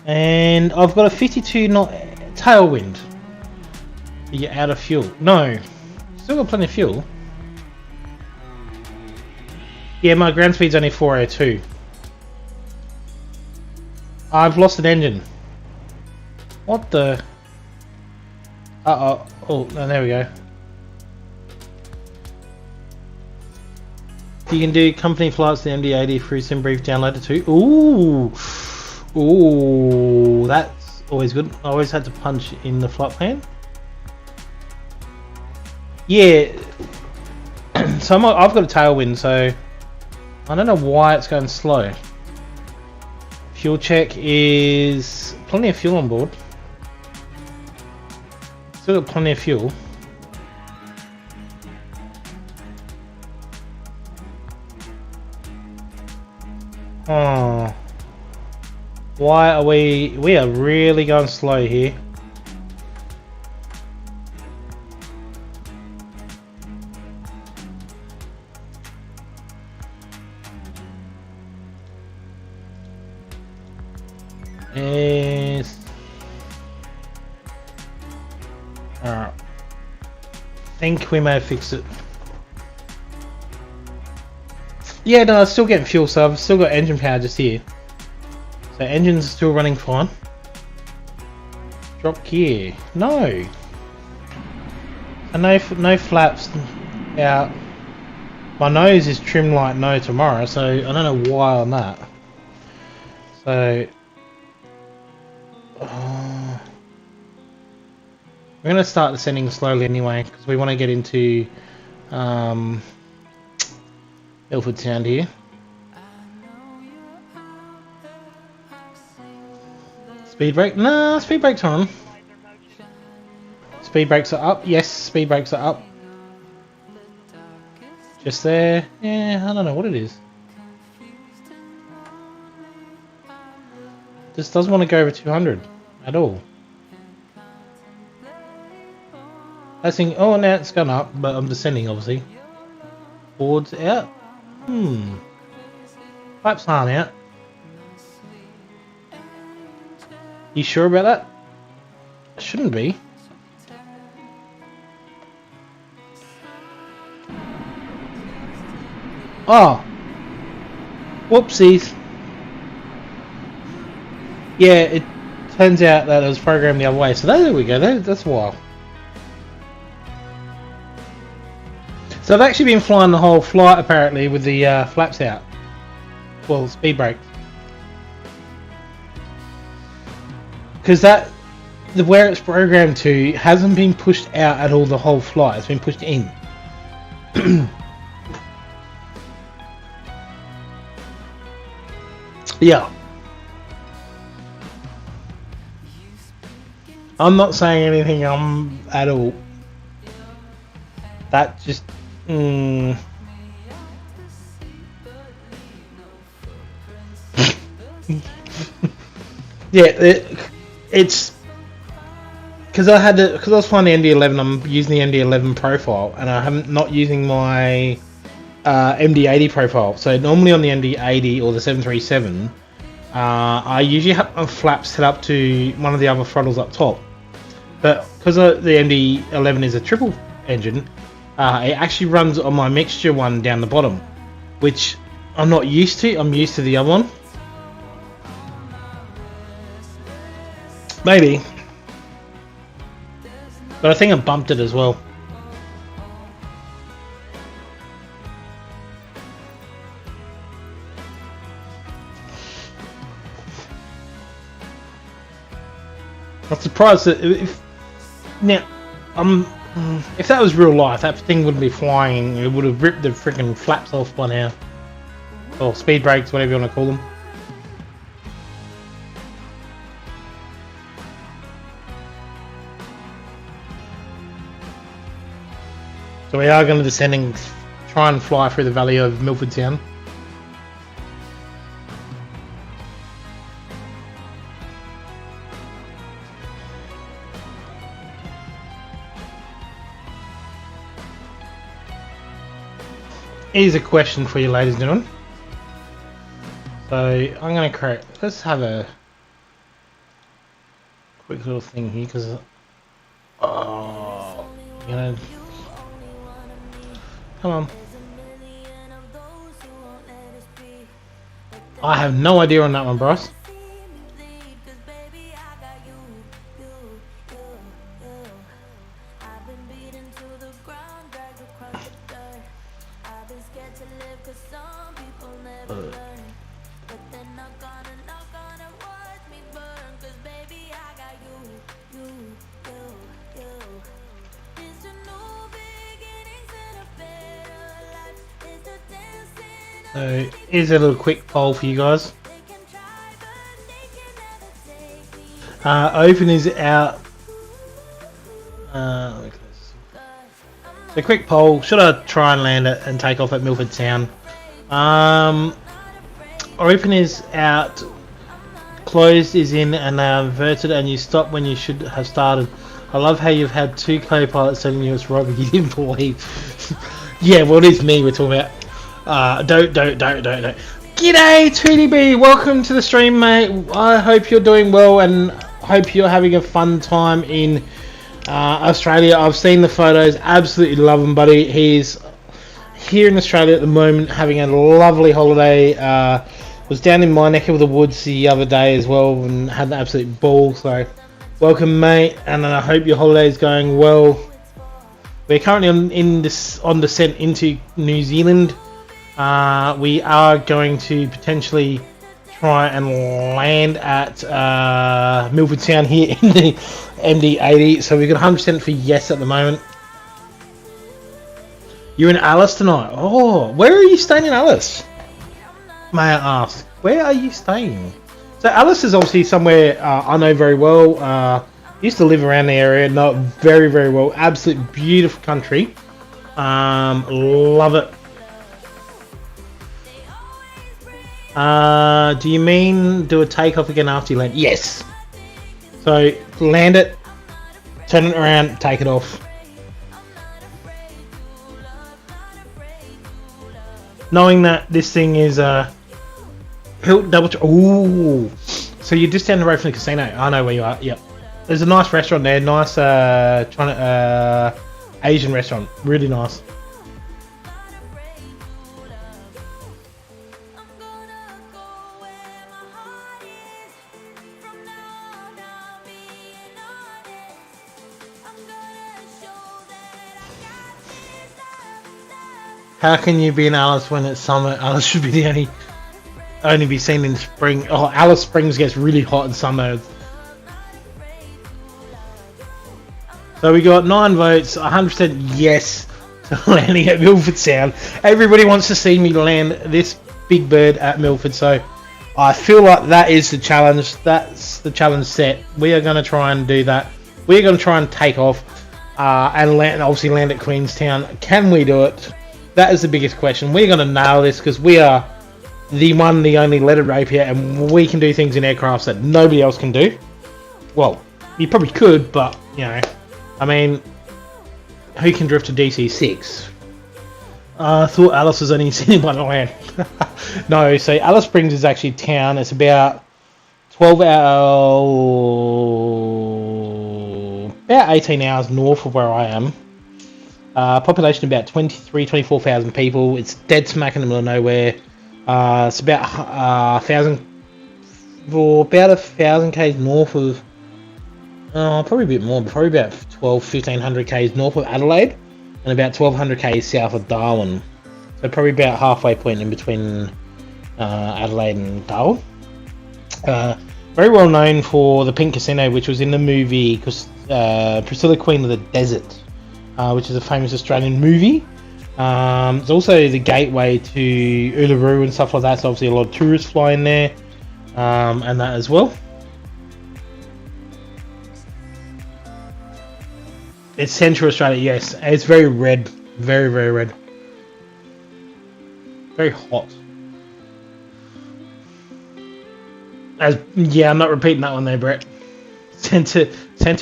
And I've got a 52 knot tailwind. You're out of fuel. No, still got plenty of fuel. Yeah, my ground speed's only 402. I've lost an engine. What the? Oh, there we go. You can do company flights to the MD-80 through SimBrief downloader too. Ooh, that's always good. I always had to punch in the flight plan. Yeah, so I've got a tailwind, so I don't know why it's going slow. Fuel check is plenty of fuel on board. Still got plenty of fuel. Oh, why are we are really going slow here. Yes. Alright. Think we may have fixed it. Yeah, no, I'm still getting fuel, so I've still got engine power just here. So engine's still running fine. Drop gear. No. And no flaps out. My nose is trimmed like no tomorrow, so I don't know why on that. So we're going to start descending slowly anyway, because we want to get into Milford Sound here. Speed brake? Nah, speed brakes are on. Speed brakes are up. Yes, speed brakes are up. Just there. Yeah, I don't know what it is. Just doesn't want to go over 200 at all. I think, oh, now it's gone up, but I'm descending obviously. Boards out. Pipes aren't out. You sure about that? Shouldn't be. Oh. Whoopsies. Yeah, it turns out that it was programmed the other way. So there we go. That's why. So I've actually been flying the whole flight apparently with the flaps out. Well, speed brake. Because where it's programmed to hasn't been pushed out at all the whole flight. It's been pushed in. Yeah. I'm not saying anything at all. That just yeah, it's because I was flying the ND11. I'm using the ND11 profile, and I'm not using my MD80 profile. So normally on the ND80 or the 737, I usually have my flaps set up to one of the other throttles up top. But because the ND11 is a triple engine, it actually runs on my mixture one down the bottom, which I'm not used to. I'm used to the other one. Maybe. But I think I bumped it as well. I'm surprised that if that was real life, that thing wouldn't be flying. It would have ripped the freaking flaps off by now, or speed brakes, whatever you want to call them. So we are going to descend and try and fly through the valley of Milford Sound. Here's a question for you, ladies and gentlemen. So I'm going to create. Let's have a quick little thing here, because you know. Come on. I have no idea on that one, Bryce. So here's a little quick poll for you guys. Open is out. So quick poll: should I try and land it and take off at Milford Sound? Open is out. Closed is in, and they are inverted, and you stop when you should have started. I love how you've had two co-pilots telling you it's right, but you didn't believe. Yeah, well, it is me we're talking about. Don't. G'day, 2DB. Welcome to the stream, mate. I hope you're doing well, and hope you're having a fun time in Australia. I've seen the photos. Absolutely love him, buddy. He's here in Australia at the moment, having a lovely holiday. Was down in my neck of the woods the other day as well, and had an absolute ball. So Welcome, mate, and I hope your holiday is going well. We're currently on descent into New Zealand. We are going to potentially try and land at Milford Sound here in the MD-80. So we've got 100% for yes at the moment. You're in Alice tonight. Oh, where are you staying in Alice? May I ask, where are you staying? So Alice is obviously somewhere I know very well. Used to live around the area, know it very, very well. Absolutely beautiful country. Love it. Do you mean do a takeoff again after you land? Yes. So land it, turn it around, take it off. Knowing that this thing is double. Ooh. So you're just down the road from the casino. I know where you are. Yep. There's a nice restaurant there. Nice Asian restaurant. Really nice. How can you be in Alice when it's summer? Alice should be the only be seen in spring. Oh, Alice Springs gets really hot in summer. So we got 9 votes, 100% yes to landing at Milford Sound. Everybody wants to see me land this big bird at Milford, so I feel like that is the challenge. That's the challenge set. We are going to try and do that. We're going to try and take off and obviously land at Queenstown. Can we do it? That is the biggest question. We're going to nail this because we are the one, the only letter rape here, and we can do things in aircrafts that nobody else can do. Well, you probably could, but, you know, I mean, who can drift a DC-6? I thought Alice was only sitting by the land. No, so Alice Springs is actually a town. It's about 12 hours, about 18 hours north of where I am. Population about 24,000 people. It's dead smack in the middle of nowhere. It's about 1,000 k's north of, probably a bit more, but probably about 1,500 k's north of Adelaide, and about 1,200 k's south of Darwin. So probably about halfway point in between Adelaide and Darwin. Very well known for the Pink Casino, which was in the movie Priscilla, Queen of the Desert, which is a famous Australian movie. It's also the gateway to Uluru and stuff like that, so obviously a lot of tourists fly in there, and that as well. It's Central Australia, yes. It's very red, very, very red. Very hot. Yeah, I'm not repeating that one there, Brett. Centre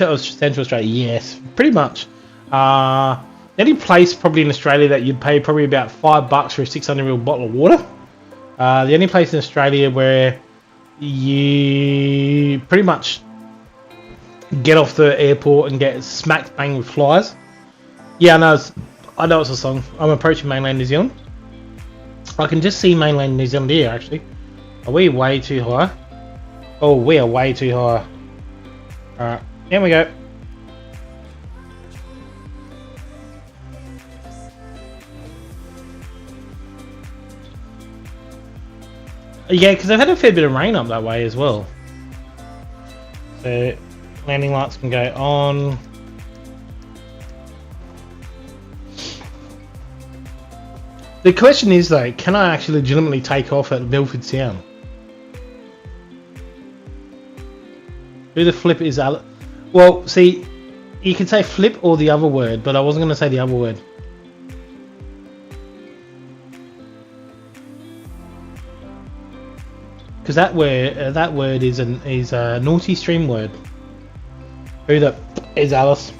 of Central Australia, yes, pretty much. The only place probably in Australia that you'd pay probably about $5 for a 600ml bottle of water. The only place in Australia where you pretty much get off the airport and get smacked bang with flies. Yeah, I know it's a song. I'm approaching mainland New Zealand. I can just see mainland New Zealand here, actually. Are we way too high? Oh, we are way too high. Alright, here we go. Yeah, because I've had a fair bit of rain up that way as well. So, landing lights can go on. The question is though, can I actually legitimately take off at Milford Sound? Who the flip is Alex? Well, see, you can say flip or the other word, but I wasn't going to say the other word. Because that word is a naughty stream word. Who the is Alice?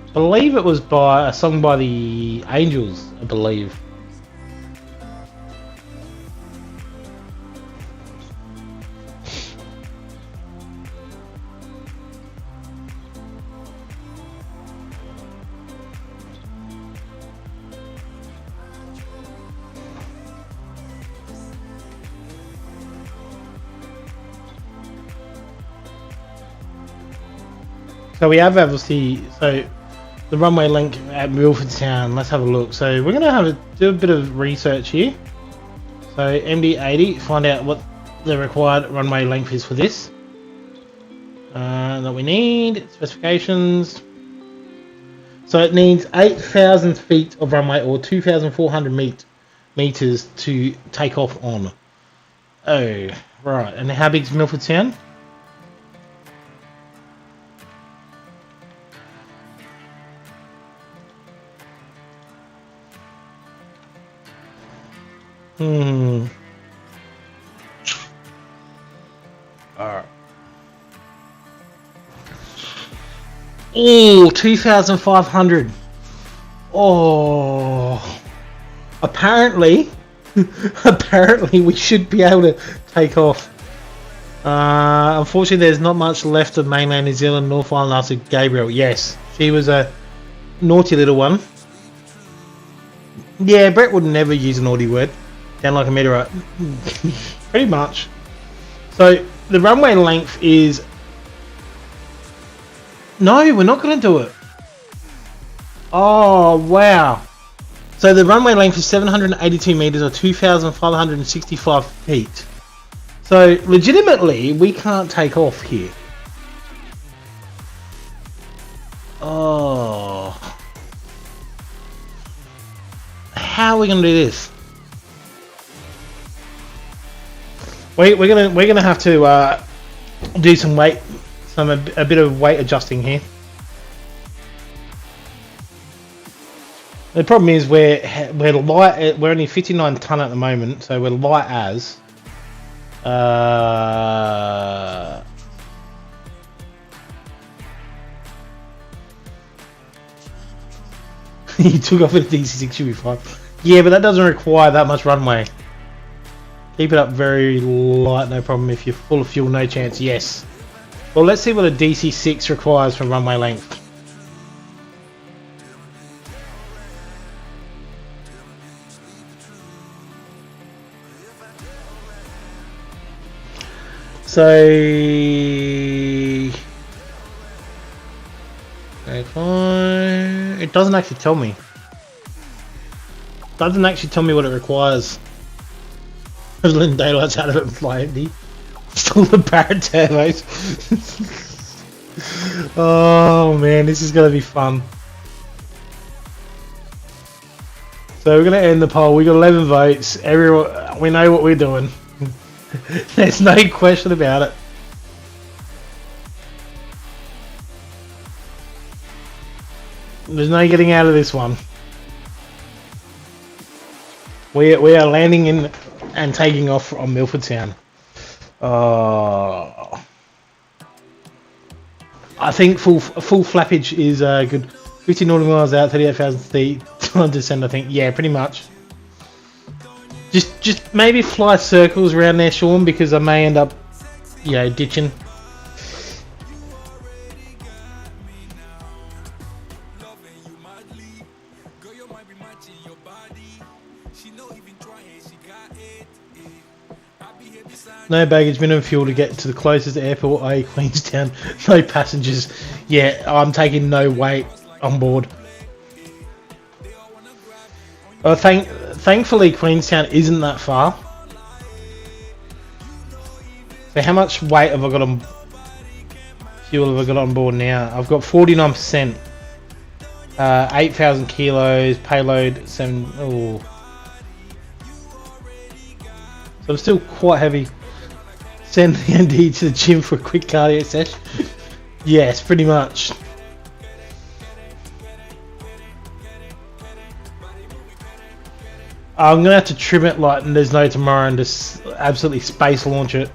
I believe it was by a song by the Angels, I believe. So we have obviously, so the runway length at Milfordtown, let's have a look. So we're going to do a bit of research here. So MD80, find out what the required runway length is for this. That we need, specifications. So it needs 8,000 feet of runway or 2,400 meters to take off on. Oh, right. And how big is Milfordtown? Alright. Oh, 2,500. Oh. Apparently, we should be able to take off. Unfortunately, there's not much left of mainland New Zealand, North Island after Gabriel. Yes, she was a naughty little one. Yeah, Brett would never use a naughty word. Sound like a meteorite. Pretty much. So, the runway length is... No, we're not going to do it. Oh, wow. So the runway length is 782 meters or 2,565 feet. So legitimately, we can't take off here. Oh, how are we gonna do this? We're gonna have to do some weight, a bit of weight adjusting here. The problem is we're light. We're only 59 ton at the moment, so we're light as. He took off with a DC6, should be fine. Yeah, but that doesn't require that much runway. Keep it up very light, no problem. If you're full of fuel, no chance. Yes. Well, let's see what a DC6 requires for runway length. So, it doesn't actually tell me. Doesn't actually tell me what it requires. I've letting daylights out of it and fly empty. Still the Barrett turbos. Oh man, this is gonna be fun. So we're gonna end the poll. We got 11 votes. Everyone, we know what we're doing. There's no question about it. There's no getting out of this one. We are landing in and taking off from Milfordtown. I think full flappage is good. 50 nautical miles out, 38,000 feet on descent. I think, yeah, pretty much. Just maybe fly circles around there, Sean, because I may end up, you know, ditching. No baggage, minimum fuel to get to the closest airport, i.e. Queenstown. No passengers. Yeah, I'm taking no weight on board. Thankfully, Queenstown isn't that far. So how much weight have I got on fuel have I got on board now? I've got 49%. 8,000 kilos, payload 7. Oh. So I'm still quite heavy. Send the MD to the gym for a quick cardio session. Yes, pretty much. I'm gonna have to trim it like there's no tomorrow and just absolutely space launch it.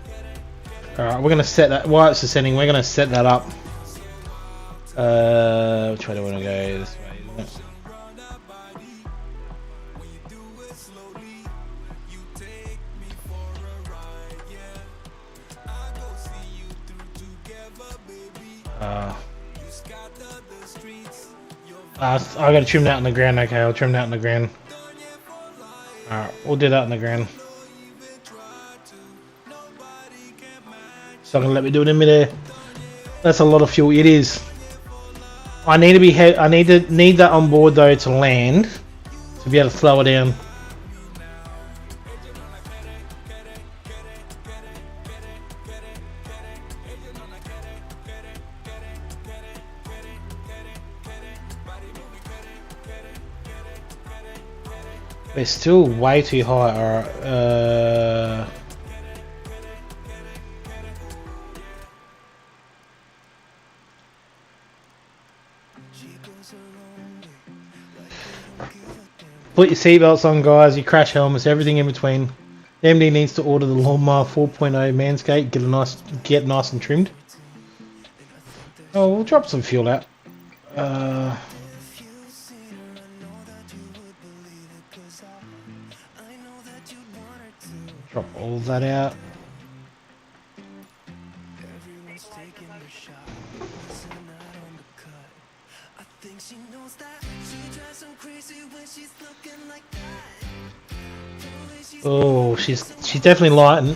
Alright, we're gonna set that while it's ascending, we're gonna set that up. Which way do I wanna go? This way, isn't it? I gotta trim that on the ground. Okay, I'll trim that on the ground. Alright, we'll do that on the ground. So I'm gonna let me do it in midair. That's a lot of fuel. It is. I need to be I need that on board though to land to be able to slow it down. They're still way too high. Alright, put your seatbelts on, guys, your crash helmets, everything in between. The MD needs to order the lawnmower 4.0 Manscaped, get nice and trimmed. Oh, we'll drop some fuel out. Drop all of that out. Oh, she's definitely lighting.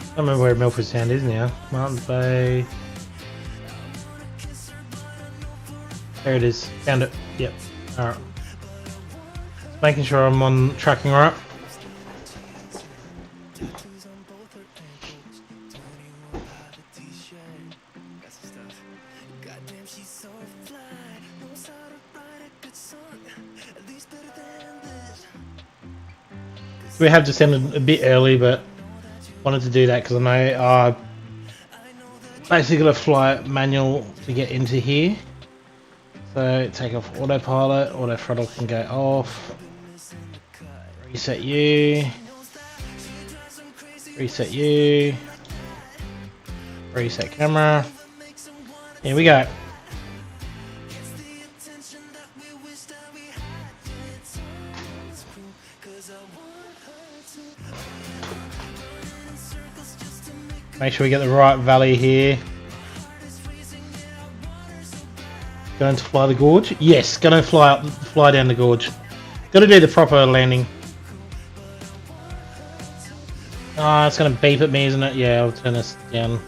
I don't remember where Milford Sound is now. Martins Bay. There it is. Found it. Yep. Alright. Making sure I'm on tracking right. We have descended a bit early, but wanted to do that because I know I basically got to fly manual to get into here. So take off autopilot, auto throttle can go off. Reset you. Reset you. Reset camera. Here we go. Make sure we get the right valley here. Going to fly the gorge? Yes, gonna fly down the gorge. Gotta do the proper landing. Ah, it's gonna beep at me, isn't it? Yeah, I'll turn this down.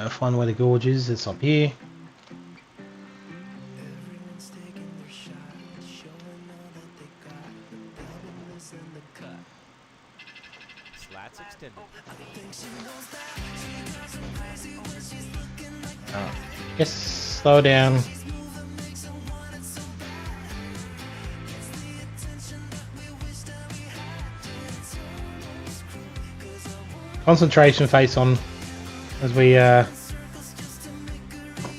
Find where the gorge is. It's up here. Yes, slow down. Concentration face on as we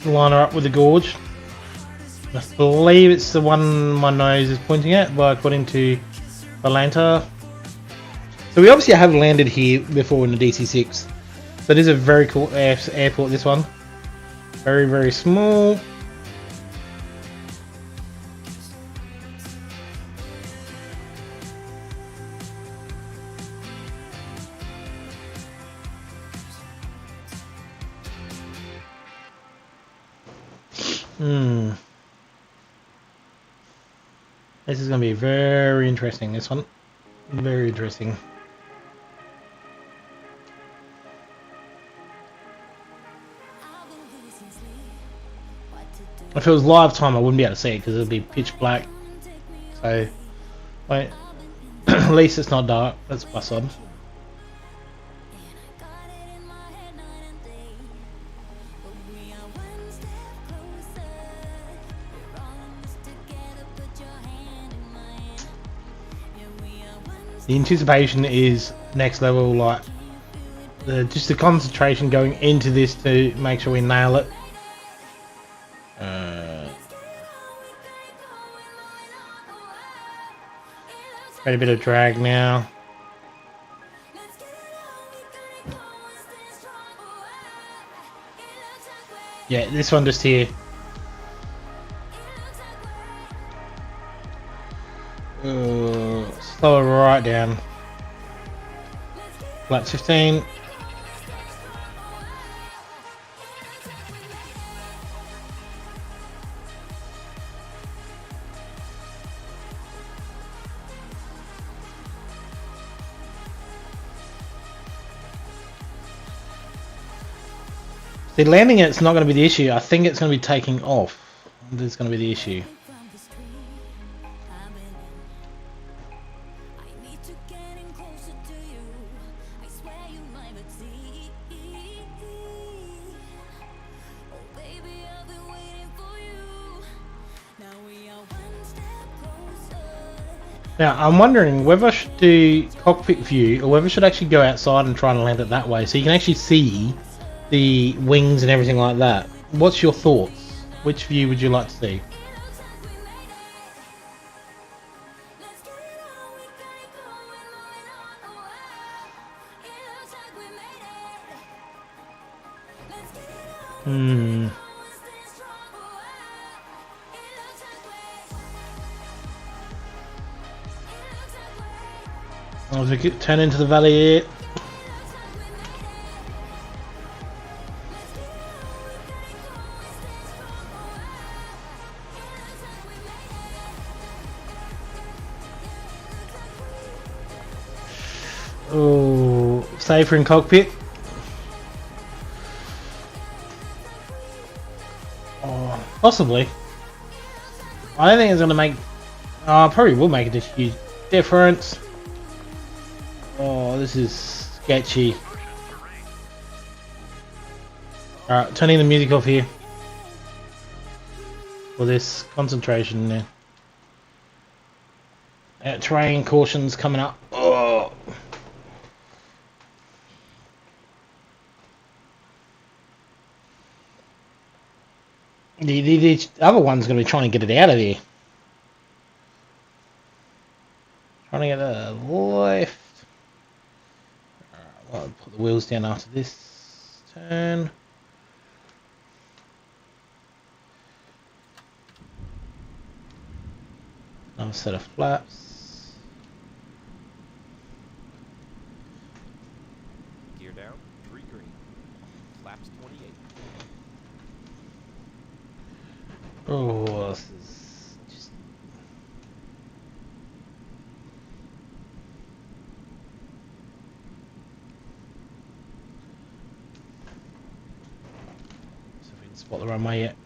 line her up with the gorge. I believe it's the one my nose is pointing at, according to Valanta. So we obviously have landed here before in the DC-6. So it is a very cool airport, this one. Very, very small. This is going to be very interesting, this one. Very interesting. If it was live time, I wouldn't be able to see it because it would be pitch black. So, wait. At least it's not dark. That's plus on. The anticipation is next level, like just the concentration going into this to make sure we nail it. Got a bit of drag now. Yeah, this one just here. Slow it right down. Flat 15. See, landing it's not going to be the issue. I think it's going to be taking off. That's going to be the issue. Now, I'm wondering whether I should do cockpit view or whether I should actually go outside and try and land it that way so you can actually see the wings and everything like that. What's your thoughts? Which view would you like to see? As we turn into the valley here. Oh, safer in cockpit. Oh, possibly. I don't think it's going to make... probably will make a huge difference. Oh, this is sketchy. Alright, turning the music off here. For this concentration now. Terrain cautions coming up. Oh. The other one's going to be trying to get it out of there. Trying to get a left. Alright, I'll put the wheels down after this turn. Another set of flaps. Gear down, 3 green. Flaps 28. Oh, this is just... So if we can spot the runway yet.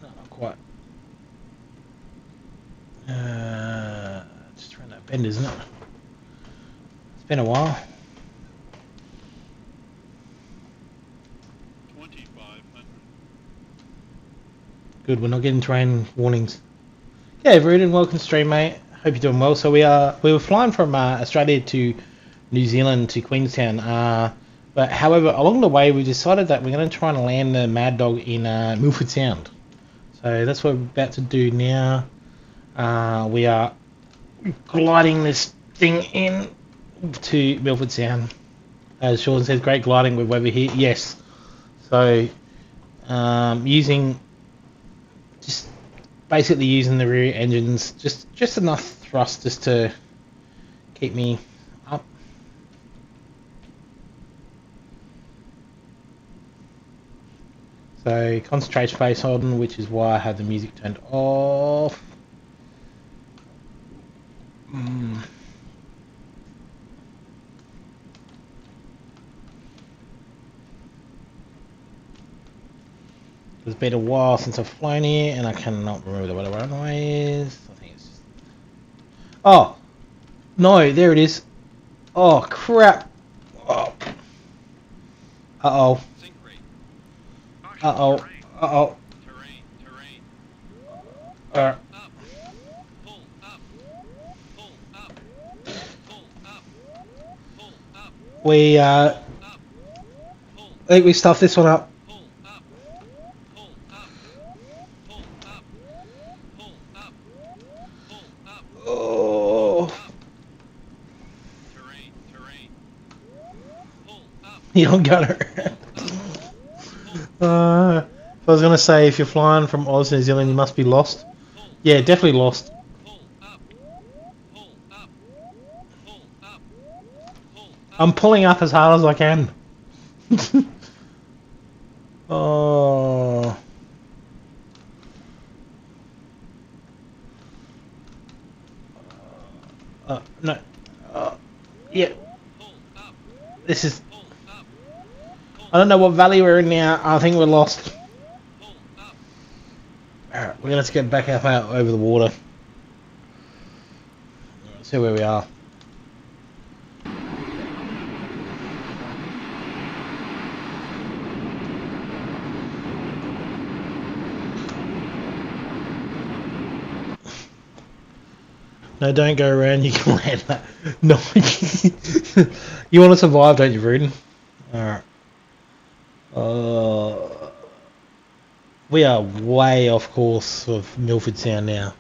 No, not quite. Just around that bend, isn't it? It's been a while. 2500. Good, we're not getting terrain warnings. Yeah, Rude, and welcome to stream, mate. Hope you're doing well. So we were flying from Australia to New Zealand to Queenstown. But however, along the way, we decided that we're going to try and land the Mad Dog in Milford Sound. So that's what we're about to do now. We are gliding this thing in to Milford Sound. As Sean says, great gliding with weather here. Yes. So using just basically using the rear engines, just enough thrust just to keep me up. So concentration face on, which is why I have the music turned off. It's been a while since I've flown here, and I cannot remember what the runway is. I think it's just... Oh! No, there it is. Oh, crap. Oh. Uh-oh. Uh-oh. Uh-oh. I think we stuffed this one up. Oh. You don't got her. If I was going to say, if you're flying from Oz to New Zealand, you must be lost. Yeah, definitely lost. I'm pulling up as hard as I can. Oh. No. Yeah. This is... I don't know what valley we're in now. I think we're lost. Alright, we're going to get back up out over the water. Let's see where we are. No, don't go around. You can land that. No. You want to survive, don't you, Ruden? Alright. We are way off course of Milford Sound now.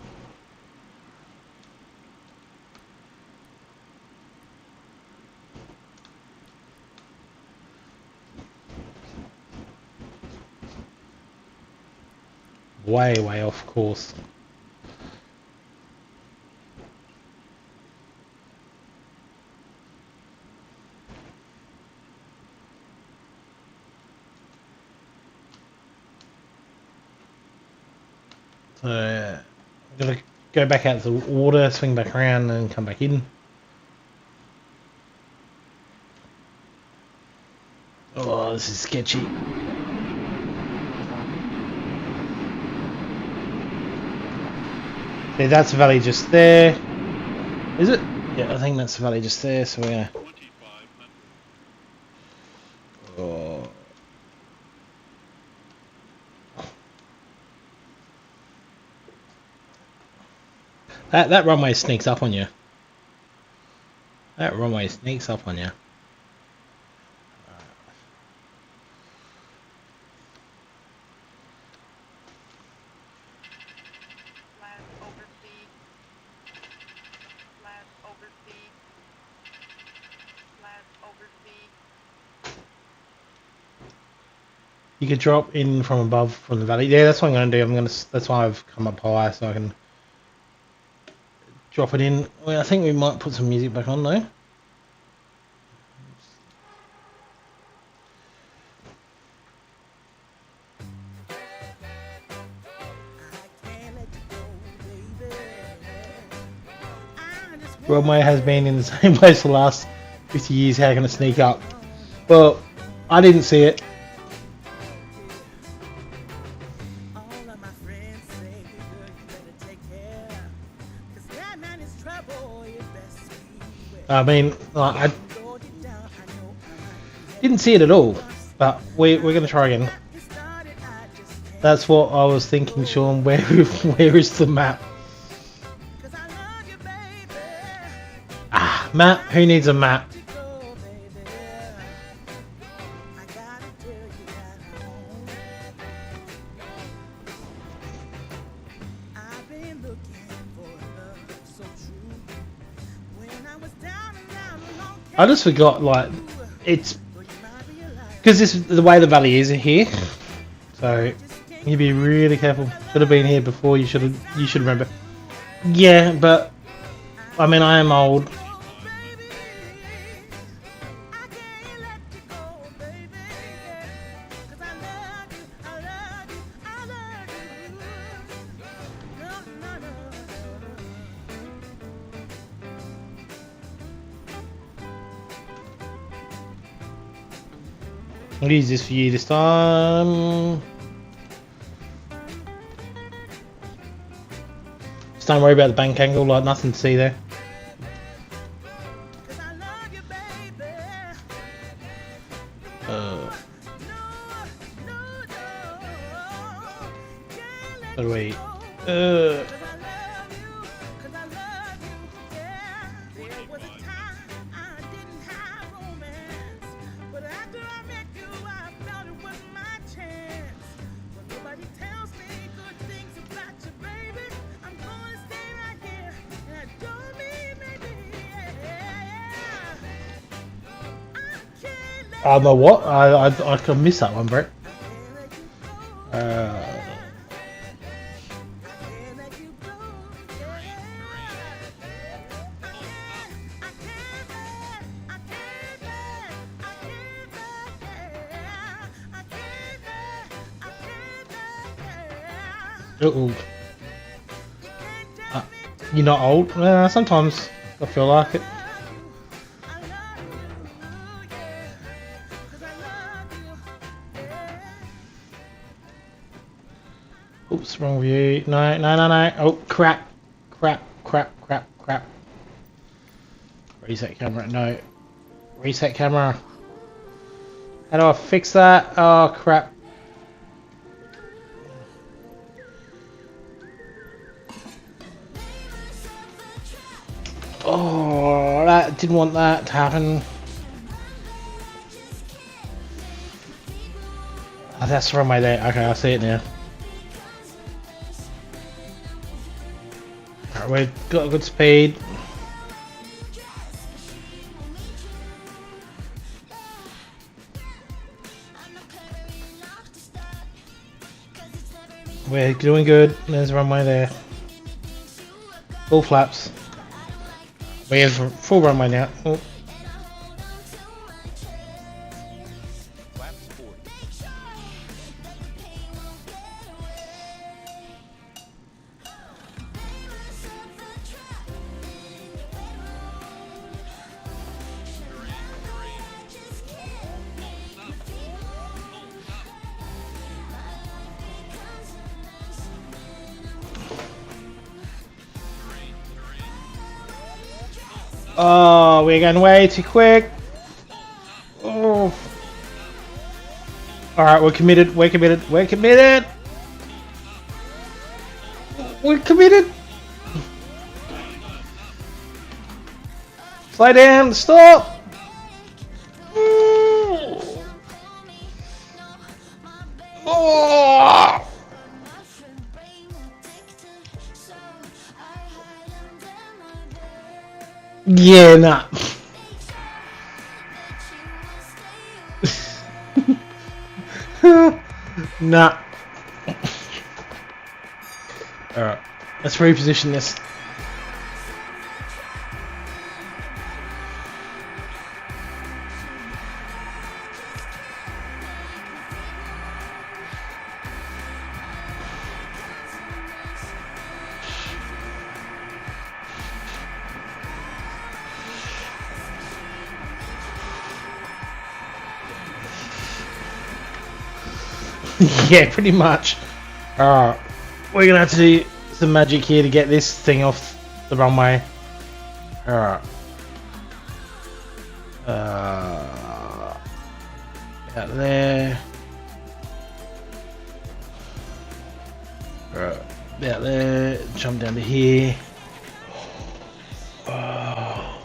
Way off course. So I'm gonna go back out to the water, swing back around, and come back in. Oh, this is sketchy. See, that's the valley just there. Is it? Yeah, I think that's the valley just there. So we're gonna. Oh. That runway sneaks up on you. That runway sneaks up on you. You could drop in from above from the valley. Yeah, that's what I'm going to do. That's why I've come up higher so I can drop it in. Well, I think we might put some music back on though. Runway has been in the same place for the last 50 years. How can it sneak up? Well, I didn't see it. I mean, I didn't see it at all, but we're going to try again. That's what I was thinking, Sean. Where is the map? Ah, map. Who needs a map? I just forgot, like, it's because this is the way the valley is here, so you be really careful. Should have been here before. You should remember. Yeah, but I mean, I am old. I'll use this for you this time. Just don't worry about the bank angle, like nothing to see there. What do we? I know what? I could miss that one, Brett. Uh-oh. You're not old? Sometimes I feel like it. Oops, wrong view. No, no, no, no. Oh, crap. Crap, crap, crap, crap. Reset camera. No. Reset camera. How do I fix that? Oh, crap. Oh, that didn't want that to happen. Oh, that's the wrong way there. Okay, I see it now. Alright, we've got a good speed. We're doing good. There's a runway there. Full flaps. We have full runway now. Oh. Flaps 40. Oh, we're going way too quick. Oh. Alright, we're committed. We're committed. We're committed. We're committed. Slow down. Stop. Oh. Yeah, nah. Nah. Alright, let's reposition this. Yeah, pretty much. Alright, we're gonna have to do some magic here to get this thing off the runway. Alright. Out there. Alright, out there. Jump down to here. Oh.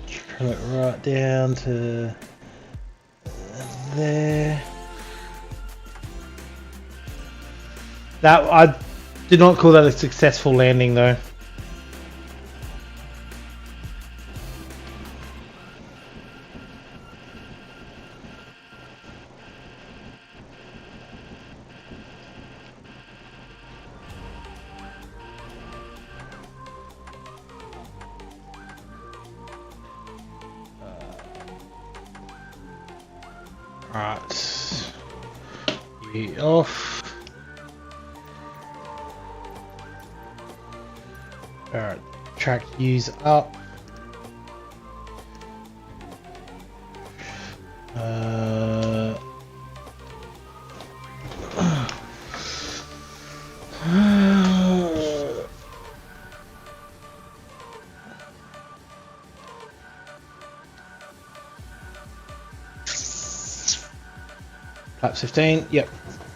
Turn it right down to there. That I did not call that a successful landing though. Right, you off. Alright, track use up. Flaps 15, yep,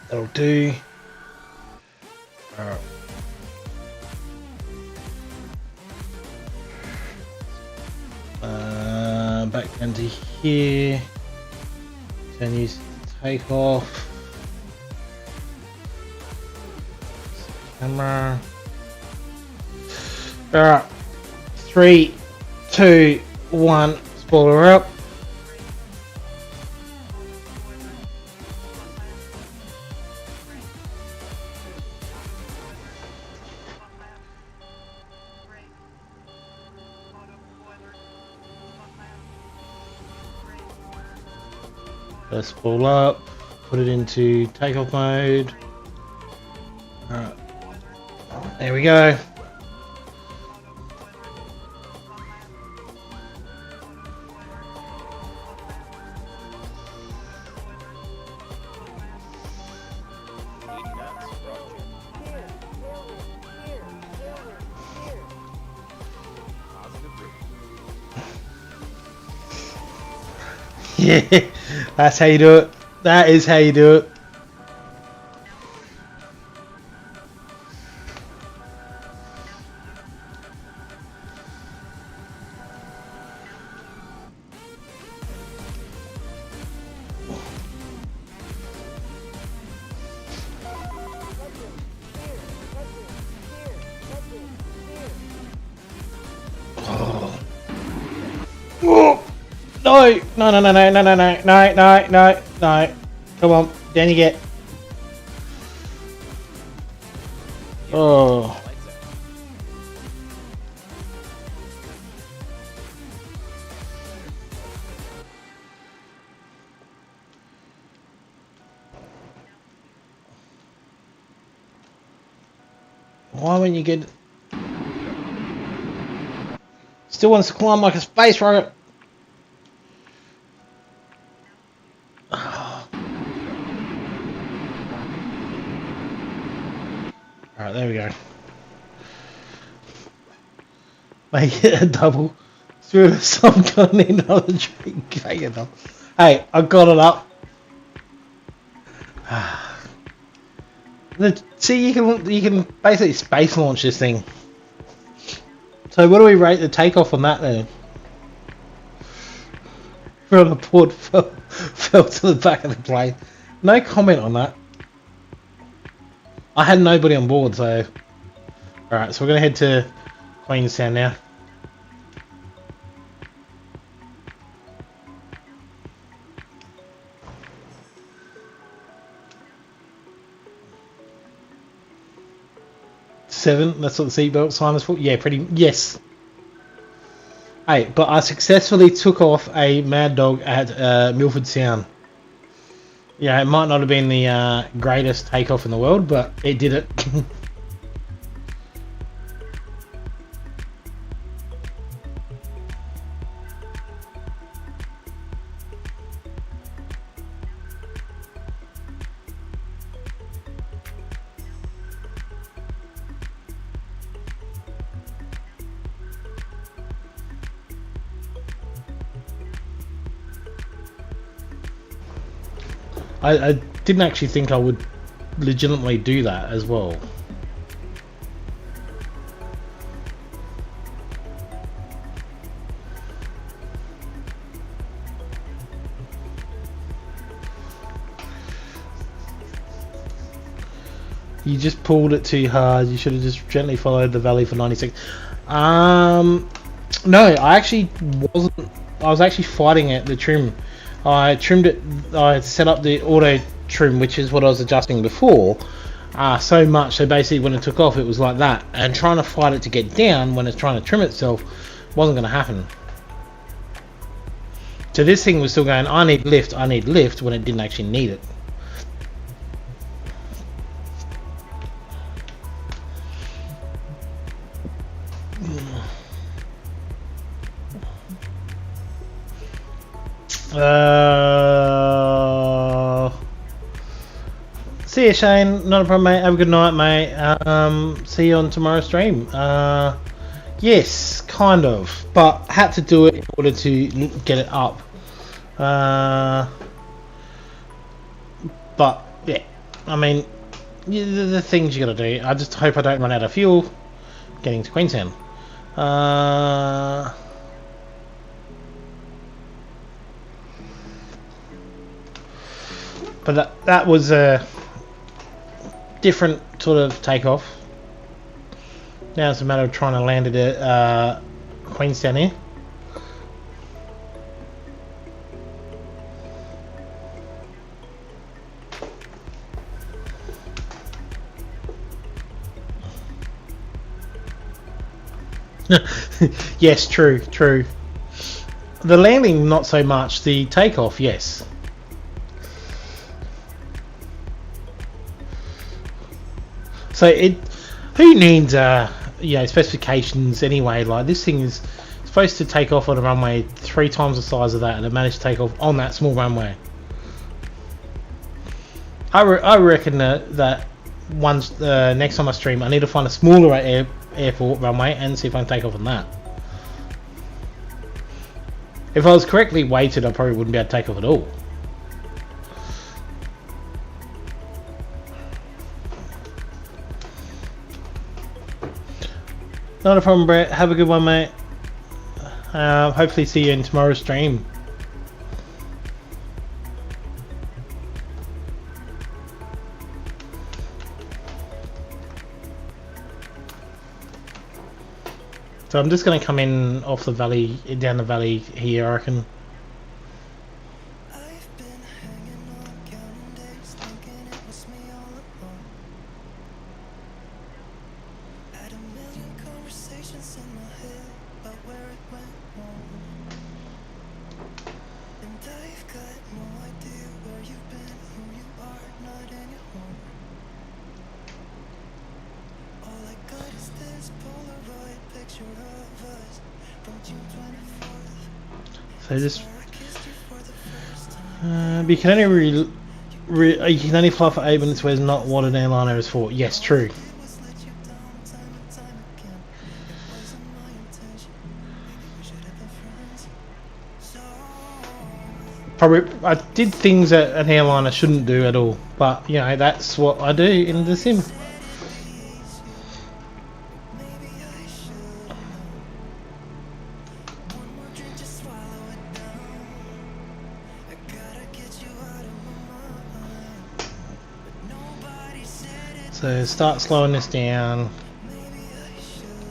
that'll do. Alright. Back down to here. Then use takeoff. Camera. Alright. 3, 2, 1. Spoiler up. Let's pull up. put it into takeoff mode. Alright. There we go. Yeah, that's how you do it. That is how you do it. Oh. No! No, no, no, no, no, no, no, no, no, no, no. Come on, down you get. Oh. Why won't you get... Still wants to climb like a space rocket. Alright, there we go. Make it a double. Through the some gun in another drink. Make it up. Hey, I got it up. See, you can basically space launch this thing. So what do we rate the takeoff on that then? From the port fell to the back of the plane. No comment on that. I had nobody on board, so... Alright, so we're going to head to Queenstown now. Seven, that's what the seatbelt sign was for. Yeah, pretty... Yes. Hey, but I successfully took off a Mad Dog at Milford Sound. Yeah, it might not have been the greatest takeoff in the world, but it did it. I didn't actually think I would legitimately do that as well. You just pulled it too hard. You should have just gently followed the valley for 90 seconds. No, I actually wasn't. I was actually fighting at the trim. I trimmed it. I set up the auto trim, which is what I was adjusting before, so much. So basically, when it took off, it was like that. And trying to fight it to get down when it's trying to trim itself wasn't going to happen. So this thing was still going, I need lift, when it didn't actually need it. See you, Shane. Not a problem, mate. Have a good night, mate. See you on tomorrow's stream. Yes, kind of, but had to do it in order to get it up. But yeah, I mean, the things you gotta do. I just hope I don't run out of fuel getting to Queenstown. But that was a different sort of takeoff. Now it's a matter of trying to land it at Queenstown here. Yes, true. The landing, not so much. The takeoff, yes. So who needs specifications anyway? Like this thing is supposed to take off on a runway 3 times the size of that, and it managed to take off on that small runway. I reckon that once next time I stream, I need to find a smaller airport runway and see if I can take off on that. If I was correctly weighted, I probably wouldn't be able to take off at all. Not a problem, Brett. Have a good one, mate. Hopefully see you in tomorrow's stream. So I'm just going to come in off the valley, down the valley here, I reckon. So just but you can only you can only fly for 8 minutes, whereas not what an airliner is for. Yes, true. Probably I did things that an airliner shouldn't do at all, but you know that's what I do in the sim. So start slowing this down.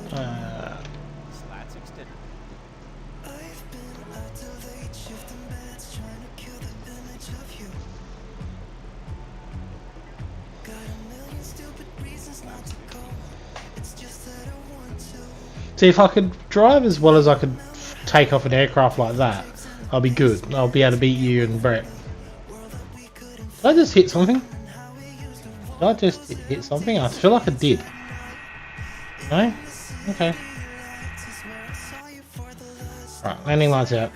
Slats extended. See, if I could drive as well as I could take off an aircraft like that, I'll be good. I'll be able to beat you and Brett. Did I just hit something? Did I just hit something? I feel like I did. No? Okay. Right, landing lights out.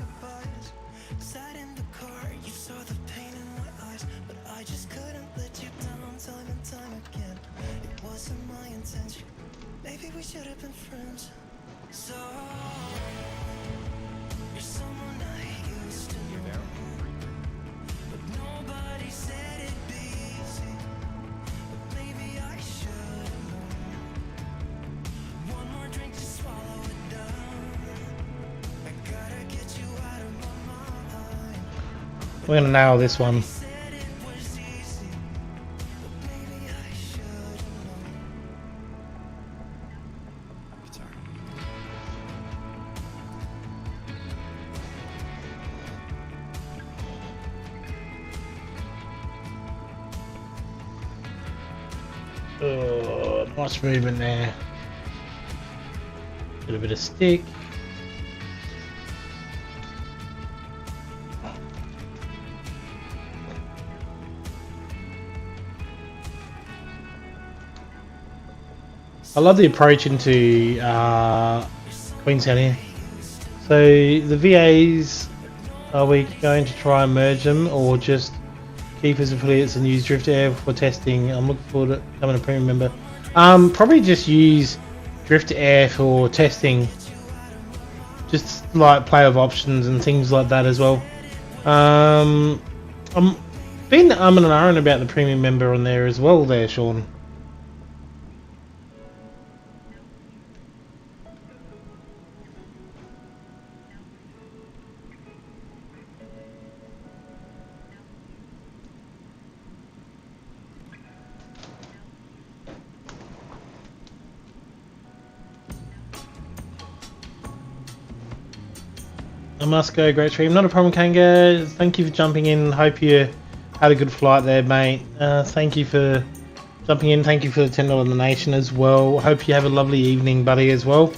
We're gonna nail this one. Oh, nice movement there. Got a bit of stick. I love the approach into Queenstown here. So the VAs, are we going to try and merge them or just keep as affiliates and use Drift Air for testing? I'm looking forward to becoming a premium member. Probably just use Drift Air for testing, just like play with options and things like that as well. I'm being and ahhing about the premium member on there as well there, Sean. I must go, great stream. Not a problem, Kanga. Thank you for jumping in. Hope you had a good flight there, mate. Thank you for jumping in. Thank you for the $10 donation as well. Hope you have a lovely evening, buddy, as well.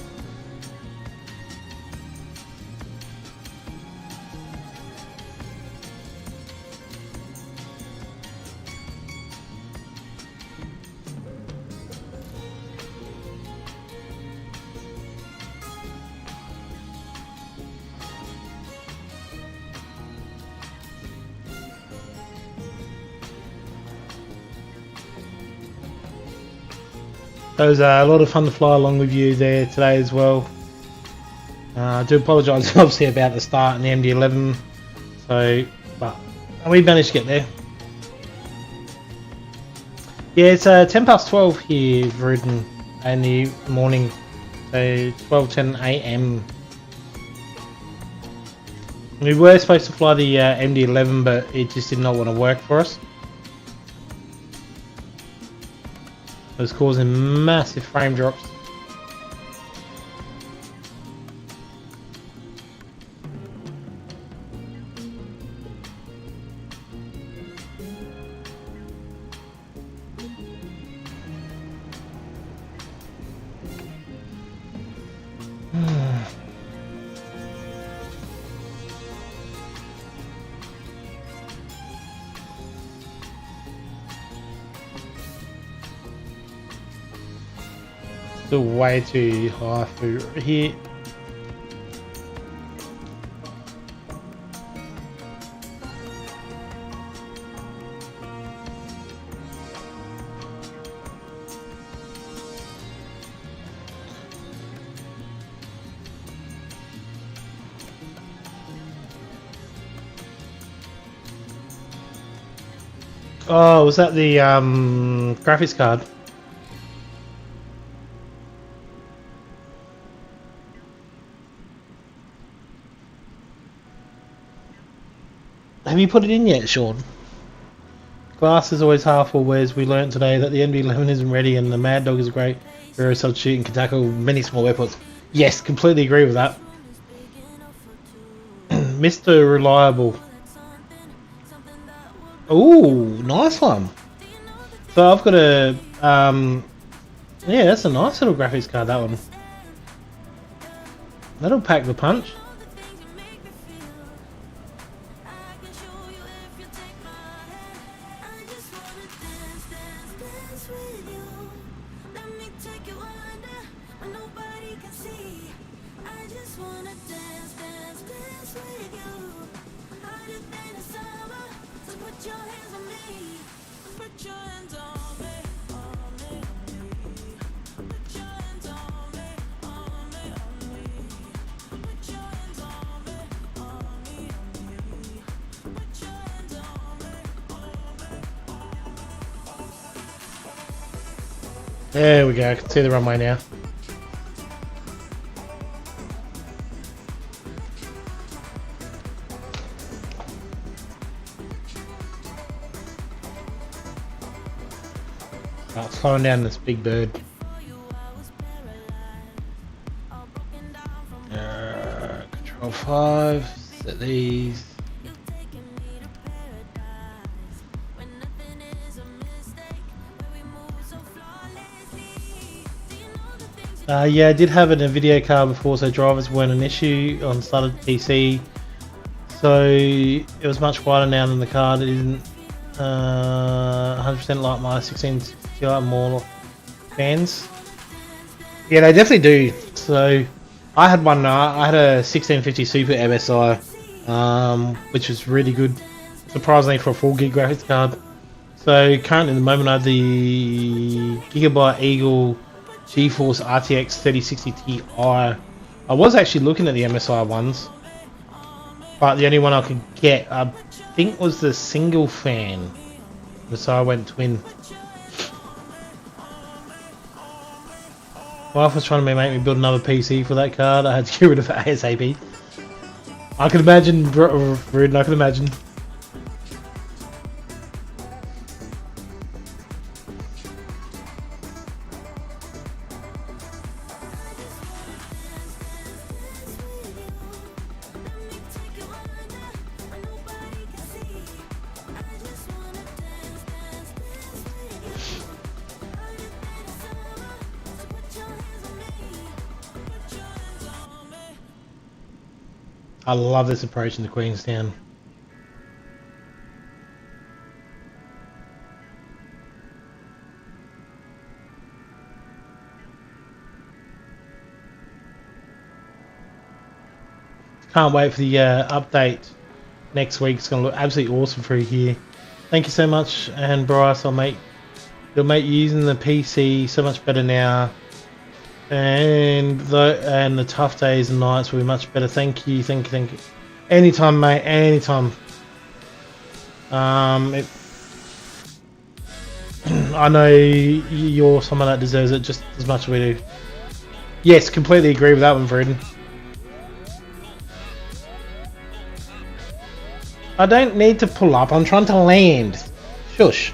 So it was a lot of fun to fly along with you there today as well. I do apologise obviously about the start in the MD-11, but we managed to get there. Yeah, it's 10 past 12 here, Vruden, in the morning, so 12:10 AM. We were supposed to fly the MD-11, but it just did not want to work for us. It was causing massive frame drops. Still way too high for here. Oh, was that the graphics card? Have you put it in yet, Sean? Glass is always half full, whereas we learnt today that the MD-11 isn't ready and the Mad Dog is a great hero substitute and can tackle many small weapons. Yes, completely agree with that. Mr. Reliable. Ooh, nice one. So I've got a, yeah, that's a nice little graphics card, that one. That'll pack the punch. There we go, I can see the runway now. Right, slowing down this big bird. Control 5, set these. Yeah, I did have it in a video card before, so drivers weren't an issue on started PC. So it was much wider now than the card. It isn't 100% like my 16 more fans. Yeah, they definitely do. So I had one. I had a 1650 Super MSI, which was really good, surprisingly for a 4 gig graphics card. So currently, at the moment, I have the Gigabyte Eagle GeForce RTX 3060 Ti. I was actually looking at the MSI ones, but the only one I could get, I think, was the single fan. So I went twin. Wife was trying to make me build another PC for that card. I had to get rid of it ASAP. I can imagine, Rude, I can imagine. I love this approach into Queenstown. Can't wait for the update next week. It's going to look absolutely awesome through here. Thank you so much, and Bryce, I'll make It'll make using the PC so much better now. And the tough days and nights will be much better. Thank you. Anytime, mate. Anytime. I know you're someone that deserves it just as much as we do. Yes, completely agree with that one, Fred. I don't need to pull up. I'm trying to land. Shush.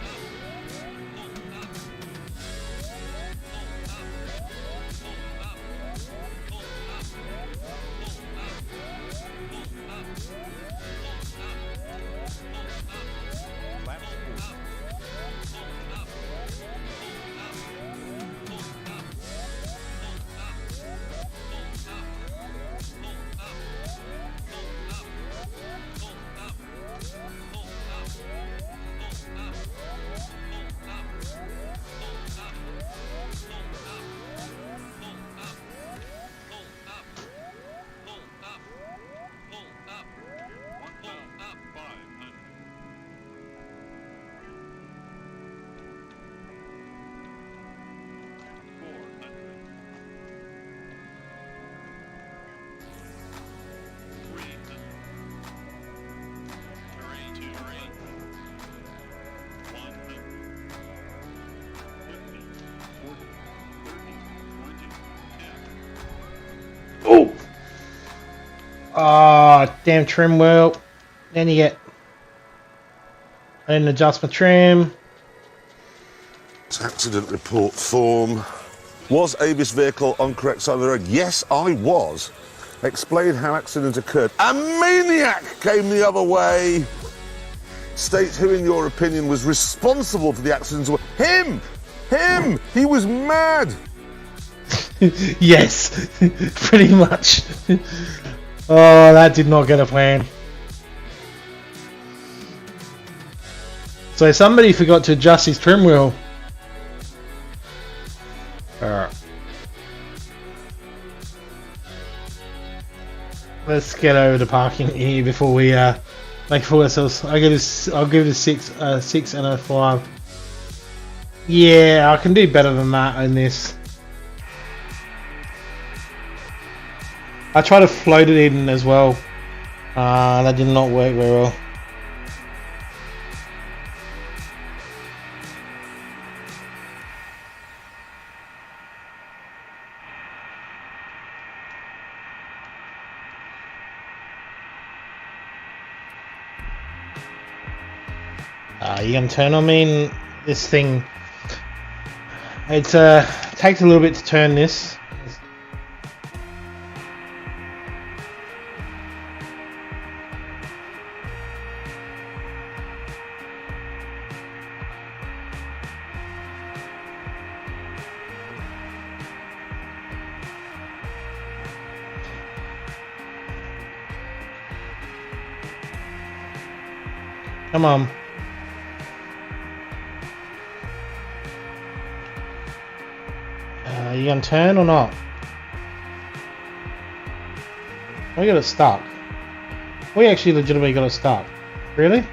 Oh, damn trim wheel. Then you get an adjustment trim. Accident report form. Was Avis vehicle on correct side of the road? Yes, I was. Explain how accident occurred. A maniac came the other way. State who, in your opinion, was responsible for the accident. Him! Him! He was mad! Yes, pretty much. Oh, that did not get a plan. So somebody forgot to adjust his trim wheel. Alright. Let's get over to parking here before we make a fool of ourselves. I'll give it a 6 and a 5. Yeah, I can do better than that in this. I tried to float it in as well. That did not work very well. You gonna turn on me? This thing. It takes a little bit to turn this. Come on. You gonna turn or not? We got it stuck. We actually legitimately got it stuck. Really?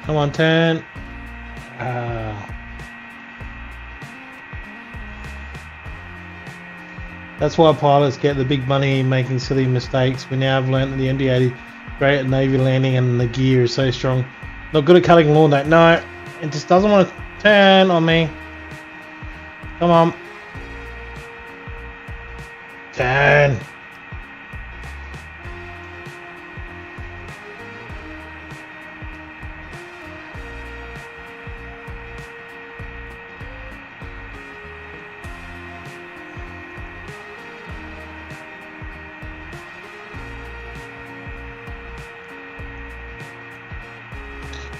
Come on, turn. That's why pilots get the big money making silly mistakes. We now have learned that the MD-80 great at Navy landing and the gear is so strong. Not good at cutting lawn that. No, it just doesn't want to turn on me. Come on. Turn.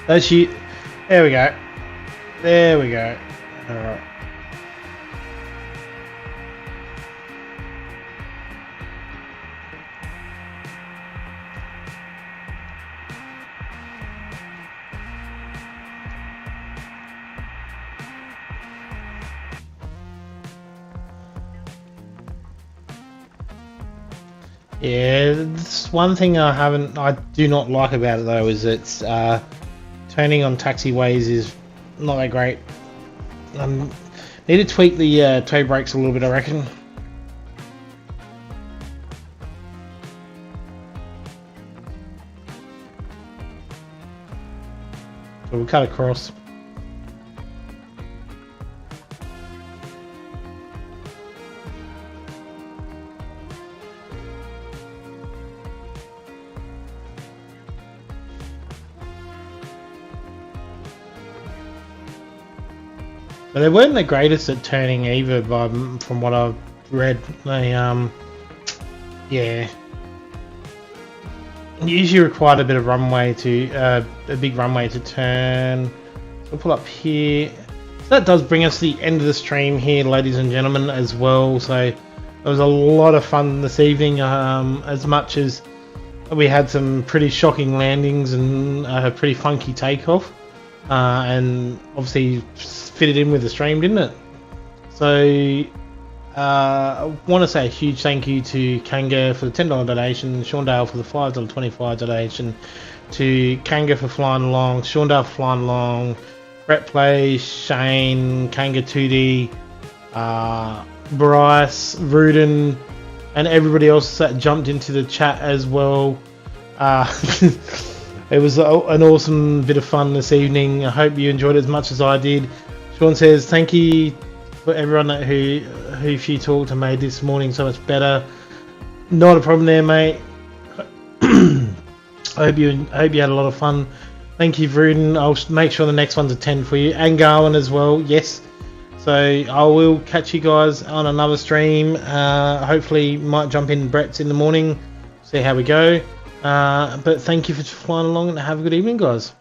That's you. There we go. There we go. Alright. Yeah, it's one thing I do not like about it though is it's turning on taxiways is not that great. Need to tweak the toe brakes a little bit, I reckon. So we'll cut across. But they weren't the greatest at turning either, from what I've read. They yeah, usually required a bit of runway to a big runway to turn. So we'll pull up here. So that does bring us to the end of the stream here, ladies and gentlemen, as well. So it was a lot of fun this evening. As much as we had some pretty shocking landings and a pretty funky takeoff, and obviously fitted in with the stream, didn't it? So I want to say a huge thank you to Kanga for the $10 donation, Sean Dale for the $5.25 donation, to Kanga for flying along, Sean Dale for flying along, Brett Play, Shane, Kanga 2D, Bryce, Rudin, and everybody else that jumped into the chat as well. It was an awesome bit of fun this evening. I hope you enjoyed it as much as I did. Sean says, thank you for everyone who few talked and made this morning so much better. Not a problem there, mate. I hope you had a lot of fun. Thank you, Vruden. I'll make sure the next one's a 10 for you. And Gawin as well, yes. So I will catch you guys on another stream. Hopefully might jump in Brett's in the morning. See how we go. But thank you for flying along and have a good evening, guys.